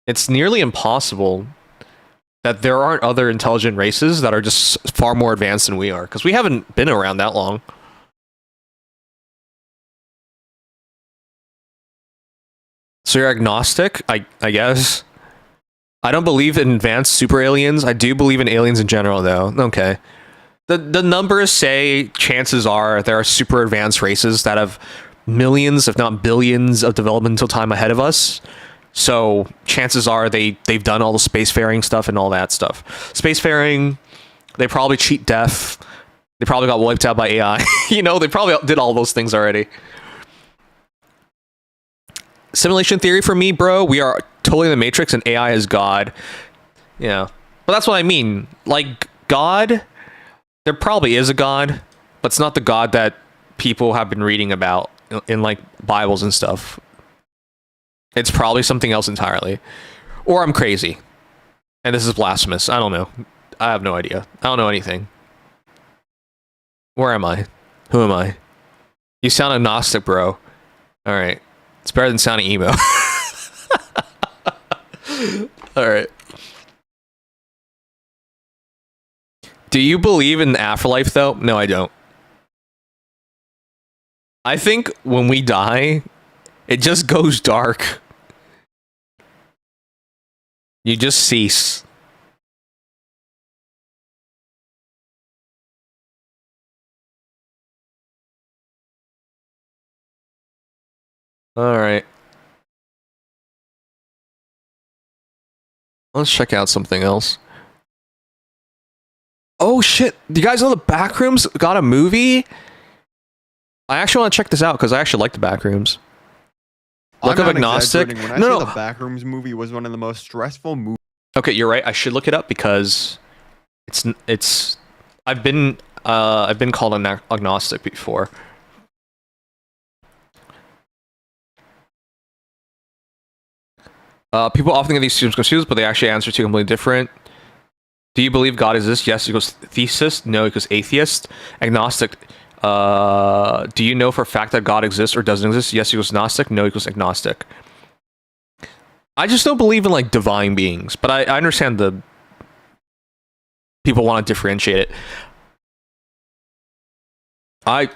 it's nearly impossible that there aren't other intelligent races that are just far more advanced than we are. Because we haven't been around that long. So you're agnostic, I guess. I don't believe in advanced super aliens. I do believe in aliens in general, though. Okay. The numbers say chances are there are super advanced races that have millions, if not billions, of developmental time ahead of us. So chances are they've done all the spacefaring stuff and all that stuff. Spacefaring, they probably cheat death. They probably got wiped out by AI. You know, they probably did all those things already. Simulation theory for me, bro, we are totally in the Matrix and AI is God. Yeah. But that's what I mean. Like, God, there probably is a God, but it's not the God that people have been reading about in like Bibles and stuff. It's probably something else entirely. Or I'm crazy. And this is blasphemous. I don't know. I have no idea. I don't know anything. Where am I? Who am I? You sound agnostic, bro. Alright. It's better than sounding emo. Alright. Do you believe in the afterlife, though? No, I don't. I think when we die, it just goes dark. You just cease. Alright. Let's check out something else. Oh shit! Do you guys know the Backrooms got a movie? I actually want to check this out because I actually like the Backrooms. Look up agnostic. When I say the Backrooms movie was one of the most stressful movies. Okay, you're right. I should look it up because it's. I've been called an agnostic before. People often get these terms confused, but they actually answer to completely different. Do you believe God exists? Yes, equals theist. No equals atheist. Agnostic. Do you know for a fact that God exists or doesn't exist? Yes equals Gnostic. No equals agnostic. I just don't believe in like divine beings, but I understand the people want to differentiate it. I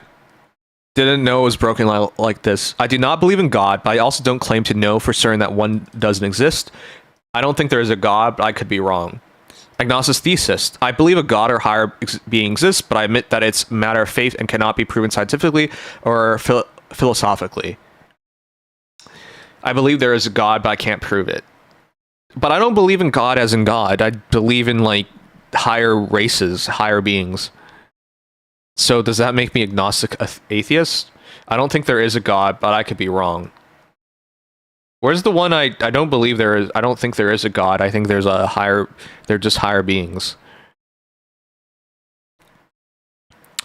didn't know it was broken like this. I do not believe in God, but I also don't claim to know for certain that one doesn't exist. I don't think there is a God, but I could be wrong. Agnostic theist. I believe a God or higher being exists, but I admit that it's a matter of faith and cannot be proven scientifically or philosophically. I believe there is a God, but I can't prove it. But I don't believe in God as in God. I believe in like higher races, higher beings. So does that make me agnostic atheist? I don't think there is a God, but I could be wrong. Where's the one I don't believe there is? I don't think there is a God. I think there's a higher. They're just higher beings.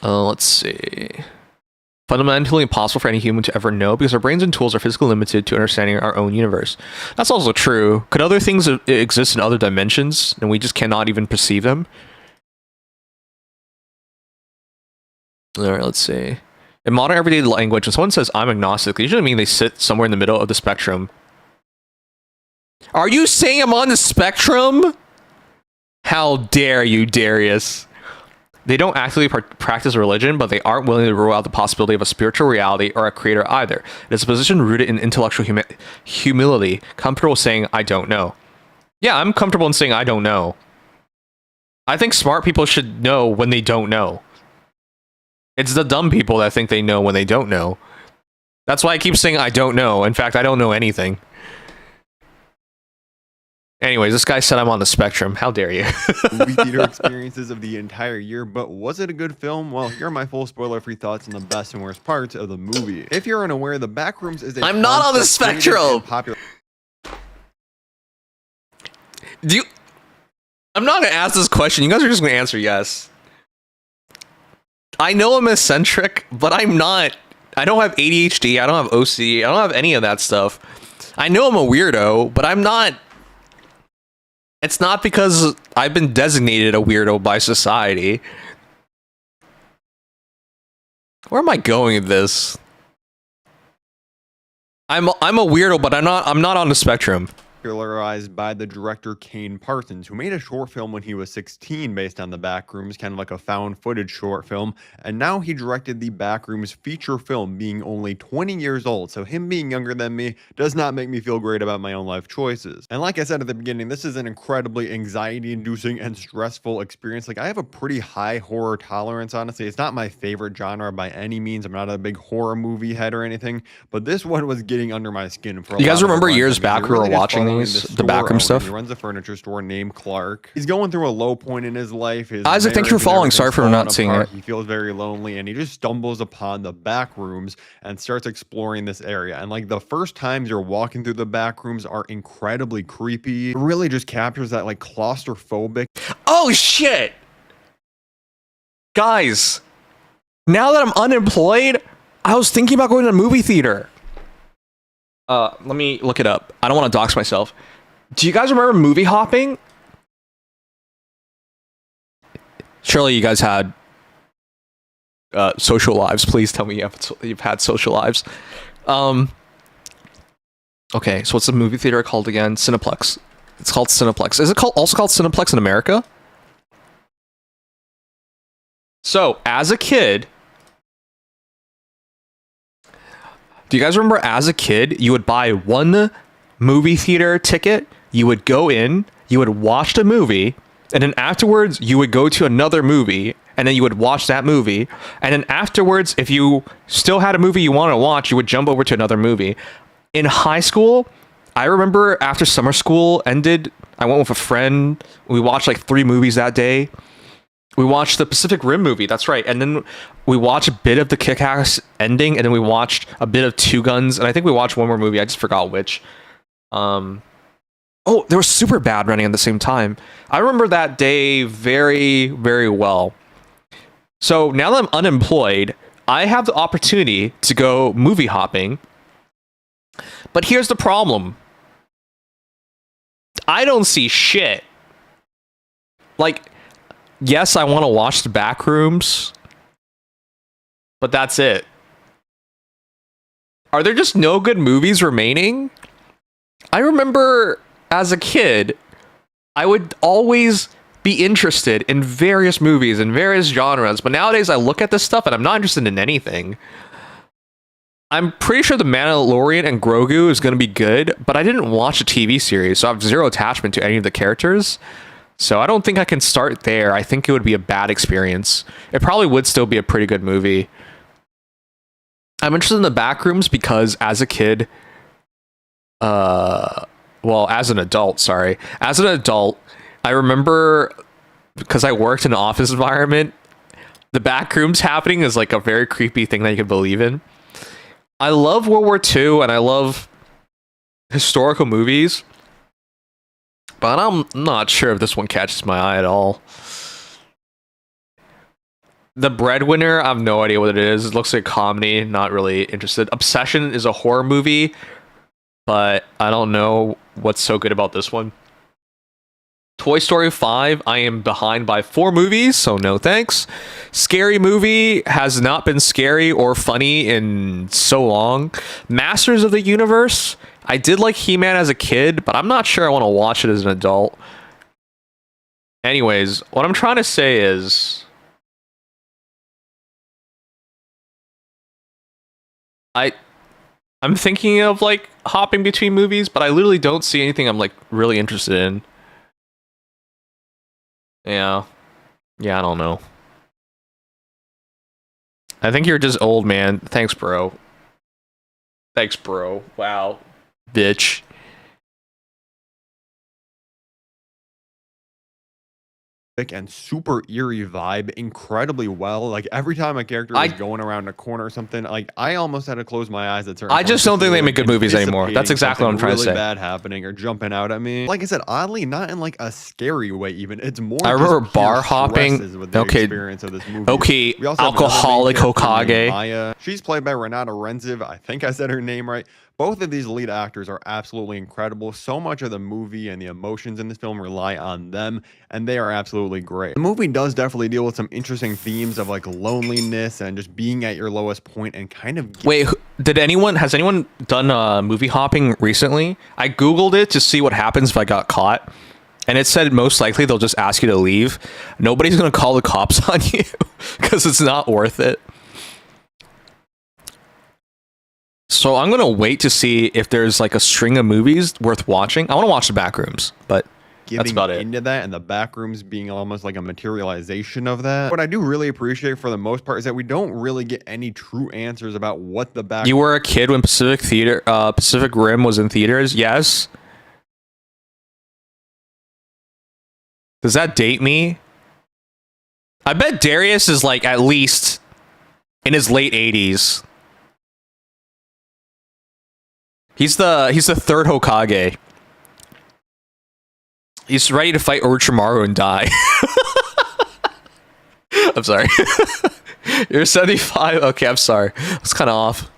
Let's see. Fundamentally impossible for any human to ever know because our brains and tools are physically limited to understanding our own universe. That's also true. Could other things exist in other dimensions and we just cannot even perceive them? Alright, let's see. In modern everyday language, when someone says I'm agnostic, they usually mean they sit somewhere in the middle of the spectrum. Are you saying I'm on the spectrum? How dare you, Darius? They don't actively practice religion, but they aren't willing to rule out the possibility of a spiritual reality or a creator either. It is a position rooted in intellectual humility, comfortable saying, I don't know. Yeah, I'm comfortable in saying I don't know. I think smart people should know when they don't know. It's the dumb people that think they know when they don't know. That's why I keep saying I don't know. In fact, I don't know anything. Anyways, this guy said I'm on the spectrum. How dare you? movie theater experiences of the entire year, but was it a good film? Well, here are my full spoiler-free thoughts on the best and worst parts of the movie. If you're unaware, The Backrooms is a I'm not on the concept created spectrum. and popular. I'm not gonna ask this question. You guys are just gonna answer yes. I know I'm eccentric, but I'm not. I don't have ADHD. I don't have OCD. I don't have any of that stuff. I know I'm a weirdo, but I'm not. It's not because I've been designated a weirdo by society. Where am I going with this? I'm a weirdo, but I'm not on the spectrum. Popularized by the director Kane Parsons, who made a short film when he was 16 based on The Backrooms, kind of like a found footage short film, and now he directed The Backrooms feature film, being only 20 years old. So him being younger than me does not make me feel great about my own life choices. And like I said at the beginning, this is an incredibly anxiety-inducing and stressful experience. Like, I have a pretty high horror tolerance, honestly. It's not my favorite genre by any means. I'm not a big horror movie head or anything, but this one was getting under my skin for a You guys lot of remember months. years I mean, back he we were really is watching following the backroom stuff? He runs a furniture store named Clark. He's going through a low point in his life. His Isaac, thank you for marriage and following. Sorry everything's for not falling seeing apart. it. He feels very lonely, and he just stumbles upon the back rooms and starts exploring this area. And like, the first times you're walking through the back rooms are incredibly creepy. It really just captures that like claustrophobic. Oh shit! Guys, now that I'm unemployed, I was thinking about going to a movie theater. Let me look it up. I don't want to dox myself. Do you guys remember movie hopping? Surely you guys had social lives. Please tell me you've had social lives. Okay, so what's the movie theater called again? Cineplex. It's called Cineplex. Is it also called Cineplex in America? So, as a kid, do you guys remember as a kid, you would buy one movie theater ticket, you would go in, you would watch the movie, and then afterwards, you would go to another movie, and then you would watch that movie, and then afterwards, if you still had a movie you wanted to watch, you would jump over to another movie. In high school, I remember after summer school ended, I went with a friend, we watched like 3 movies that day. We watched the Pacific Rim movie, that's right. And then we watched a bit of the Kick-Ass ending, and then we watched a bit of Two Guns, and I think we watched one more movie, I just forgot which. Oh, there was Superbad running at the same time. I remember that day very, very well. So now that I'm unemployed, I have the opportunity to go movie hopping. But here's the problem. I don't see shit. Like, yes, I want to watch the Backrooms, but that's it. Are there just no good movies remaining? I remember as a kid, I would always be interested in various movies and various genres, but nowadays I look at this stuff and I'm not interested in anything. I'm pretty sure The Mandalorian and Grogu is going to be good, but I didn't watch a TV series, so I have zero attachment to any of the characters. So I don't think I can start there. I think it would be a bad experience. It probably would still be a pretty good movie. I'm interested in the Backrooms because as a kid, well, as an adult, sorry. As an adult, I remember, because I worked in an office environment, the Backrooms happening is like a very creepy thing that you can believe in. I love World War II and I love historical movies, but I'm not sure if this one catches my eye at all. The Breadwinner, I have no idea what it is. It looks like a comedy, not really interested. Obsession is a horror movie, but I don't know what's so good about this one. Toy Story 5, I am behind by 4 movies, so no thanks. Scary Movie has not been scary or funny in so long. Masters of the Universe, I did like He-Man as a kid, but I'm not sure I want to watch it as an adult. Anyways, what I'm trying to say is, I'm thinking of like hopping between movies, but I literally don't see anything I'm like really interested in. Yeah, I don't know. I think you're just old, man. Thanks, bro. Wow, bitch. and super eerie vibe incredibly well. Like every time a character was going around a corner or something, like I almost had to close my eyes at certain I just don't think they make good movies anymore. That's exactly what I'm trying to say. Really bad happening or jumping out at me. Like I said, oddly, not in like a scary way. Even it's more. I remember just bar hopping. with the experience of this movie. Okay, We also have alcoholic another main character named Hokage. Maya. She's played by Renata Renziv. I think I said her name right. Both of these lead actors are absolutely incredible. So much of the movie and the emotions in this film rely on them, and they are absolutely great. The movie does definitely deal with some interesting themes of like loneliness and just being at your lowest point and kind of... Wait, has anyone done movie hopping recently? I Googled it to see what happens if I got caught, and it said most likely they'll just ask you to leave. Nobody's going to call the cops on you because it's not worth it. So I'm gonna wait to see if there's like a string of movies worth watching. I want to watch The Backrooms, but that's about it. Into that, and the Backrooms being almost like a materialization of that. What I do really appreciate for the most part is that we don't really get any true answers about what the back. You were a kid when Pacific Rim was in theaters. Yes. Does that date me? I bet Darius is like at least in his late 80s. He's the third Hokage. He's ready to fight Orochimaru and die. I'm sorry. You're 75? Okay, I'm sorry. It's kind of off.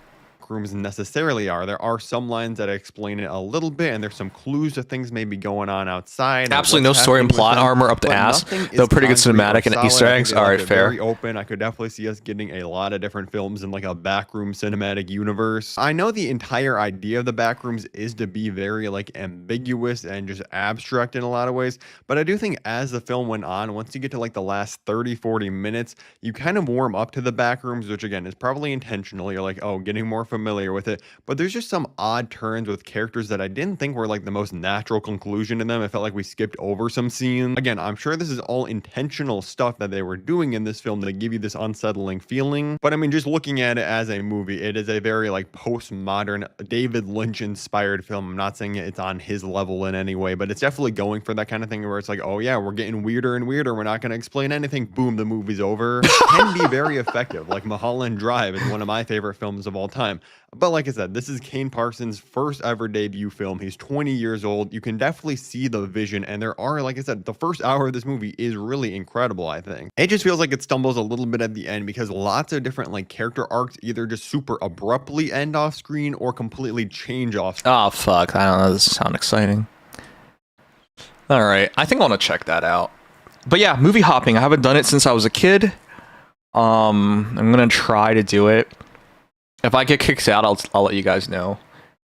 Rooms necessarily are. There are some lines that explain it a little bit, and there's some clues to things maybe going on outside. Absolutely no story and plot armor up the ass. Though pretty good cinematic and Easter eggs. All right, fair. Very open. I could definitely see us getting a lot of different films in like a backroom cinematic universe. I know the entire idea of the backrooms is to be very like ambiguous and just abstract in a lot of ways, but I do think as the film went on, once you get to like the last 30-40 minutes, you kind of warm up to the backrooms, which again is probably intentional. You're like, oh, getting more familiar with it, but there's just some odd turns with characters that I didn't think were like the most natural conclusion in them. I felt like we skipped over some scenes. Again, I'm sure this is all intentional stuff that they were doing in this film to give you this unsettling feeling, but I mean, just looking at it as a movie, it is a very like postmodern David Lynch inspired film. I'm not saying it's on his level in any way, but it's definitely going for that kind of thing where it's like, oh yeah, we're getting weirder and weirder, we're not going to explain anything, boom, the movie's over. Can be very effective. Like Mulholland Drive is one of my favorite films of all time. But like I said, this is Kane Parsons' first ever debut film. He's 20 years old. You can definitely see the vision. And there are, like I said, the first hour of this movie is really incredible, I think. It just feels like it stumbles a little bit at the end because lots of different like character arcs either just super abruptly end off screen or completely change off screen. Oh, fuck. I don't know. This sounds exciting. All right. I think I want to check that out. But yeah, movie hopping. I haven't done it since I was a kid. I'm going to try to do it. If I get kicked out, I'll let you guys know.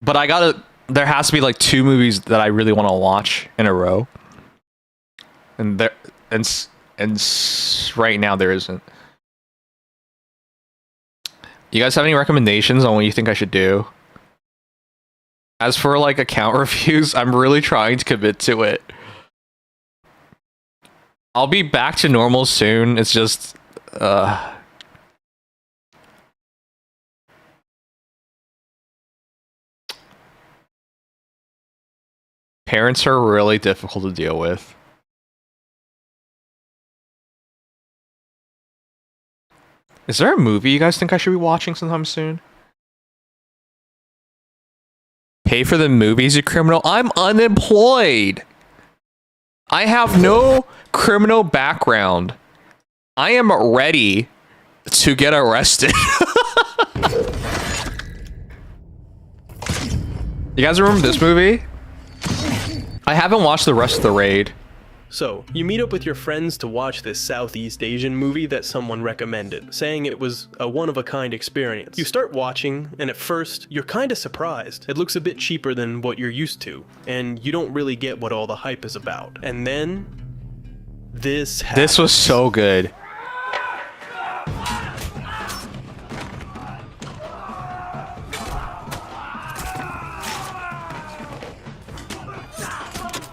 But there has to be like 2 movies that I really want to watch in a row. And right now there isn't. You guys have any recommendations on what you think I should do? As for like account reviews, I'm really trying to commit to it. I'll be back to normal soon. It's just parents are really difficult to deal with. Is there a movie you guys think I should be watching sometime soon? Pay for the movies, you criminal. I'm unemployed. I have no criminal background. I am ready to get arrested. You guys remember this movie? I haven't watched the rest of the raid. So, you meet up with your friends to watch this Southeast Asian movie that someone recommended, saying it was a one-of-a-kind experience. You start watching, and at first, you're kinda surprised. It looks a bit cheaper than what you're used to, and you don't really get what all the hype is about. And then, this happens. This was so good.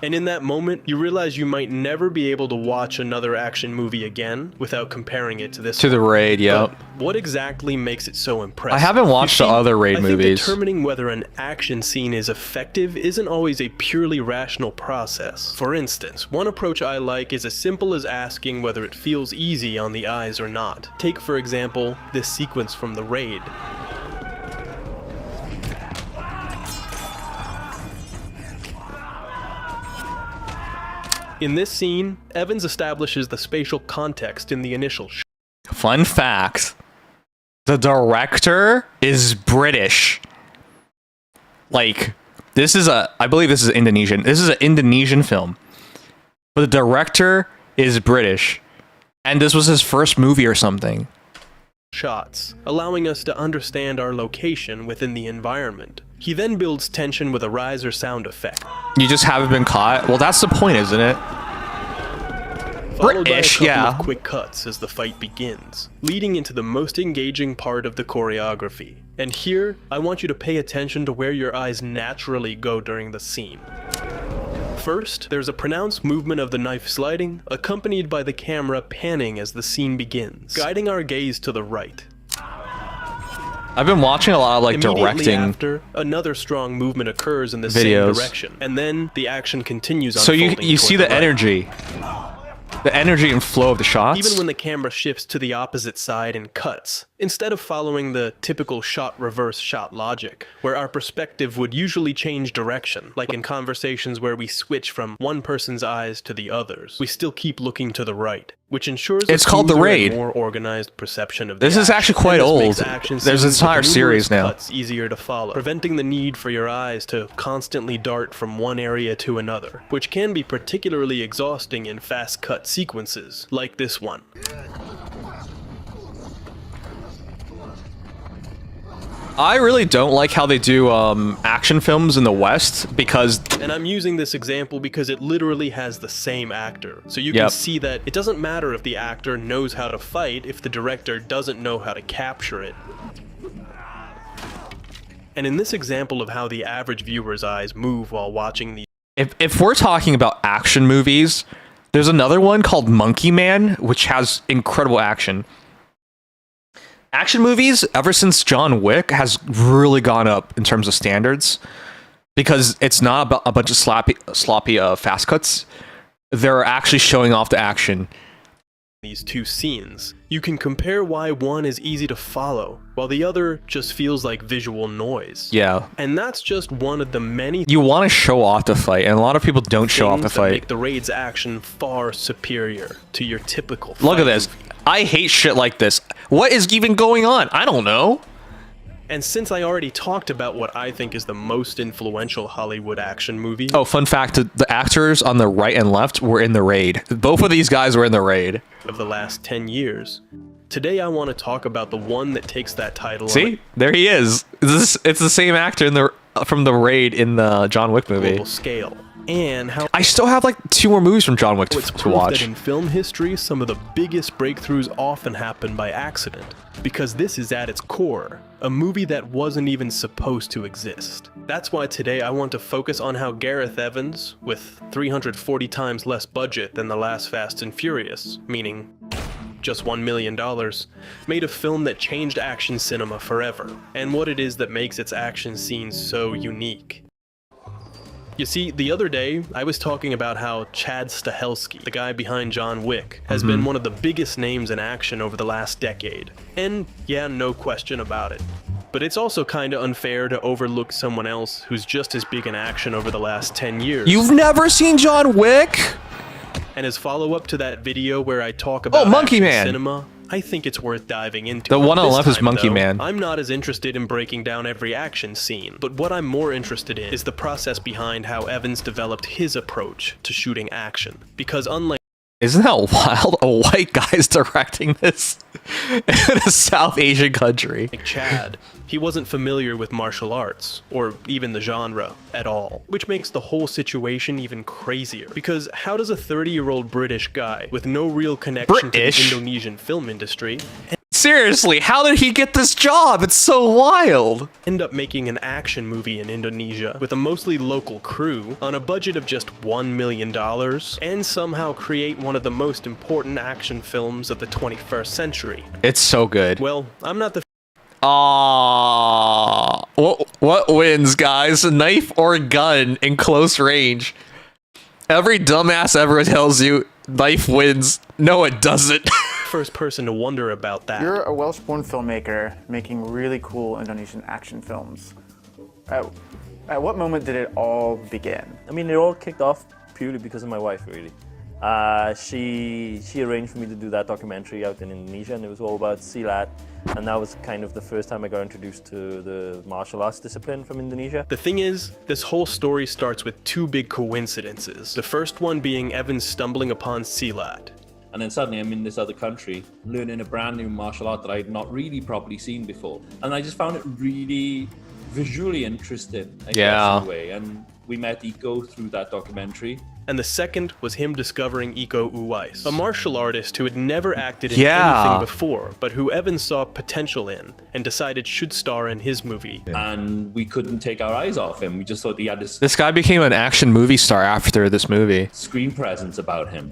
And in that moment, you realize you might never be able to watch another action movie again without comparing it to this To the Raid, yep. But what exactly makes it so impressive? I haven't watched the other Raid I movies. think determining whether an action scene is effective isn't always a purely rational process. For instance, one approach I like is as simple as asking whether it feels easy on the eyes or not. Take, for example, this sequence from the Raid. In this scene, Evans establishes the spatial context in the initial shot. Fun fact. The director is British. Like, I believe this is Indonesian. This is an Indonesian film. But the director is British. And this was his first movie or something. Shots, allowing us to understand our location within the environment. He then builds tension with a riser sound effect. You just haven't been caught? Well, that's the point, isn't it? Followed British, by a couple yeah. of quick cuts as the fight begins, leading into the most engaging part of the choreography. And here, I want you to pay attention to where your eyes naturally go during the scene. First, there's a pronounced movement of the knife sliding, accompanied by the camera panning as the scene begins, guiding our gaze to the right. I've been watching a lot of like Immediately directing after, another strong movement occurs in the videos. same direction, and then the action continues So unfolding you see toward the right. energy. The energy and flow of the shots. Even when the camera shifts to the opposite side and cuts, instead of following the typical shot-reverse shot logic, where our perspective would usually change direction, like in conversations where we switch from one person's eyes to the other's, we still keep looking to the right, which ensures It's called The smoother and Raid. more organized perception of This the is action. actually quite And this old. makes action There's an scenes entire with series numerous now. cuts easier to follow, preventing the need for your eyes to constantly dart from one area to another, which can be particularly exhausting in fast-cut sequences, like this one. I really don't like how they do action films in the West because... And I'm using this example because it literally has the same actor. So you can see that it doesn't matter if the actor knows how to fight if the director doesn't know how to capture it. And in this example of how the average viewer's eyes move while watching the... If we're talking about action movies, there's another one called Monkey Man, which has incredible action. Action movies, ever since John Wick, has really gone up in terms of standards because it's not about a bunch of sloppy fast cuts. They're actually showing off the action. These two scenes, you can compare why one is easy to follow, while the other just feels like visual noise. Yeah. And that's just one of the many You want to show off the fight, and a lot of people don't show off the things that fight. make the Raid's action far superior to your typical fight. Look at this. I hate shit like this. What is even going on? I don't know. And since I already talked about what I think is the most influential Hollywood action movie... Oh, fun fact, the actors on the right and left were in The Raid. Both of these guys were in The Raid. ...of the last 10 years. Today I want to talk about the one that takes that title See? There he is. It's the same actor from The Raid in the John Wick on a movie. global scale. And how I still have like 2 more movies from John Wick it's to proof watch. that in film history, some of the biggest breakthroughs often happen by accident. Because this is at its core, a movie that wasn't even supposed to exist. That's why today I want to focus on how Gareth Evans, with 340 times less budget than the last Fast and Furious, meaning just $1 million, made a film that changed action cinema forever, and what it is that makes its action scenes so unique. You see, the other day, I was talking about how Chad Stahelski, the guy behind John Wick, has been one of the biggest names in action over the last decade. And yeah, no question about it. But it's also kinda unfair to overlook someone else who's just as big in action over the last 10 years. You've never seen John Wick? And as follow-up to that video where I talk about Monkey action Man. cinema, I think it's worth diving into. The one on the This left is time, Monkey though, Man. I'm not as interested in breaking down every action scene, but what I'm more interested in is the process behind how Evans developed his approach to shooting action. Because unlike Isn't that wild? A white guy's directing this in a South Asian country. Chad, he wasn't familiar with martial arts, or even the genre, at all. Which makes the whole situation even crazier. Because how does a 30-year-old British guy with no real connection to the Indonesian film industry... See, seriously, how did he get this job? It's so wild. End up making an action movie in Indonesia with a mostly local crew on a budget of just $1 million and somehow create one of the most important action films of the 21st century. It's so good. Well, I'm not the What wins, guys? Knife or gun in close range? Every dumbass ever tells you knife wins. No, it doesn't. first person to wonder about that. You're a Welsh-born filmmaker making really cool Indonesian action films. At what moment did it all begin? I mean, it all kicked off purely because of my wife, really. She arranged for me to do that documentary out in Indonesia, and it was all about silat, and that was kind of the first time I got introduced to the martial arts discipline from Indonesia. The thing is, this whole story starts with two big coincidences. The first one being Evan stumbling upon silat. And then suddenly I'm in this other country learning a brand new martial art that I had not really properly seen before. And I just found it really visually interesting, I guess, in a way. And we met Iko through that documentary. And the second was him discovering Iko Uwais, a martial artist who had never acted in anything before, but who Evan saw potential in and decided should star in his movie. And we couldn't take our eyes off him. We just thought he had This guy became an action movie star after this movie. Screen presence about him.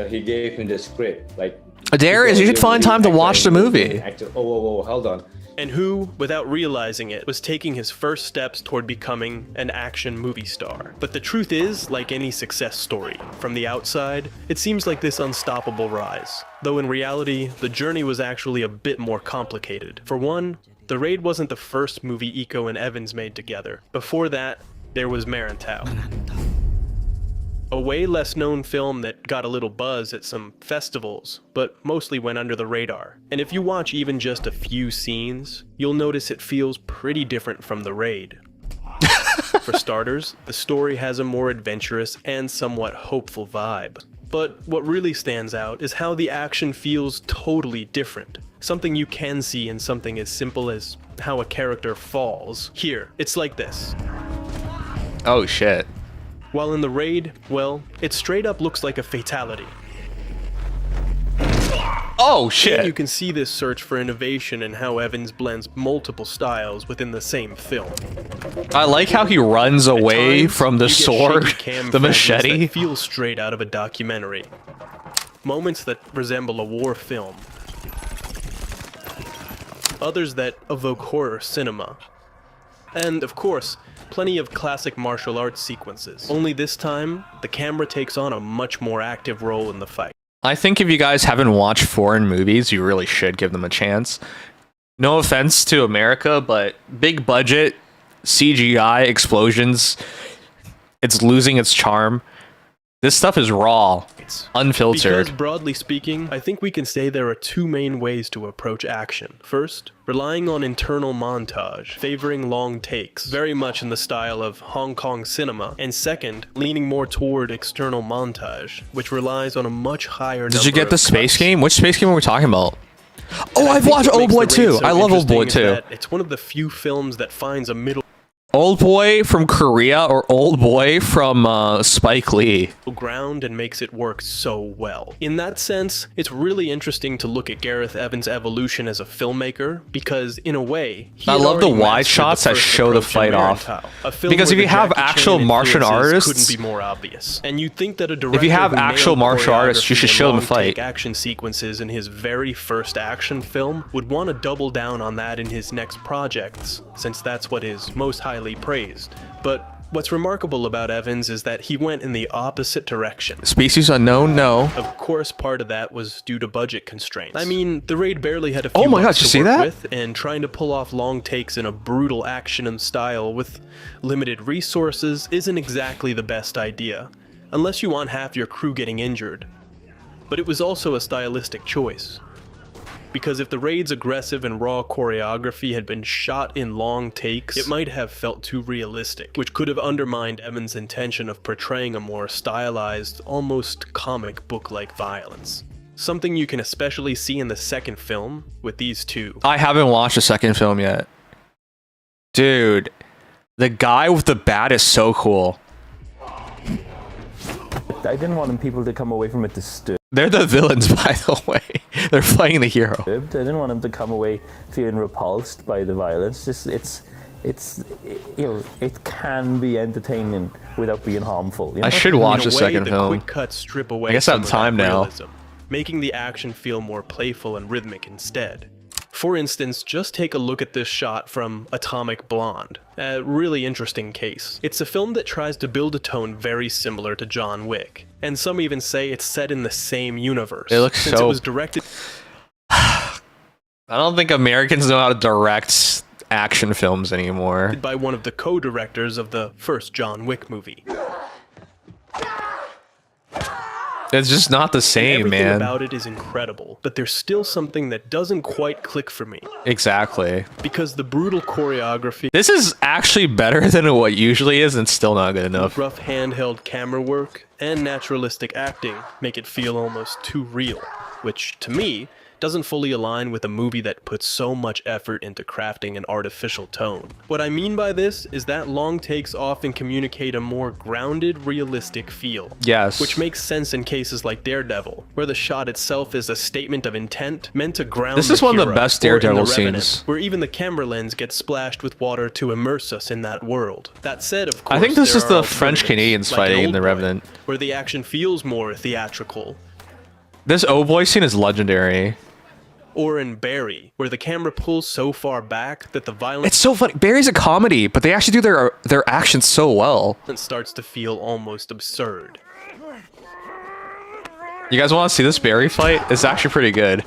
He gave me the script. Like, Darius, you should find time to watch the movie. Oh, hold on. And who, without realizing it, was taking his first steps toward becoming an action movie star. But the truth is, like any success story, from the outside, it seems like this unstoppable rise. Though in reality, the journey was actually a bit more complicated. For one, The Raid wasn't the first movie Iko and Evans made together. Before that, there was Marantau, a way less known film that got a little buzz at some festivals, but mostly went under the radar. And if you watch even just a few scenes, you'll notice it feels pretty different from The Raid. For starters, the story has a more adventurous and somewhat hopeful vibe. But what really stands out is how the action feels totally different. Something you can see in something as simple as how a character falls. Here, it's like this. Oh shit. While in The Raid, well, it straight up looks like a fatality. Oh shit! And you can see this search for innovation in how Evans blends multiple styles within the same film. I like how he runs away from the sword, the machete. That feels straight out of a documentary. Moments that resemble a war film. Others that evoke horror cinema. And of course, plenty of classic martial arts sequences. Only this time, the camera takes on a much more active role in the fight. I think if you guys haven't watched foreign movies, you really should give them a chance. No offense to America, but big budget, CGI, explosions, it's losing its charm. This stuff is raw, unfiltered. Because broadly speaking, I think we can say there are two main ways to approach action. First, relying on internal montage, favoring long takes, very much in the style of Hong Kong cinema. And second, leaning more toward external montage, which relies on a much higher number of Did you get the cuts. space game? Which space game are we talking about? And Oh, I've watched Old Boy too. So I love Old Boy interesting is too. that it's one of the few films that finds a middle Old Boy from Korea or Old Boy from Spike Lee. ground and makes it work so well. In that sense, it's really interesting to look at Gareth Evans' evolution as a filmmaker, because in a way, he I had love the already wide mastered shots the that first show the approach in fight off. Marantau, a film Because where if you the have Jackie actual Chan martial influences artists, couldn't be more obvious. And you'd think that a director if you have who actual nailed martial artists, you should choreography show them and fight. long-take action sequences in his very first action film would want to double down on that in his next projects, since that's what is most highly praised. But what's remarkable about Evans is that he went in the opposite direction. Species Unknown, no. Of course, part of that was due to budget constraints. I mean, The Raid barely had a few Oh my God, bucks you to see work that? with, and trying to pull off long takes in a brutal action and style with limited resources isn't exactly the best idea, unless you want half your crew getting injured. But it was also a stylistic choice. Because if The Raid's aggressive and raw choreography had been shot in long takes, it might have felt too realistic, which could have undermined Evans' intention of portraying a more stylized, almost comic book-like violence. Something you can especially see in the second film with these two. I haven't watched the second film yet. Dude, the guy with the bat is so cool. I didn't want people to come away from it disturbed. They're the villains, by the way. They're playing the hero. I didn't want them to come away feeling repulsed by the violence. Just it can be entertaining without being harmful. You know? I should watch the In a way, second the film. quick cuts strip away I guess I some have of time that now. realism, making the action feel more playful and rhythmic instead. For instance, just take a look at this shot from Atomic Blonde, a really interesting case. It's a film that tries to build a tone very similar to John Wick, and some even say it's set in the same universe. It looks since so... it was directed... I don't think Americans know how to direct action films anymore. by one of the co-directors of the first John Wick movie. It's just not the same, Everything man. about it is incredible, but there's still something that doesn't quite click for me. Exactly. Because the brutal choreography, This is actually better than what usually is, and still not good enough. rough handheld camera work, and naturalistic acting make it feel almost too real, which, to me, doesn't fully align with a movie that puts so much effort into crafting an artificial tone. What I mean by this is that long takes often communicate a more grounded, realistic feel. Yes. Which makes sense in cases like Daredevil, where the shot itself is a statement of intent meant to ground This the is one of the hero, best or in The Daredevil Revenant, scenes. where even the camera lens gets splashed with water to immerse us in that world. That said, of course, I think this there is are the French-Canadians alternatives, like fighting in The Oldboy, Revenant. where the action feels more theatrical. This Oh Boy scene is legendary. Or in Barry, where the camera pulls so far back that the violence It's so funny. Barry's a comedy, but they actually do their actions so well. starts to feel almost absurd. You guys want to see this Barry fight? It's actually pretty good.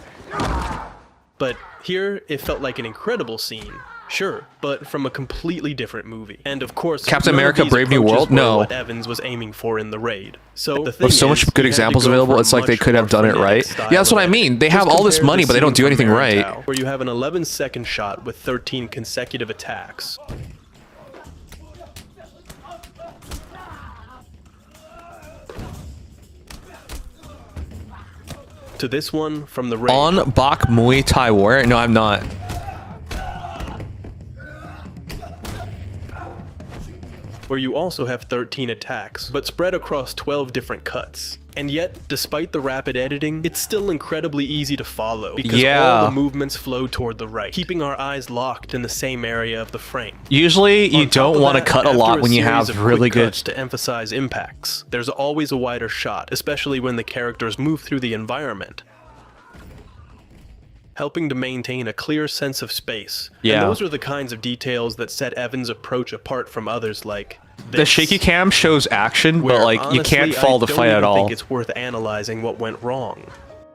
But here, it felt like an incredible scene. Sure, but from a completely different movie. And of course, Captain none of America these Brave New approaches World? were No. what Evans was aiming for in the raid. So the thing With so much is, good he had to examples go available, for a it's like they much could have more done it frenetic right. style Yeah, that's what I of it. mean. They Just have all this compare money, the but they don't scene do anything from right. Maritau, where you have an 11-second shot with 13 consecutive attacks. To this one from the raid. On Bak Muay Thai Warrior? No, I'm not. Where you also have 13 attacks, but spread across 12 different cuts. And yet, despite the rapid editing, it's still incredibly easy to follow, because all the movements flow toward the right, keeping our eyes locked in the same area of the frame. Usually, you don't want to cut a lot when you series have of really quick good... cuts to emphasize impacts. There's always a wider shot, especially when the characters move through the environment, helping to maintain a clear sense of space. Yeah. And those are the kinds of details that set Evans' approach apart from others like The shaky cam shows action, but where, like you can't honestly, follow I the fight don't at even all. think it's worth analyzing what went wrong.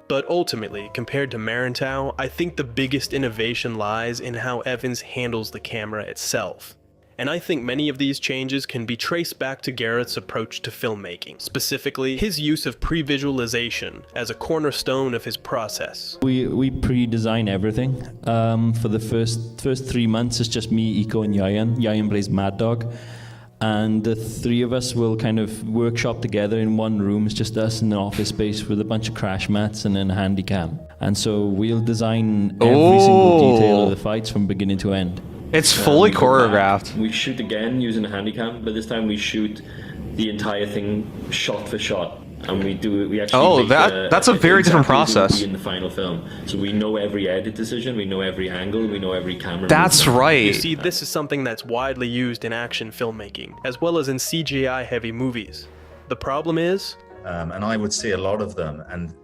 But ultimately, compared to Maritau, I think the biggest innovation lies in how Evans handles the camera itself. And I think many of these changes can be traced back to Garrett's approach to filmmaking, specifically his use of pre-visualization as a cornerstone of his process. We pre-design everything. For the first 3 months, it's just me, Iko, and Yayan. Yayan plays Mad Dog. And the three of us will kind of workshop together in one room. It's just us in an office space with a bunch of crash mats and then a handy cam. And so we'll design every single detail of the fights from beginning to end. It's fully choreographed. We shoot again using a handy cam, but this time we shoot the entire thing shot for shot. And we actually that's a very different process. In the final film, so we know every edit decision, we know every angle, we know every camera. That's right. You see, this is something that's widely used in action filmmaking, as well as in CGI-heavy movies. The problem is, and I would see a lot of them, and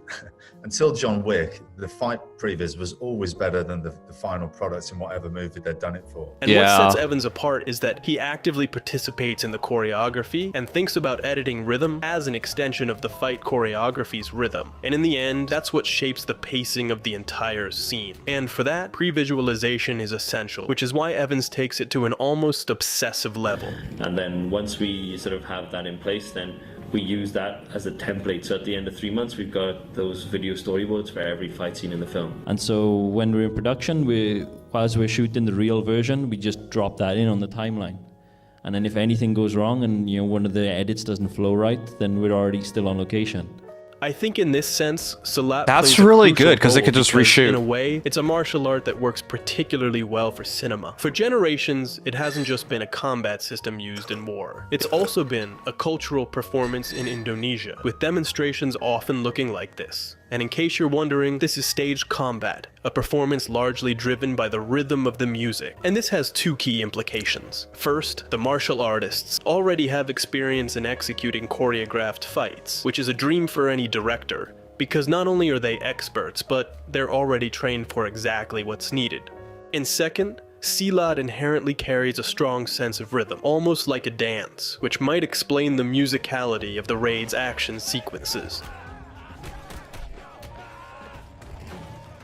until John Wick, the fight previs was always better than the final products in whatever movie they'd done it for. and what sets Evans apart is that he actively participates in the choreography and thinks about editing rhythm as an extension of the fight choreography's rhythm. And in the end, that's what shapes the pacing of the entire scene. And for that, pre-visualization is essential, which is why Evans takes it to an almost obsessive level. And then once we sort of have that in place, then we use that as a template. So at the end of 3 months, we've got those video storyboards for every fight scene in the film. And so when we're in production, as we're shooting the real version, we just drop that in on the timeline. And then if anything goes wrong and one of the edits doesn't flow right, then we're already still on location. I think in this sense, Salat That's plays a really crucial good, 'cause they role could just because, reshoot. In a way, it's a martial art that works particularly well for cinema. For generations, it hasn't just been a combat system used in war. It's also been a cultural performance in Indonesia, with demonstrations often looking like this. And in case you're wondering, this is staged combat, a performance largely driven by the rhythm of the music. And this has two key implications. First, the martial artists already have experience in executing choreographed fights, which is a dream for any director, because not only are they experts, but they're already trained for exactly what's needed. And second, Silat inherently carries a strong sense of rhythm, almost like a dance, which might explain the musicality of the raid's action sequences.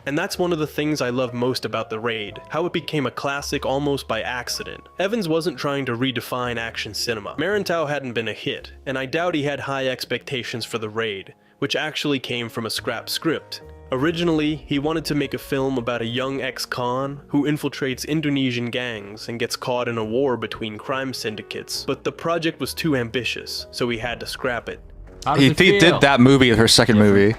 And that's one of the things I love most about the raid, how it became a classic almost by accident. Evans wasn't trying to redefine action cinema. Marantau hadn't been a hit, and I doubt he had high expectations for the raid, which actually came from a scrap script. Originally, he wanted to make a film about a young ex-con who infiltrates Indonesian gangs and gets caught in a war between crime syndicates, but the project was too ambitious, so he had to scrap it. He did that movie with her second movie.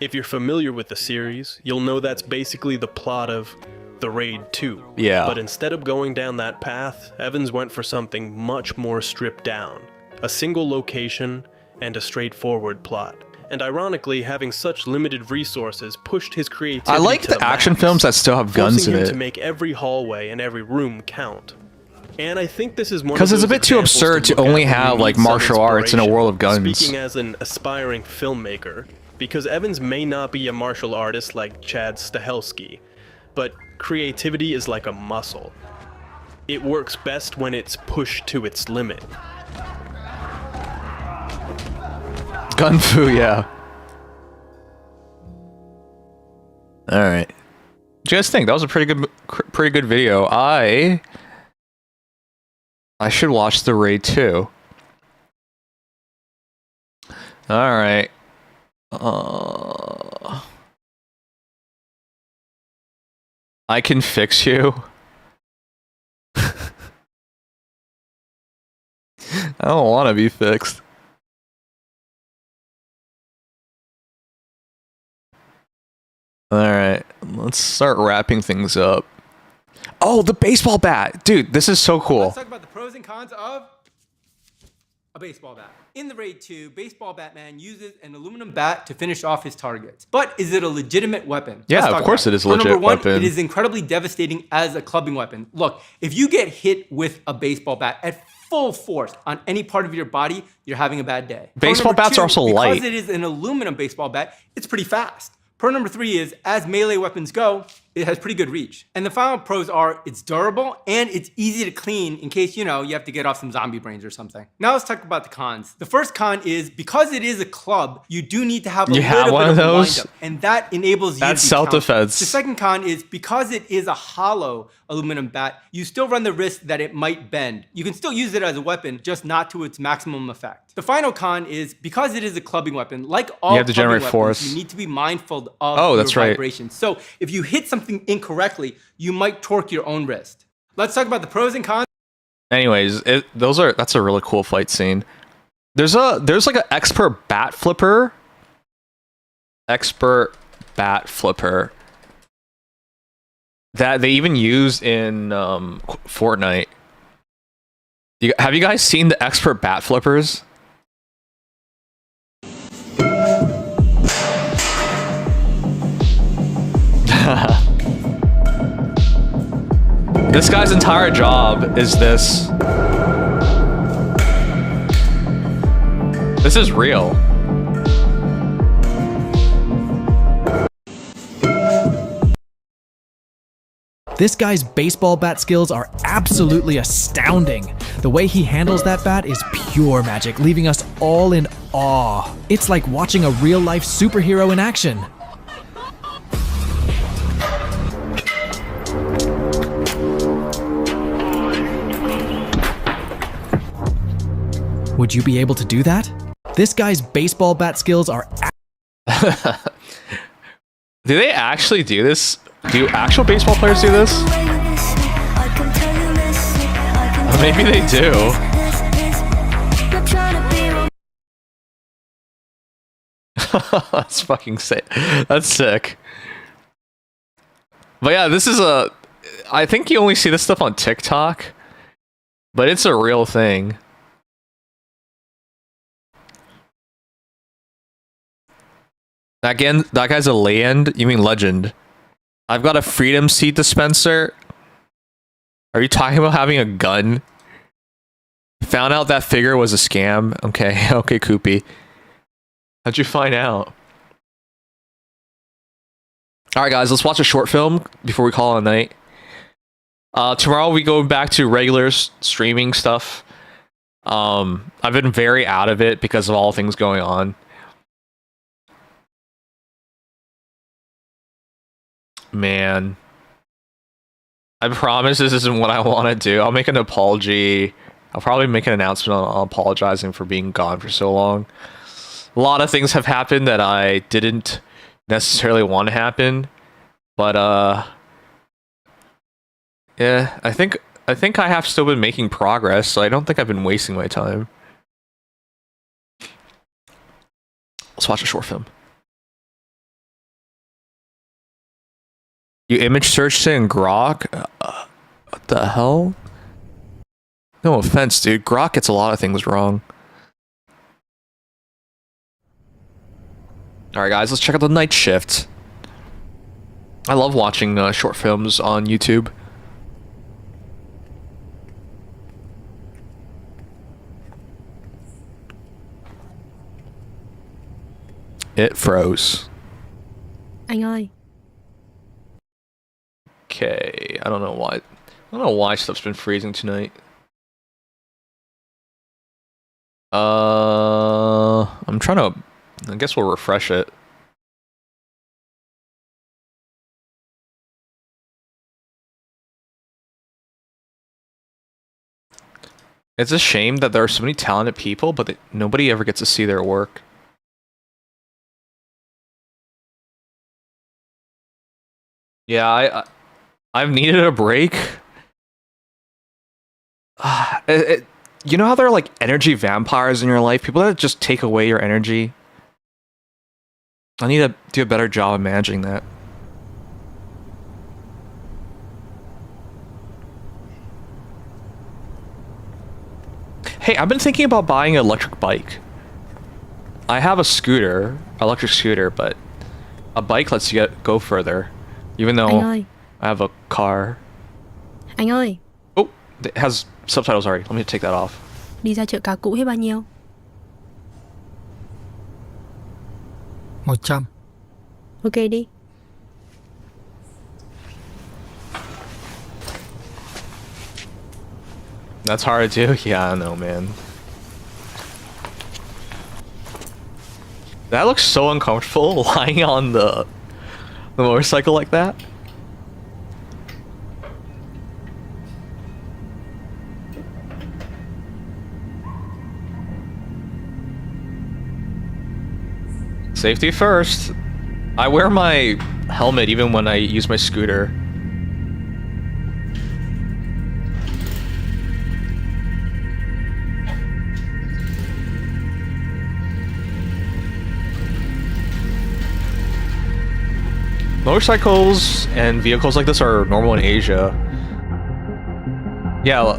If you're familiar with the series, you'll know that's basically the plot of The Raid 2. Yeah. But instead of going down that path, Evans went for something much more stripped down. A single location and a straightforward plot. And ironically, having such limited resources pushed his creativity I like to the action max, films that still have guns forcing in him it. to make every hallway and every room count. And I think this is one of Because it's a those bit too examples absurd to look at only when you have need like some martial arts in a inspiration. world of guns. Speaking as an aspiring filmmaker, because Evans may not be a martial artist like Chad Stahelski, but creativity is like a muscle. It works best when it's pushed to its limit. Gun fu, yeah. All right. What do you guys think? That was a pretty good video. I should watch the raid too. All right. I can fix you. I don't want to be fixed. All right, let's start wrapping things up. Oh, the baseball bat. Dude, this is so cool. Let's talk about the pros and cons of a baseball bat. In the Raid 2, Baseball Batman uses an aluminum bat to finish off his targets. But is it a legitimate weapon? Yeah, Let's talk of course about it is a For legit number one, weapon. it is incredibly devastating as a clubbing weapon. Look, if you get hit with a baseball bat at full force on any part of your body, you're having a bad day. Pro Baseball number bats two, are also light. Because it is an aluminum baseball bat, it's pretty fast. Pro number 3 is, as melee weapons go, it has pretty good reach. And the final pros are, it's durable and it's easy to clean in case, you have to get off some zombie brains or something. Now let's talk about the cons. The first con is, because it is a club, you do need to have a little bit of a windup, and that enables you That's to be counted. self-defense. The second con is, because it is a hollow aluminum bat, you still run the risk that it might bend. You can still use it as a weapon, just not to its maximum effect. The final con is, because it is a clubbing weapon, like all You have to clubbing generate weapons, force. you need to be mindful of Oh, your that's right. vibrations. So if you hit something incorrectly, you might torque your own wrist. Let's talk about the pros and cons. Anyways, that's a really cool fight scene. There's like an expert bat flipper. Expert bat flipper. That they even used in Fortnite. Have you guys seen the expert bat flippers? This guy's entire job is this. This is real. This guy's baseball bat skills are absolutely astounding. The way he handles that bat is pure magic, leaving us all in awe. It's like watching a real-life superhero in action. Would you be able to do that? This guy's baseball bat skills are Do they actually do this? Do actual baseball players do this? Maybe they do. That's fucking sick. That's sick. But yeah, this is a... I think you only see this stuff on TikTok, but it's a real thing. That guy's a land? You mean legend? I've got a freedom seed dispenser. Are you talking about having a gun? Found out that figure was a scam. Okay, okay, Koopy. How'd you find out? Alright guys, let's watch a short film before we call it a night. Tomorrow we go back to regular streaming stuff. I've been very out of it because of all things going on. Man. I promise this isn't what I want to do. I'll make an apology. I'll probably make an announcement on apologizing for being gone for so long. A lot of things have happened that I didn't necessarily want to happen. But, yeah, I think I have still been making progress, so I don't think I've been wasting my time. Let's watch a short film. You image searched it in Grok? What the hell? No offense, dude. Grok gets a lot of things wrong. Alright guys, let's check out the night shift. I love watching short films on YouTube. It froze. Anh ơi. Okay, I don't know why stuff's been freezing tonight. I'm trying to... I guess we'll refresh it. It's a shame that there are so many talented people, but nobody ever gets to see their work. Yeah, I've needed a break. You know how there are like energy vampires in your life? People that just take away your energy? I need to do a better job of managing that. Hey, I've been thinking about buying an electric bike. I have a scooter, electric scooter, but a bike lets you go further. Even though I have a car. Anh ơi. Oh, it has subtitles already. Let me take that off. Đi ra chợ cá cũ hết bao nhiêu? 100. Ok đi. That's hard to do? Yeah, I know, man. That looks so uncomfortable, lying on the motorcycle like that. Safety first. I wear my helmet even when I use my scooter. Motorcycles and vehicles like this are normal in Asia. Yeah,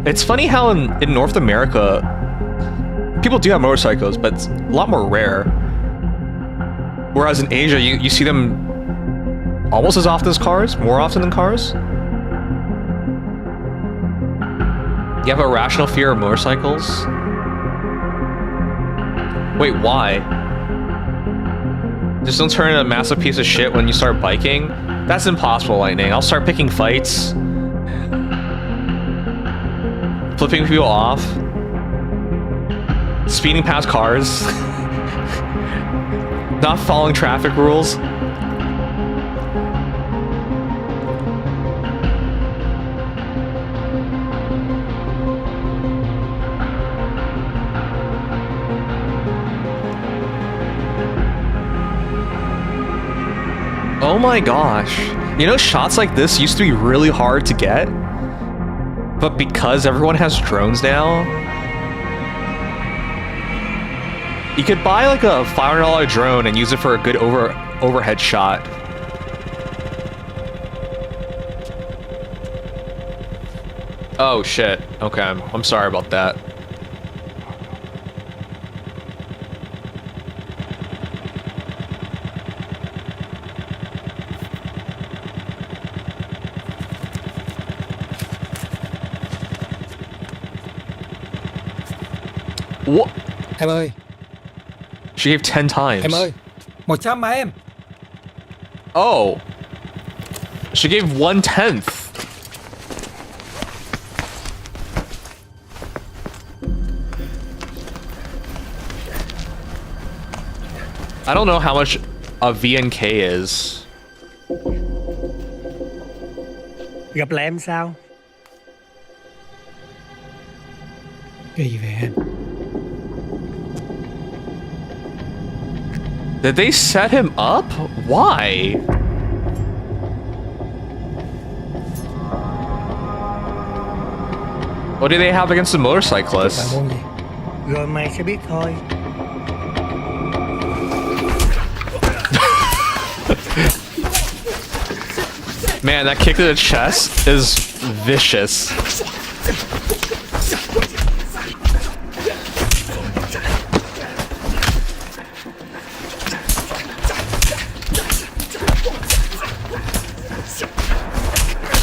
it's funny how in North America, people do have motorcycles, but it's a lot more rare. Whereas in Asia, you see them almost as often as cars, more often than cars. You have a rational fear of motorcycles? Wait, why? Just don't turn into a massive piece of shit when you start biking? That's impossible, Lightning. I'll start picking fights. Flipping people off. Speeding past cars. Not following traffic rules. Oh my gosh. You know, shots like this used to be really hard to get. But because everyone has drones now... You could buy like a $500 drone and use it for a good overhead shot. Oh shit. Okay, I'm sorry about that. What? Em ơi. She gave 10 times. Em ơi. 100 mà em. Oh. She gave 1/10. I don't know how much a VNK is. Gặp lại em sao? Kỳ vậy em. Did they set him up? Why? What do they have against the motorcyclists? Môn gì? Rồi mày sẽ biết thôi. Man, that kick to the chest is vicious.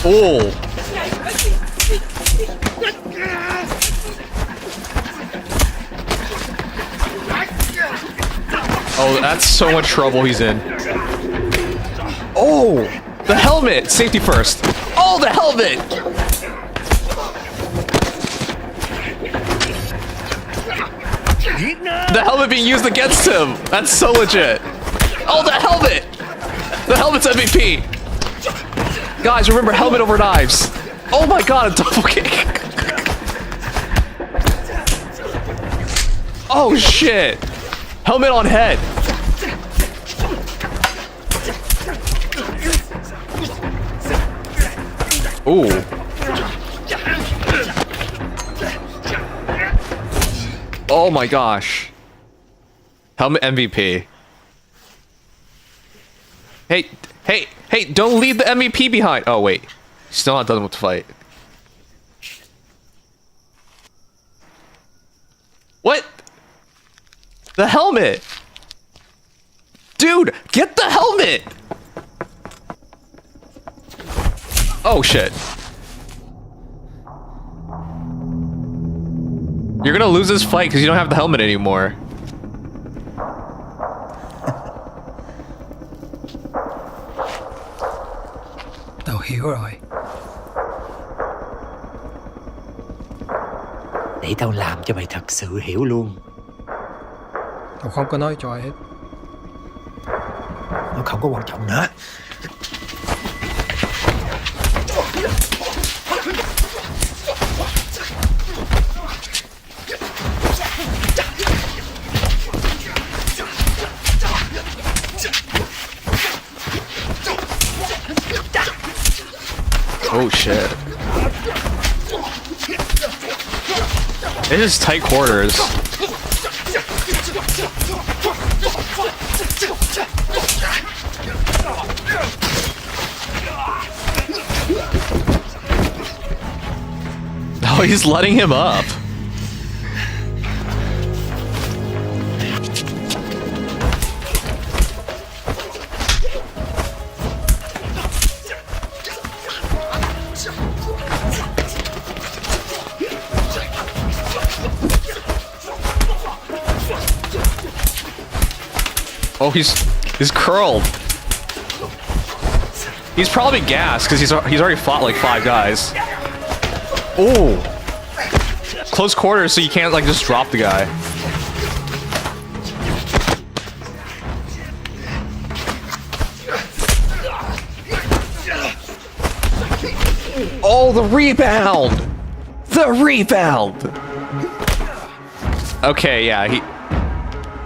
Oh. Oh, that's so much trouble he's in. Oh, the helmet! Safety first. Oh, the helmet! The helmet being used against him. That's so legit. Oh, the helmet! The helmet's MVP. Guys, remember helmet over knives. Oh my god, a double kick. Oh shit. Helmet on head. Ooh. Oh my gosh. Helmet MVP. Hey, don't leave the MVP behind. Oh wait. Still not done with the fight. What? The helmet! Dude, get the helmet! Oh shit. You're gonna lose this fight because you don't have the helmet anymore. Tao hiểu rồi. Để tao làm cho mày thật sự hiểu luôn. Tao không có nói cho ai hết. Nó không có quan trọng nữa. Oh shit. It is tight quarters. Oh, he's letting him up. Oh, he's curled. He's probably gassed because he's already fought like 5 guys. Oh, close quarters, so you can't like just drop the guy. Oh, the rebound! The rebound! Okay, yeah,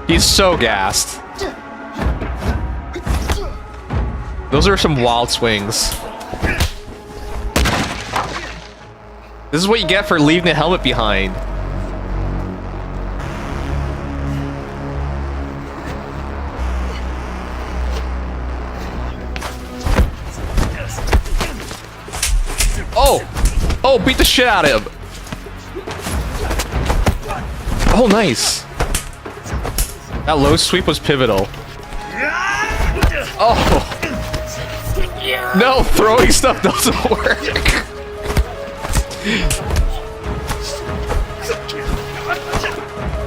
he's so gassed. Those are some wild swings. This is what you get for leaving the helmet behind. Oh! Oh, beat the shit out of him! Oh, nice! That low sweep was pivotal. Oh! No, throwing stuff doesn't work!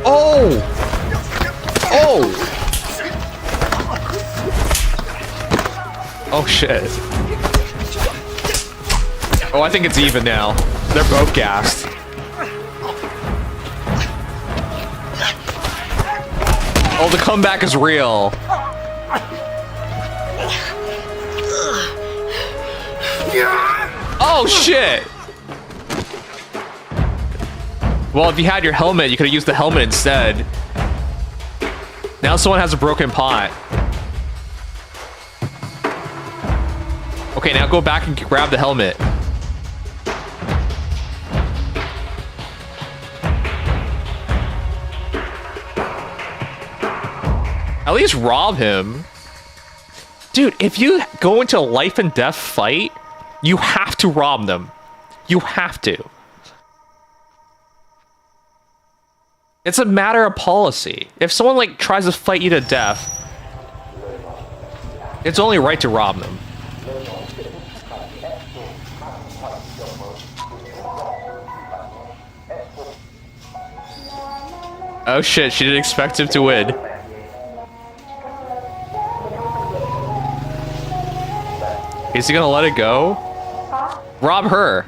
Oh! Oh! Oh shit. Oh, I think it's even now. They're both gassed. Oh, the comeback is real. Oh shit! Well, if you had your helmet, you could have used the helmet instead. Now someone has a broken pot. Okay, now go back and grab the helmet. At least rob him. Dude, if you go into a life and death fight, you have to rob them. You have to. It's a matter of policy. If someone like tries to fight you to death, it's only right to rob them. Oh shit, she didn't expect him to win. Is he gonna let it go? Rob her.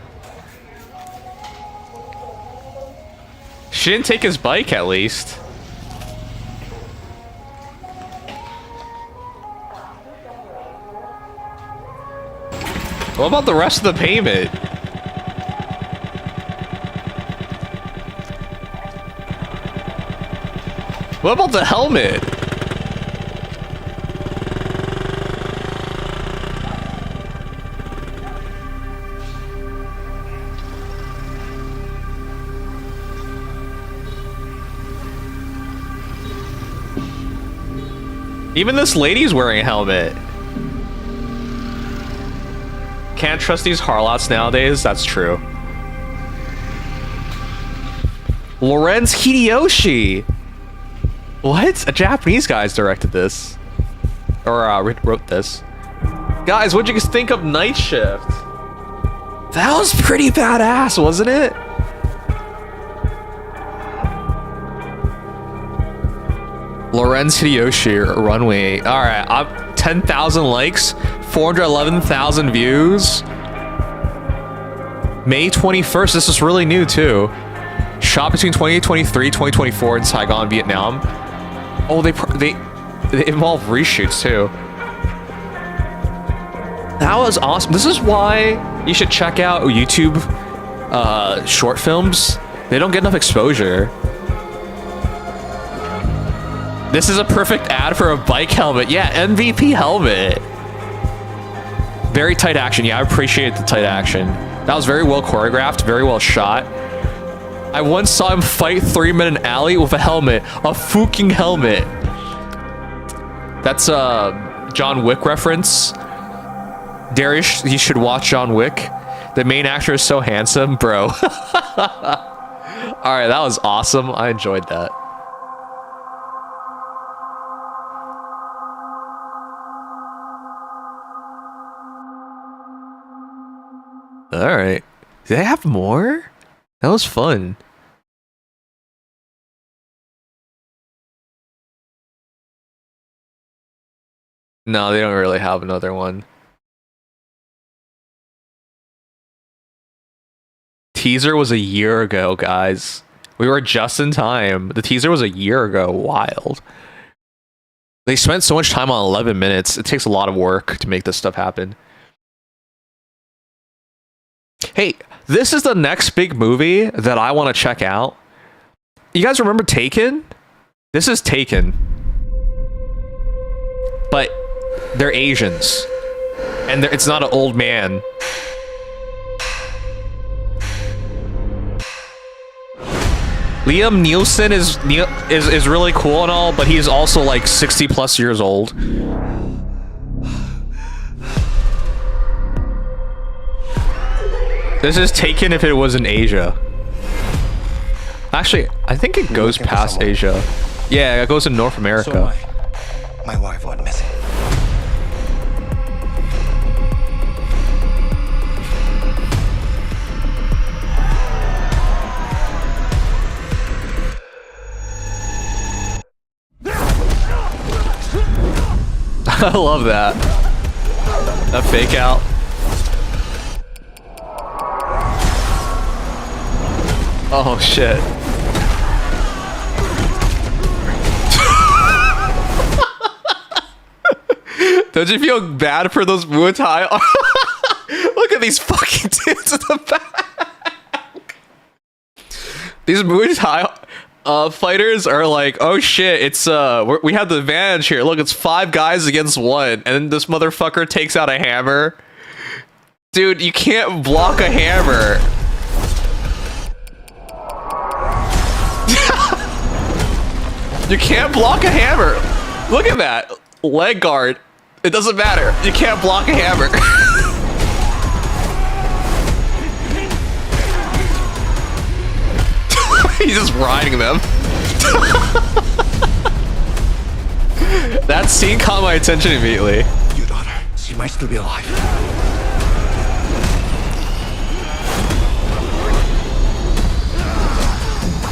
She didn't take his bike, at least. What about the rest of the payment? What about the helmet? Even this lady's wearing a helmet. Can't trust these harlots nowadays, that's true. Lorenz Hideyoshi! What? A Japanese guy's directed this. Or wrote this. Guys, what'd you think of Night Shift? That was pretty badass, wasn't it? Lorenz Hideyoshi, Runway. Alright, I'm 10,000 likes, 411,000 views. May 21st, this is really new too. Shot between 2023, 2024 in Saigon, Vietnam. Oh, they involve reshoots too. That was awesome. This is why you should check out YouTube short films. They don't get enough exposure. This is a perfect ad for a bike helmet. Yeah, MVP helmet. Very tight action. Yeah, I appreciate the tight action. That was very well choreographed, very well shot. I once saw him fight 3 men in an alley with a helmet. A fucking helmet. That's a John Wick reference. Darius, you should watch John Wick. The main actor is so handsome, bro. Alright, that was awesome. I enjoyed that. Alright. Do they have more? That was fun. No, they don't really have another one. Teaser was a year ago, guys. We were just in time. The teaser was a year ago. Wild. They spent so much time on 11 minutes. It takes a lot of work to make this stuff happen. Hey, this is the next big movie that I want to check out. You guys remember Taken? This is Taken. But they're Asians. And it's not an old man. Liam Neeson is really cool and all, but he's also like 60 plus years old. This is taken if it was in Asia. Actually, I think it goes past Asia. Yeah, it goes in North America. So my wife went missing. I love that. That fake out. Oh shit. Don't you feel bad for those Muay Thai? Look at these fucking dudes in the back. These Muay Thai fighters are like, oh shit, it's we have the advantage here. Look, it's 5 guys against 1, and then this motherfucker takes out a hammer. Dude, you can't block a hammer. You can't block a hammer. Look at that. Leg guard. It doesn't matter. You can't block a hammer. He's just riding them. That scene caught my attention immediately. Your daughter, she might still be alive.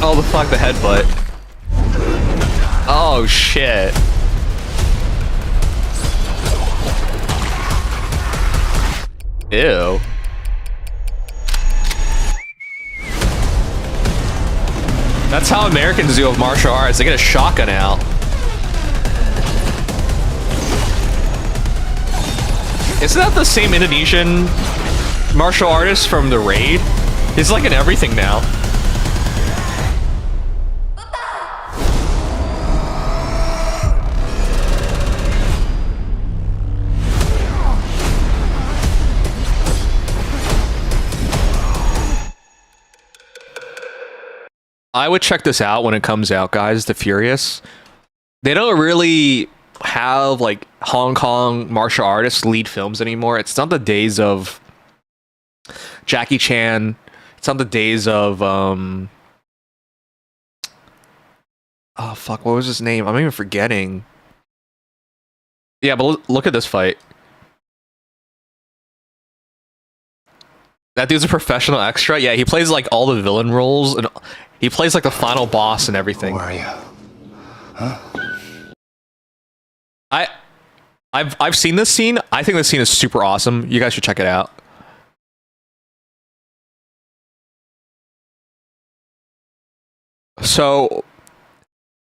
Oh, the fuck, the headbutt. Oh, shit. Ew. That's how Americans do with martial arts. They get a shotgun out. Isn't that the same Indonesian martial artist from The Raid? He's like in everything now. I would check this out when it comes out, guys. The Furious. They don't really have like Hong Kong martial artists lead films anymore. It's not the days of Jackie Chan. It's not the days of oh fuck, what was his name? I'm even forgetting. Yeah, but look at this fight. That dude's a professional extra. Yeah, he plays like all the villain roles and he plays like the final boss and everything. Where are you? Huh? I've seen this scene. I think this scene is super awesome. You guys should check it out. So,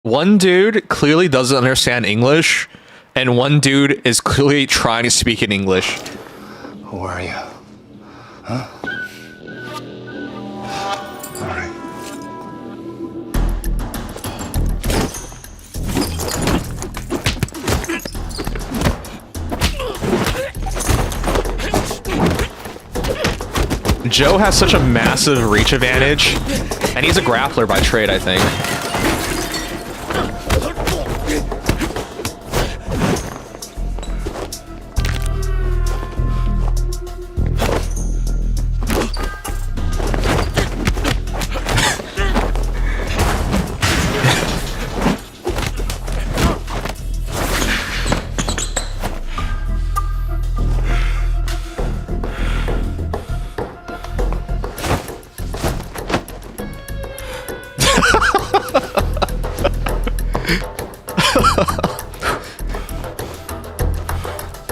one dude clearly doesn't understand English, and one dude is clearly trying to speak in English. Where are you? Huh? All right. Joe has such a massive reach advantage, and he's a grappler by trade, I think.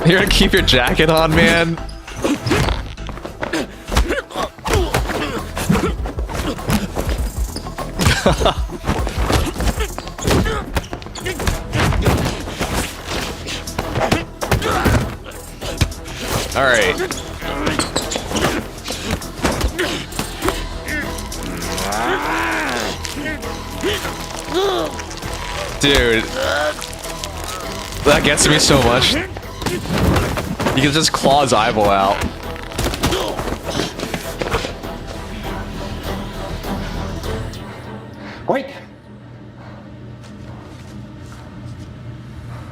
You're gonna keep your jacket on, man? All right. Dude. That gets me so much. You can just claw his eyeball out. Wait!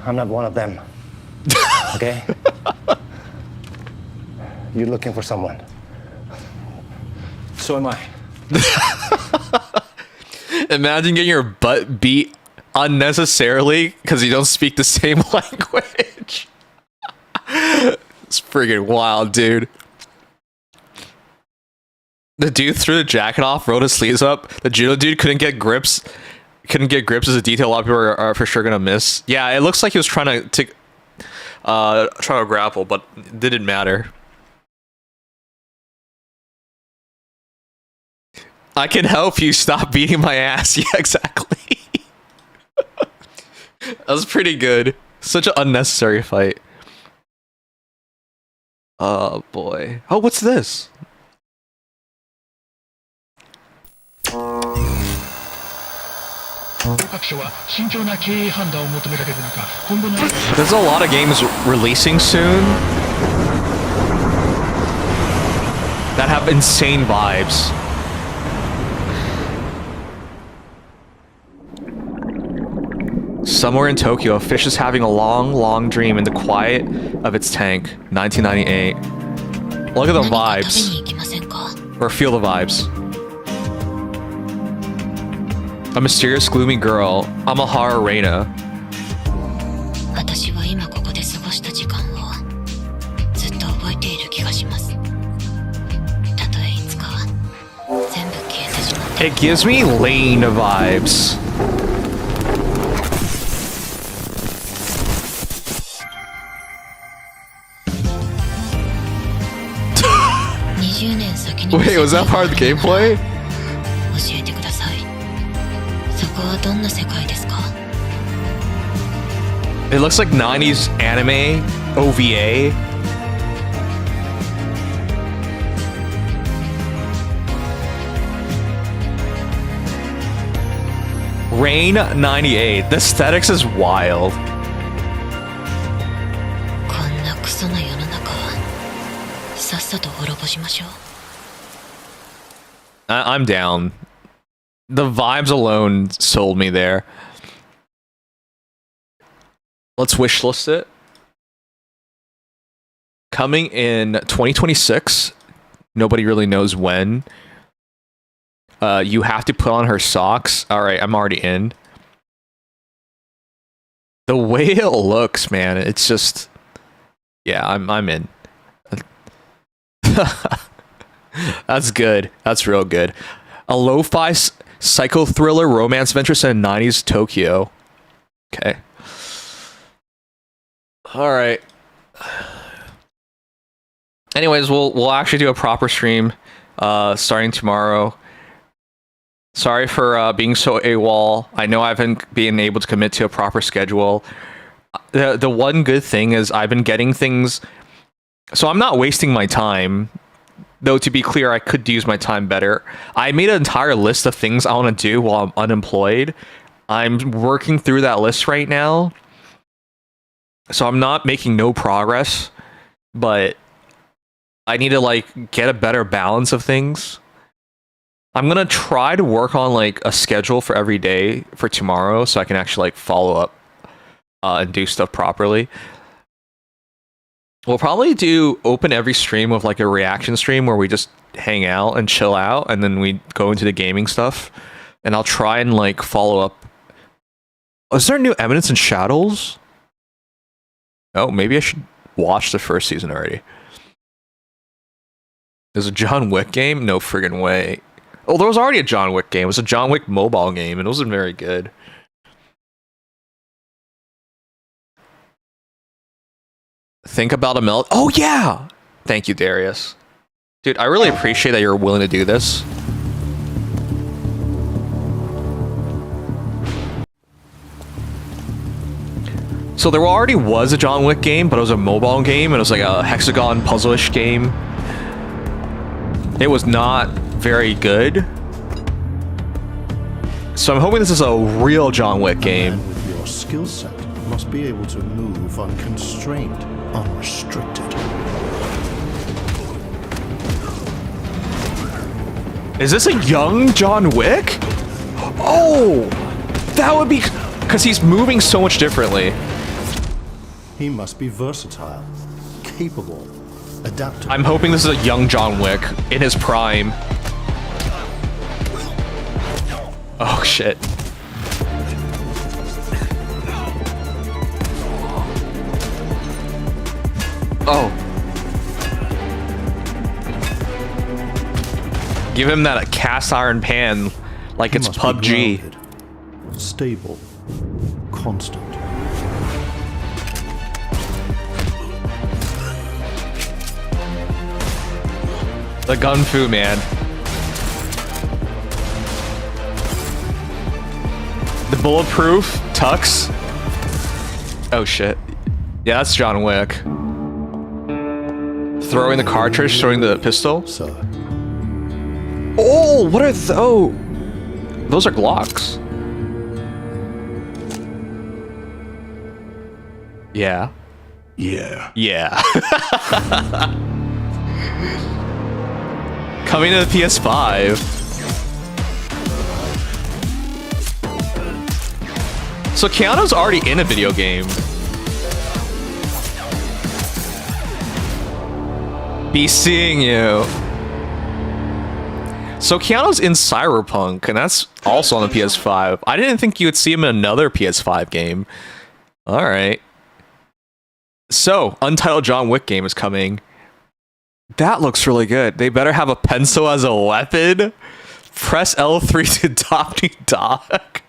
I'm not one of them. Okay? You're looking for someone. So am I. Imagine getting your butt beat unnecessarily because you don't speak the same language. It's friggin' wild, dude. The dude threw the jacket off, rolled his sleeves up. The judo dude couldn't get grips. Couldn't get grips as a detail a lot of people are for sure gonna miss. Yeah, it looks like he was trying to grapple, but it didn't matter. I can help you stop beating my ass. Yeah, exactly. That was pretty good. Such an unnecessary fight. Oh boy. Oh, what's this? There's a lot of games releasing soon that have insane vibes. Somewhere in Tokyo, a fish is having a long, long dream in the quiet of its tank. 1998. Look at the vibes. Or feel the vibes. A mysterious, gloomy girl, Amahara Reina. It gives me Lane vibes. Wait, was that part of the gameplay? It looks like 90s anime OVA. Rain 98. The aesthetics is wild. I'm down. The vibes alone sold me there. Let's wishlist it. Coming in 2026. Nobody really knows when. You have to put on her socks. Alright, I'm already in. The way it looks, man, it's just... Yeah, I'm in. That's good. That's real good. A lo-fi psycho thriller romance adventure set in 90s Tokyo. Okay. All right. Anyways, we'll actually do a proper stream starting tomorrow. Sorry for being so AWOL. I know I haven't been able to commit to a proper schedule. The one good thing is I've been getting things, so I'm not wasting my time. Though, to be clear, I could use my time better. I made an entire list of things I want to do while I'm unemployed. I'm working through that list right now. So I'm not making no progress. But I need to, like, get a better balance of things. I'm going to try to work on, like, a schedule for every day for tomorrow. So I can actually, like, follow up and do stuff properly. We'll probably open every stream with like a reaction stream where we just hang out and chill out, and then we go into the gaming stuff. And I'll try and like follow up. Oh, is there new Evidence in Shadows? Oh, maybe I should watch the first season already. There's a John Wick game? No friggin' way. Oh, there was already a John Wick game. It was a John Wick mobile game, and it wasn't very good. Think about a melt. Oh yeah! Thank you, Darius. Dude, I really appreciate that you're willing to do this. So there already was a John Wick game, but it was a mobile game, and it was like a hexagon puzzle-ish game. It was not very good. So I'm hoping this is a real John Wick game. With your skill set must be able to move unconstrained, unrestricted. Is this a young John Wick? Oh, that would be because he's moving so much differently. He must be versatile, capable, adaptable. I'm hoping this is a young John Wick in his prime. Oh shit. Oh. Give him that cast iron pan like it's PUBG. Stable. Constant. The gun fu, man. The bulletproof tux. Oh shit. Yeah, that's John Wick. Throwing the cartridge, throwing the pistol. Oh, what are those? Those are Glocks. Yeah. Yeah. Yeah. Coming to the PS5. So Keanu's already in a video game. Be seeing you. So Keanu's in Cyberpunk, and that's also on the PS5. I didn't think you would see him in another PS5 game. Alright. So, Untitled John Wick game is coming. That looks really good. They better have a pencil as a weapon. Press L3 to adopt new dog.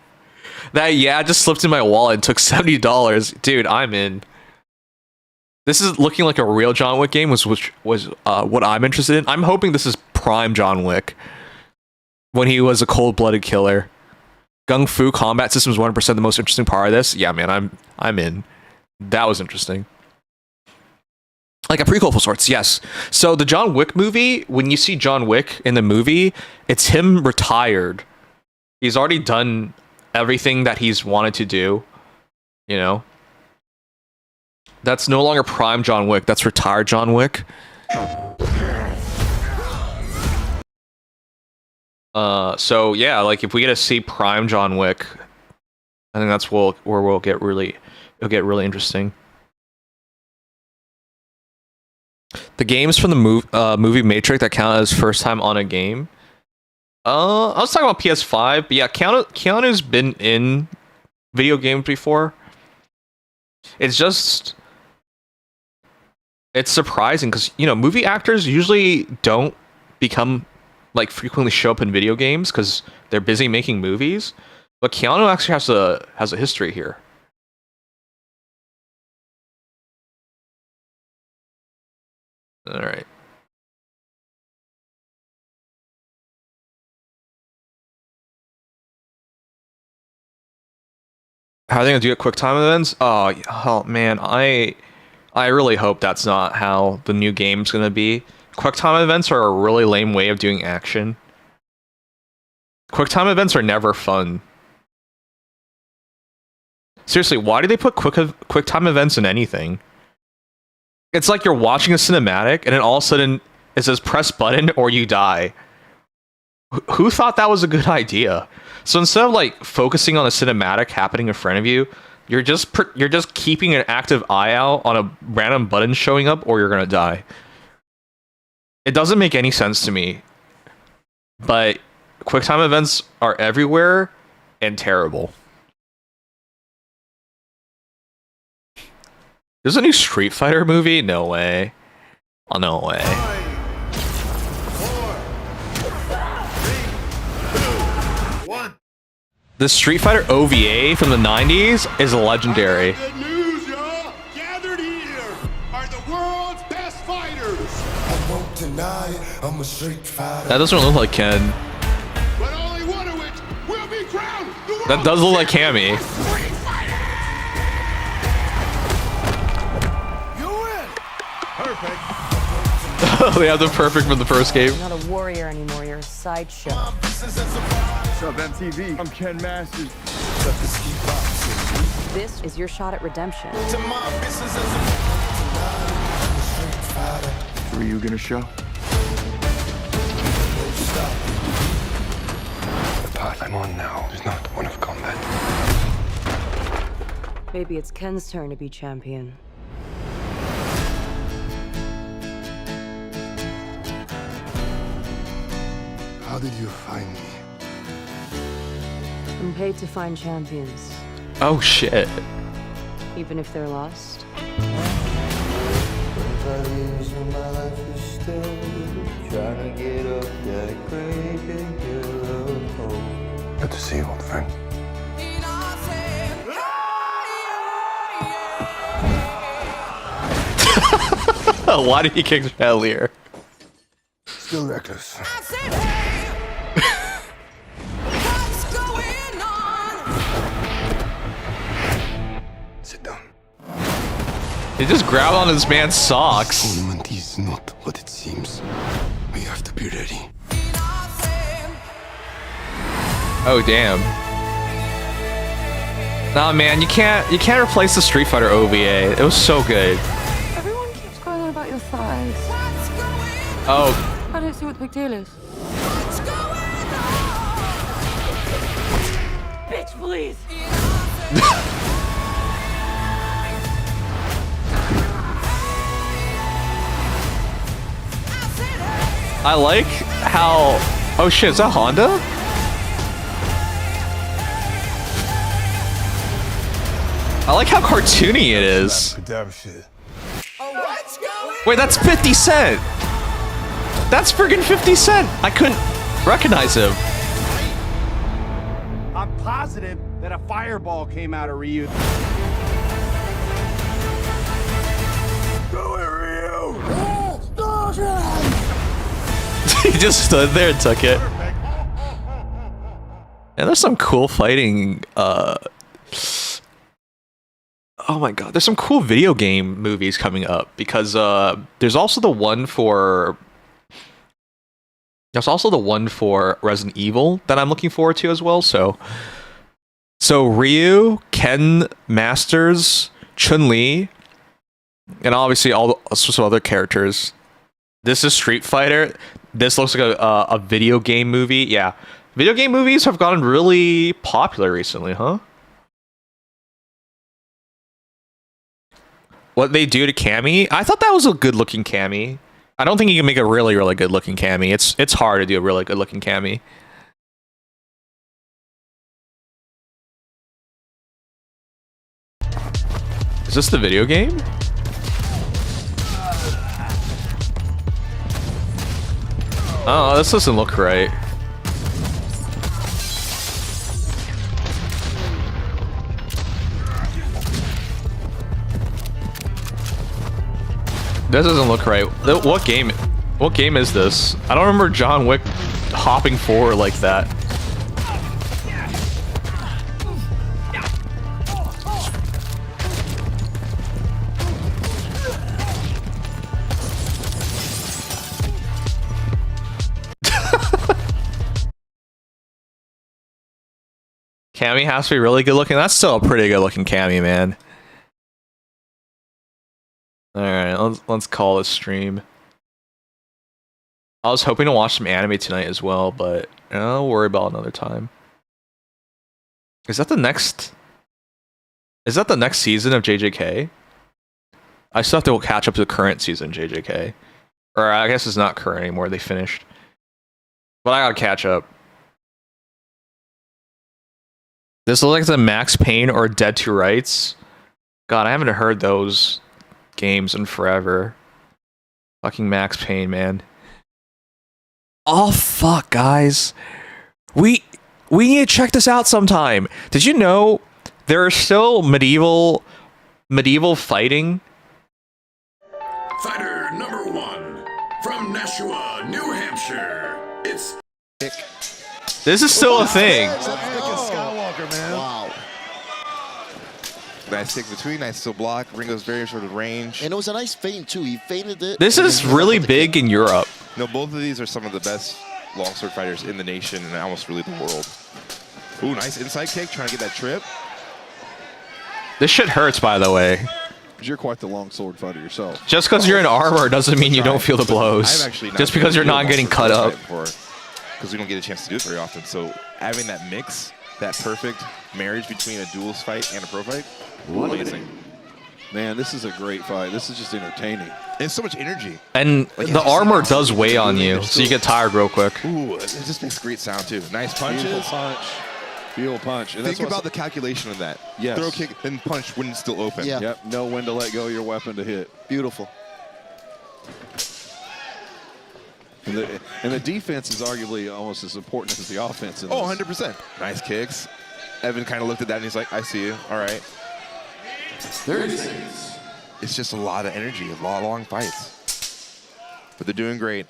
That, yeah, just slipped in my wallet and took $70. Dude, I'm in. This is looking like a real John Wick game, which was what I'm interested in. I'm hoping this is prime John Wick. When he was a cold-blooded killer. Gung Fu combat system is 100% the most interesting part of this. Yeah, man, I'm in. That was interesting. Like a prequel of sorts, yes. So the John Wick movie, when you see John Wick in the movie, it's him retired. He's already done everything that he's wanted to do. You know? That's no longer prime John Wick, that's retired John Wick. So yeah, like if we get to see prime John Wick, I think that's where it'll get really interesting. The games from the movie Matrix that count as first time on a game. I was talking about PS5, but yeah, Keanu's been in video games before. It's surprising because, you know, movie actors usually don't frequently show up in video games because they're busy making movies. But Keanu actually has a history here. All right. How are they gonna do it? Quick time events? Oh man, I really hope that's not how the new game's gonna be. Quick time events are a really lame way of doing action. Quick time events are never fun. Seriously, why do they put quick time events in anything? It's like you're watching a cinematic and then all of a sudden it says press button or you die. Who thought that was a good idea? So instead of like focusing on a cinematic happening in front of you, you're just keeping an active eye out on a random button showing up or you're gonna die. It doesn't make any sense to me. But QuickTime events are everywhere and terrible. There's a new Street Fighter movie? No way. Oh, no way. 5, 4, 3, 2, 1. The Street Fighter OVA from the 90s is legendary. Good news, y'all. Gathered here are the world's best fighters. I won't deny it. I'm a Street Fighter. That doesn't look like Ken. But only one of which will be crowned the world's That does look like Cammy. Perfect. They have the perfect from the first game. You're not a warrior anymore, you're a sideshow. What's up, MTV? I'm Ken Masters. This is your shot at redemption. Were you gonna show? The path I'm on now is not one of combat. Maybe it's Ken's turn to be champion. How did you find me? getting paid to find champions, Oh shit. even if they're lost. Good to see you, old friend. Why did he kick Chevalier? Still reckless. Sit down. He just grabbed on this man's socks. Tournament is not what it seems. We have to be ready. Oh damn. Nah man, you can't replace the Street Fighter OVA. It was so good. Everyone keeps going on about your thighs. Oh. I don't see what the big deal is. Bitch, please. I like how... Oh shit, is that Honda? I like how cartoony it is. Wait, that's 50 Cent! That's friggin' 50 Cent! I couldn't recognize him. I'm positive that a fireball came out of Ryu. Go it, Ryu! He just stood there and took it. And there's some cool fighting, oh my god, there's some cool video game movies coming up because there's also the one for Resident Evil that I'm looking forward to as well. So Ryu, Ken Masters, Chun-Li, and obviously some other characters. This is Street Fighter. This looks like a video game movie. Yeah, video game movies have gotten really popular recently, huh? What they do to Cammy? I thought that was a good-looking Cammy. I don't think you can make a really, really good-looking Cammy. It's hard to do a really good-looking Cammy. Is this the video game? Oh, this doesn't look right. This doesn't look right. What game is this? I don't remember John Wick hopping forward like that. Cammy has to be really good looking. That's still a pretty good looking Cammy, man. Alright, let's call this stream. I was hoping to watch some anime tonight as well, but I'll worry about another time. Is that the next season of JJK? I still have to catch up to the current season JJK. Or I guess it's not current anymore, they finished. But I gotta catch up. This looks like it's a Max Payne or Dead to Rights. God, I haven't heard those games in forever. Fucking Max Payne, man. Oh fuck, guys. We need to check this out sometime. Did you know there are still medieval fighting? Fighter number 1 from Nashua, New Hampshire. It's This is still a thing. Skywalker, man. Wow. Nice stick between, nice still block. Ringo's very sort of range. And it was a nice feint too. He feinted it. This is really big in Europe. No, both of these are some of the best longsword fighters in the nation and almost really the world. Ooh, nice inside kick, trying to get that trip. This shit hurts, by the way. You're quite the longsword fighter yourself. Just because you're in armor doesn't mean you don't feel the blows. Just because you're not getting cut up. Because we don't get a chance to do it very often. So having that mix, that perfect marriage between a duels fight and a pro fight, amazing. Man, this is a great fight. This is just entertaining. It's so much energy. And the armor does weigh on you, so you get tired real quick. Ooh, it just makes great sound too. Nice punches. Beautiful punch. Heel punch. And Think about the calculation of that. Yes. Throw kick, then punch when it's still open. Yeah. Yep. Know when to let go of your weapon to hit. Beautiful. And the defense is arguably almost as important as the offense. In Oh, this. 100%. Nice kicks. Evan kind of looked at that and he's like, I see you. All right. 30 seconds. It's just a lot of energy, a lot of long fights. But they're doing great.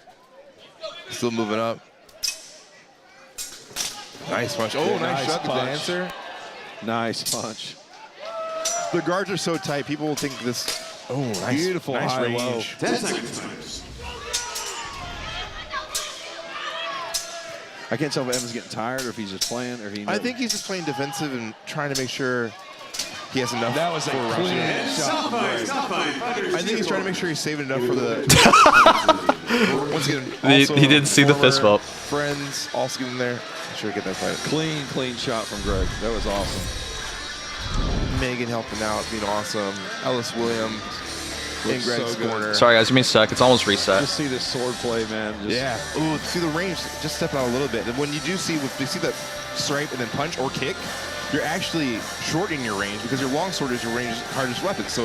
Still moving up. Nice punch. Oh, nice shot. Good answer. Nice punch. The guards are so tight. People will think this. Oh, nice. Beautiful nice high range. low. 10 seconds. I can't tell if Evan's getting tired or if he's just playing or he. I think he's just playing defensive and trying to make sure he has enough. That was a clean shot. I think he's trying to make sure he's saving enough for the. Once again, He didn't see the fist bump. Friends also get in there. Sure, get that fight. Clean shot from Greg. That was awesome. Megan helping out, being awesome. Ellis Williams in Greg's corner. Sorry guys, give me a sec. It's almost reset. Just see this sword play, man. Just Yeah. Ooh, see the range. Just step out a little bit. And when you do see, if you see that stripe and then punch or kick, you're actually shortening your range because your longsword is your hardest weapon. So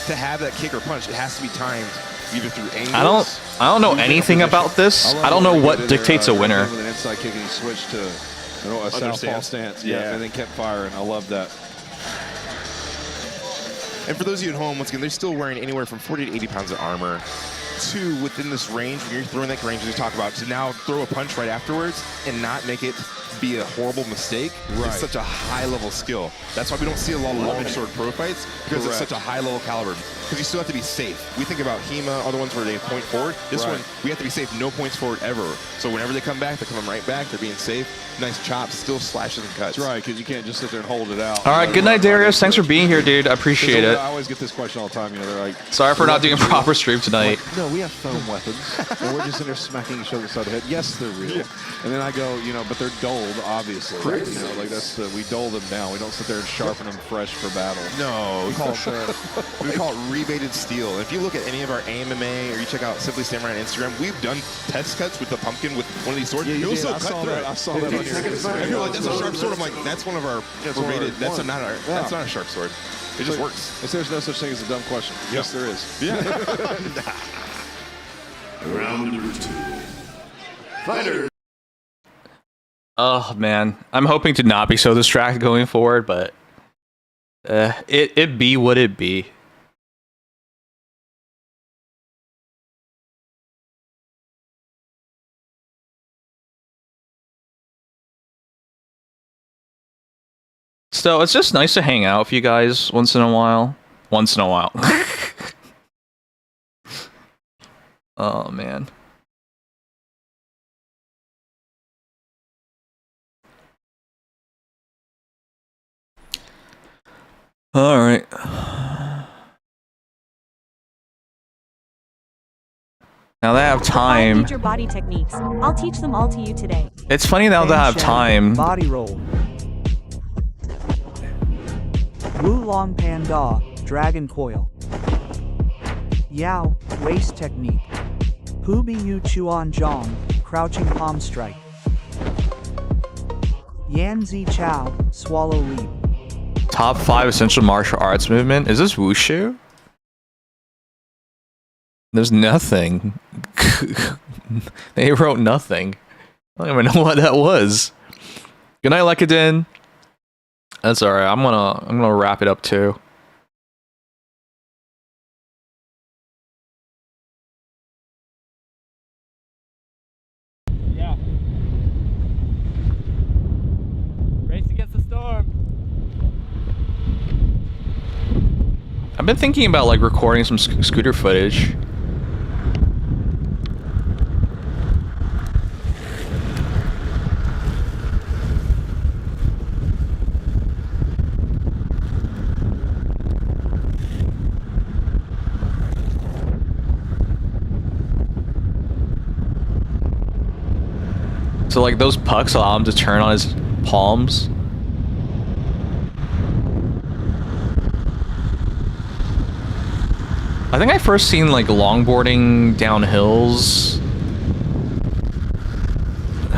to have that kick or punch, it has to be timed either through angles. I don't know anything about this. I don't know what dictates a winner. With an inside kick and he switched to a southpaw stance. Yeah, and then kept firing. I love that. And for those of you at home, once again, they're still wearing anywhere from 40 to 80 pounds of armor. To within this range, when you're throwing that range, as we talk about, to now throw a punch right afterwards and not make it be a horrible mistake. Right. It's such a high-level skill. That's why we don't see a lot of longsword pro fights, because it's such a high-level caliber. Because you still have to be safe. We think about HEMA, other ones where they point forward. This one, we have to be safe, no points forward ever. So whenever they come back, they're coming right back. They're being safe. Nice chops, still slashes and cuts. That's right, because you can't just sit there and hold it out. All right, good night, Darius. Thanks for being here, dude. I appreciate it. I always get this question all the time. You know, they're like, Sorry for not doing a proper stream tonight. No, we have foam weapons, and we're just in there smacking each other side of the head. Yes, they're real. And then I go, you know, but they're dulled, obviously. Right? You know, like that's we dull them down. We don't sit there and sharpen them fresh for battle. No, we call it rebated steel. If you look at any of our AMMA or you check out Simply Samurai on Instagram, we've done test cuts with the pumpkin with one of these swords. Yeah, you It will did. still I cut saw through that. it. I saw that on your And you're like, that's a sharp sword. I'm like, that's one of our rated. That's not our. Yeah. That's not a sharp sword. It just works. There's no such thing as a dumb question. Yes, there is. Yeah. Round number 2. Fighter. Oh man, I'm hoping to not be so distracted going forward, but it be what it be. So it's just nice to hang out with you guys once in a while. Once in a while. Oh man. All right. Now that I have time. Future body techniques. I'll teach them all to you today. It's funny now that I have time. Body roll. Wulong Panda, Dragon Coil. Yao, Waist Technique. Hubi Yu Chuan Zhong, Crouching Palm Strike. Yan Zi Chow, Swallow Leap. Top 5 essential martial arts movement. Is this wushu? There's nothing. They wrote nothing. I don't even know what that was. Good night, Lekadin. That's alright. I'm gonna wrap it up too. Yeah. Race against the storm. I've been thinking about like recording some scooter footage. So like those pucks allow him to turn on his palms. I think I first seen like longboarding down hills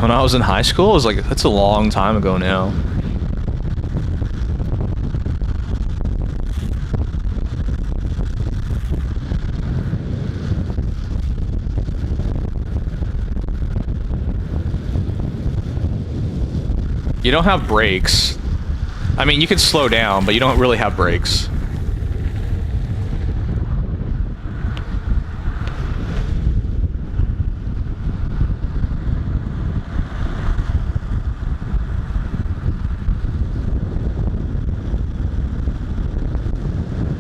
When I was in high school, it was like, that's a long time ago now. You don't have brakes. I mean, you can slow down, but you don't really have brakes.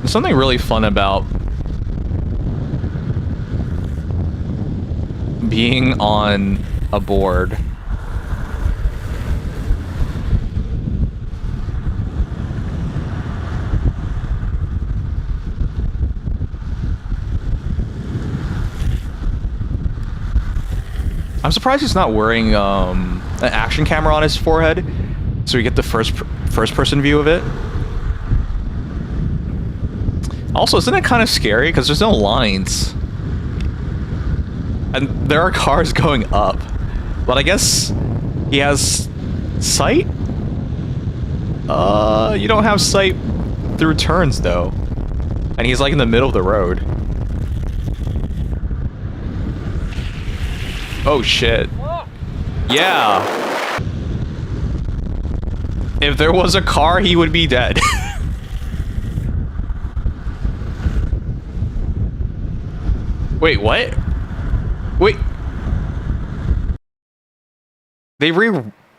There's something really fun about being on a board. I'm surprised he's not wearing an action camera on his forehead, so we get the first person view of it. Also, isn't it kind of scary because there's no lines, and there are cars going up, but I guess he has sight. You don't have sight through turns though, and he's like in the middle of the road. Oh shit. Yeah. If there was a car, he would be dead. Wait, what? Wait.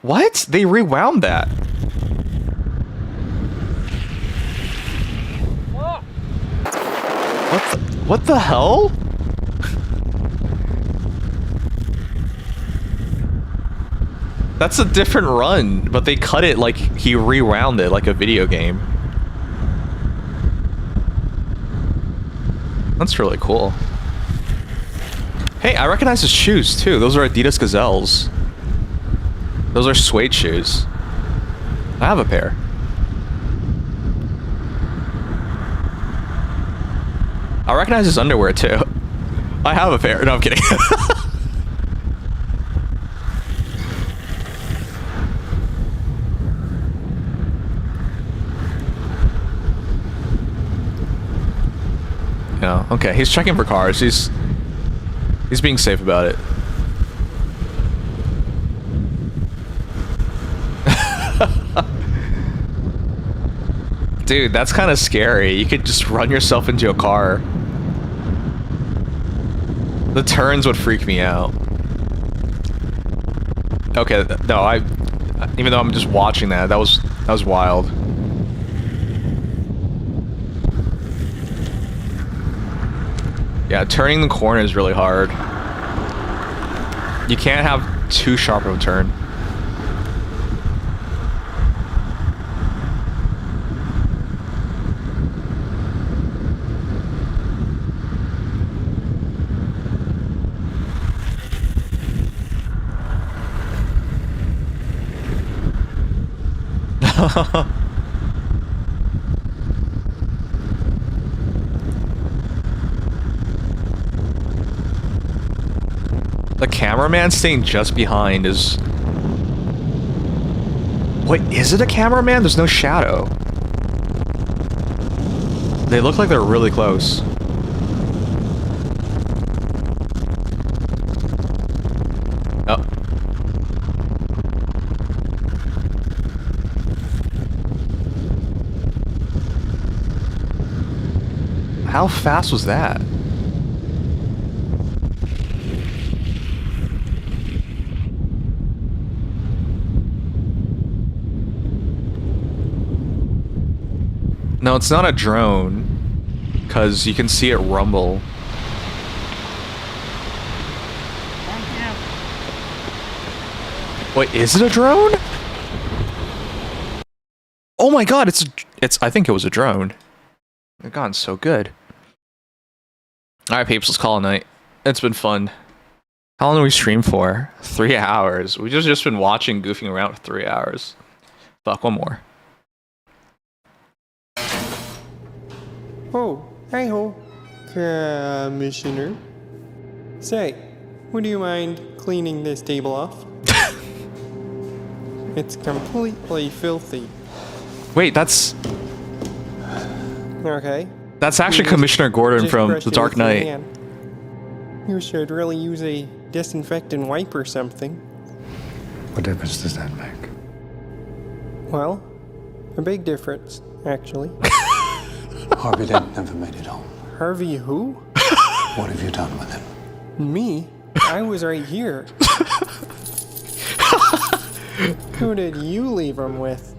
What? They rewound that. What the hell? That's a different run, but they cut it like he rewound it like a video game. That's really cool. Hey, I recognize his shoes too. Those are Adidas Gazelles. Those are suede shoes. I have a pair. I recognize his underwear too. I have a pair. No, I'm kidding. No, okay, he's checking for cars. He's being safe about it. Dude, that's kind of scary. You could just run yourself into a car. The turns would freak me out. Okay, no, even though I'm just watching that was wild. Yeah, turning the corner is really hard. You can't have too sharp of a turn. The cameraman staying just behind is... Wait, is it a cameraman? There's no shadow. They look like they're really close. Oh. How fast was that? No, it's not a drone, because you can see it rumble. Wait, is it a drone? Oh my god, it's I think it was a drone. They've gotten so good. Alright peeps, let's call it a night. It's been fun. How long did we stream for? 3 hours. We've just been watching, goofing around for 3 hours. Fuck, one more. Oh, hey ho, Commissioner. Say, would you mind cleaning this table off? It's completely filthy. Wait, that's Okay. actually You Commissioner Gordon just from brush The it Dark with your Knight. hand. You should really use a disinfectant wipe or something. What difference does that make? Well, a big difference, actually. Harvey Dent never made it home. Harvey who? What have you done with him? Me? I was right here. Who did you leave him with?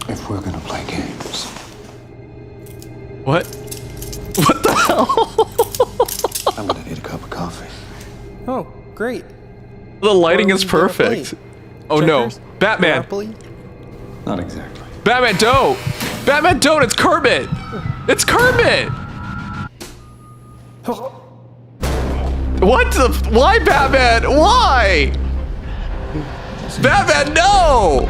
If we're gonna play games. What? What the hell? I'm gonna need a cup of coffee. Oh, great. The lighting What are is we gonna perfect. play? Oh Checkers? no. Batman. Monopoly? Not exactly. Batman, don't! Batman, don't! It's Kermit! It's Kermit! What the? Why, Batman? Why? Batman, no!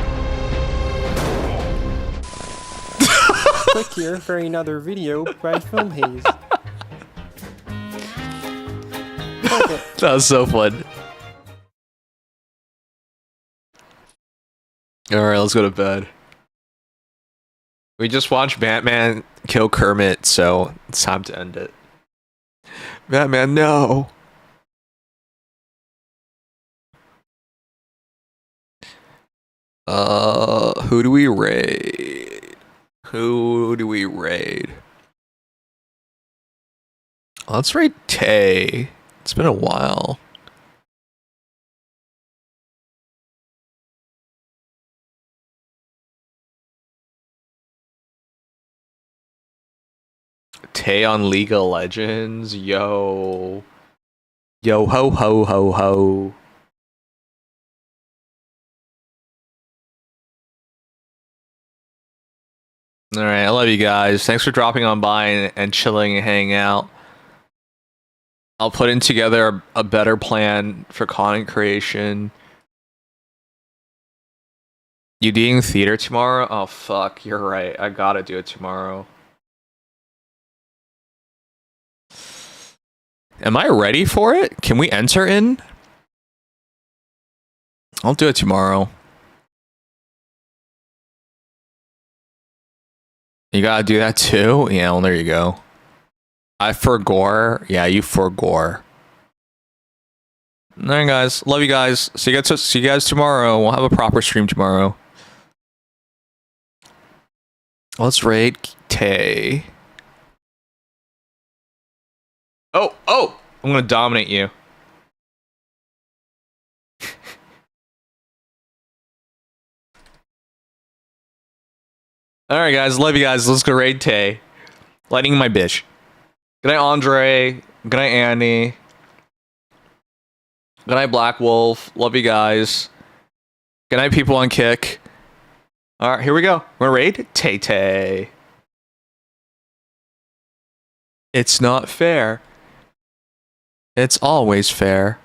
Click here for another video by Film Haze. That was so fun. Alright, let's go to bed. We just watched Batman kill Kermit, so it's time to end it. Batman, no! Who do we raid? Who do we raid? Let's raid Tay. It's been a while. Tay on League of Legends, yo. Yo ho ho ho ho. Alright, I love you guys. Thanks for dropping on by and chilling and hanging out. I'll put in together a better plan for content creation. You doing theater tomorrow? Oh fuck, you're right. I gotta do it tomorrow. Am I ready for it? Can we enter in? I'll do it tomorrow. You gotta do that too? Yeah, well, there you go. I forgore. Yeah, you forgore. Alright, guys. Love you guys. See you guys tomorrow. We'll have a proper stream tomorrow. Let's raid Tay. Oh, oh! I'm gonna dominate you. Alright guys, love you guys. Let's go raid Tay. Lighting my bitch. Good night, Andre. Good night, Annie. Good night, Black Wolf. Love you guys. Good night, people on Kick. Alright, here we go. We're gonna raid Tay Tay. It's not fair. It's always fair.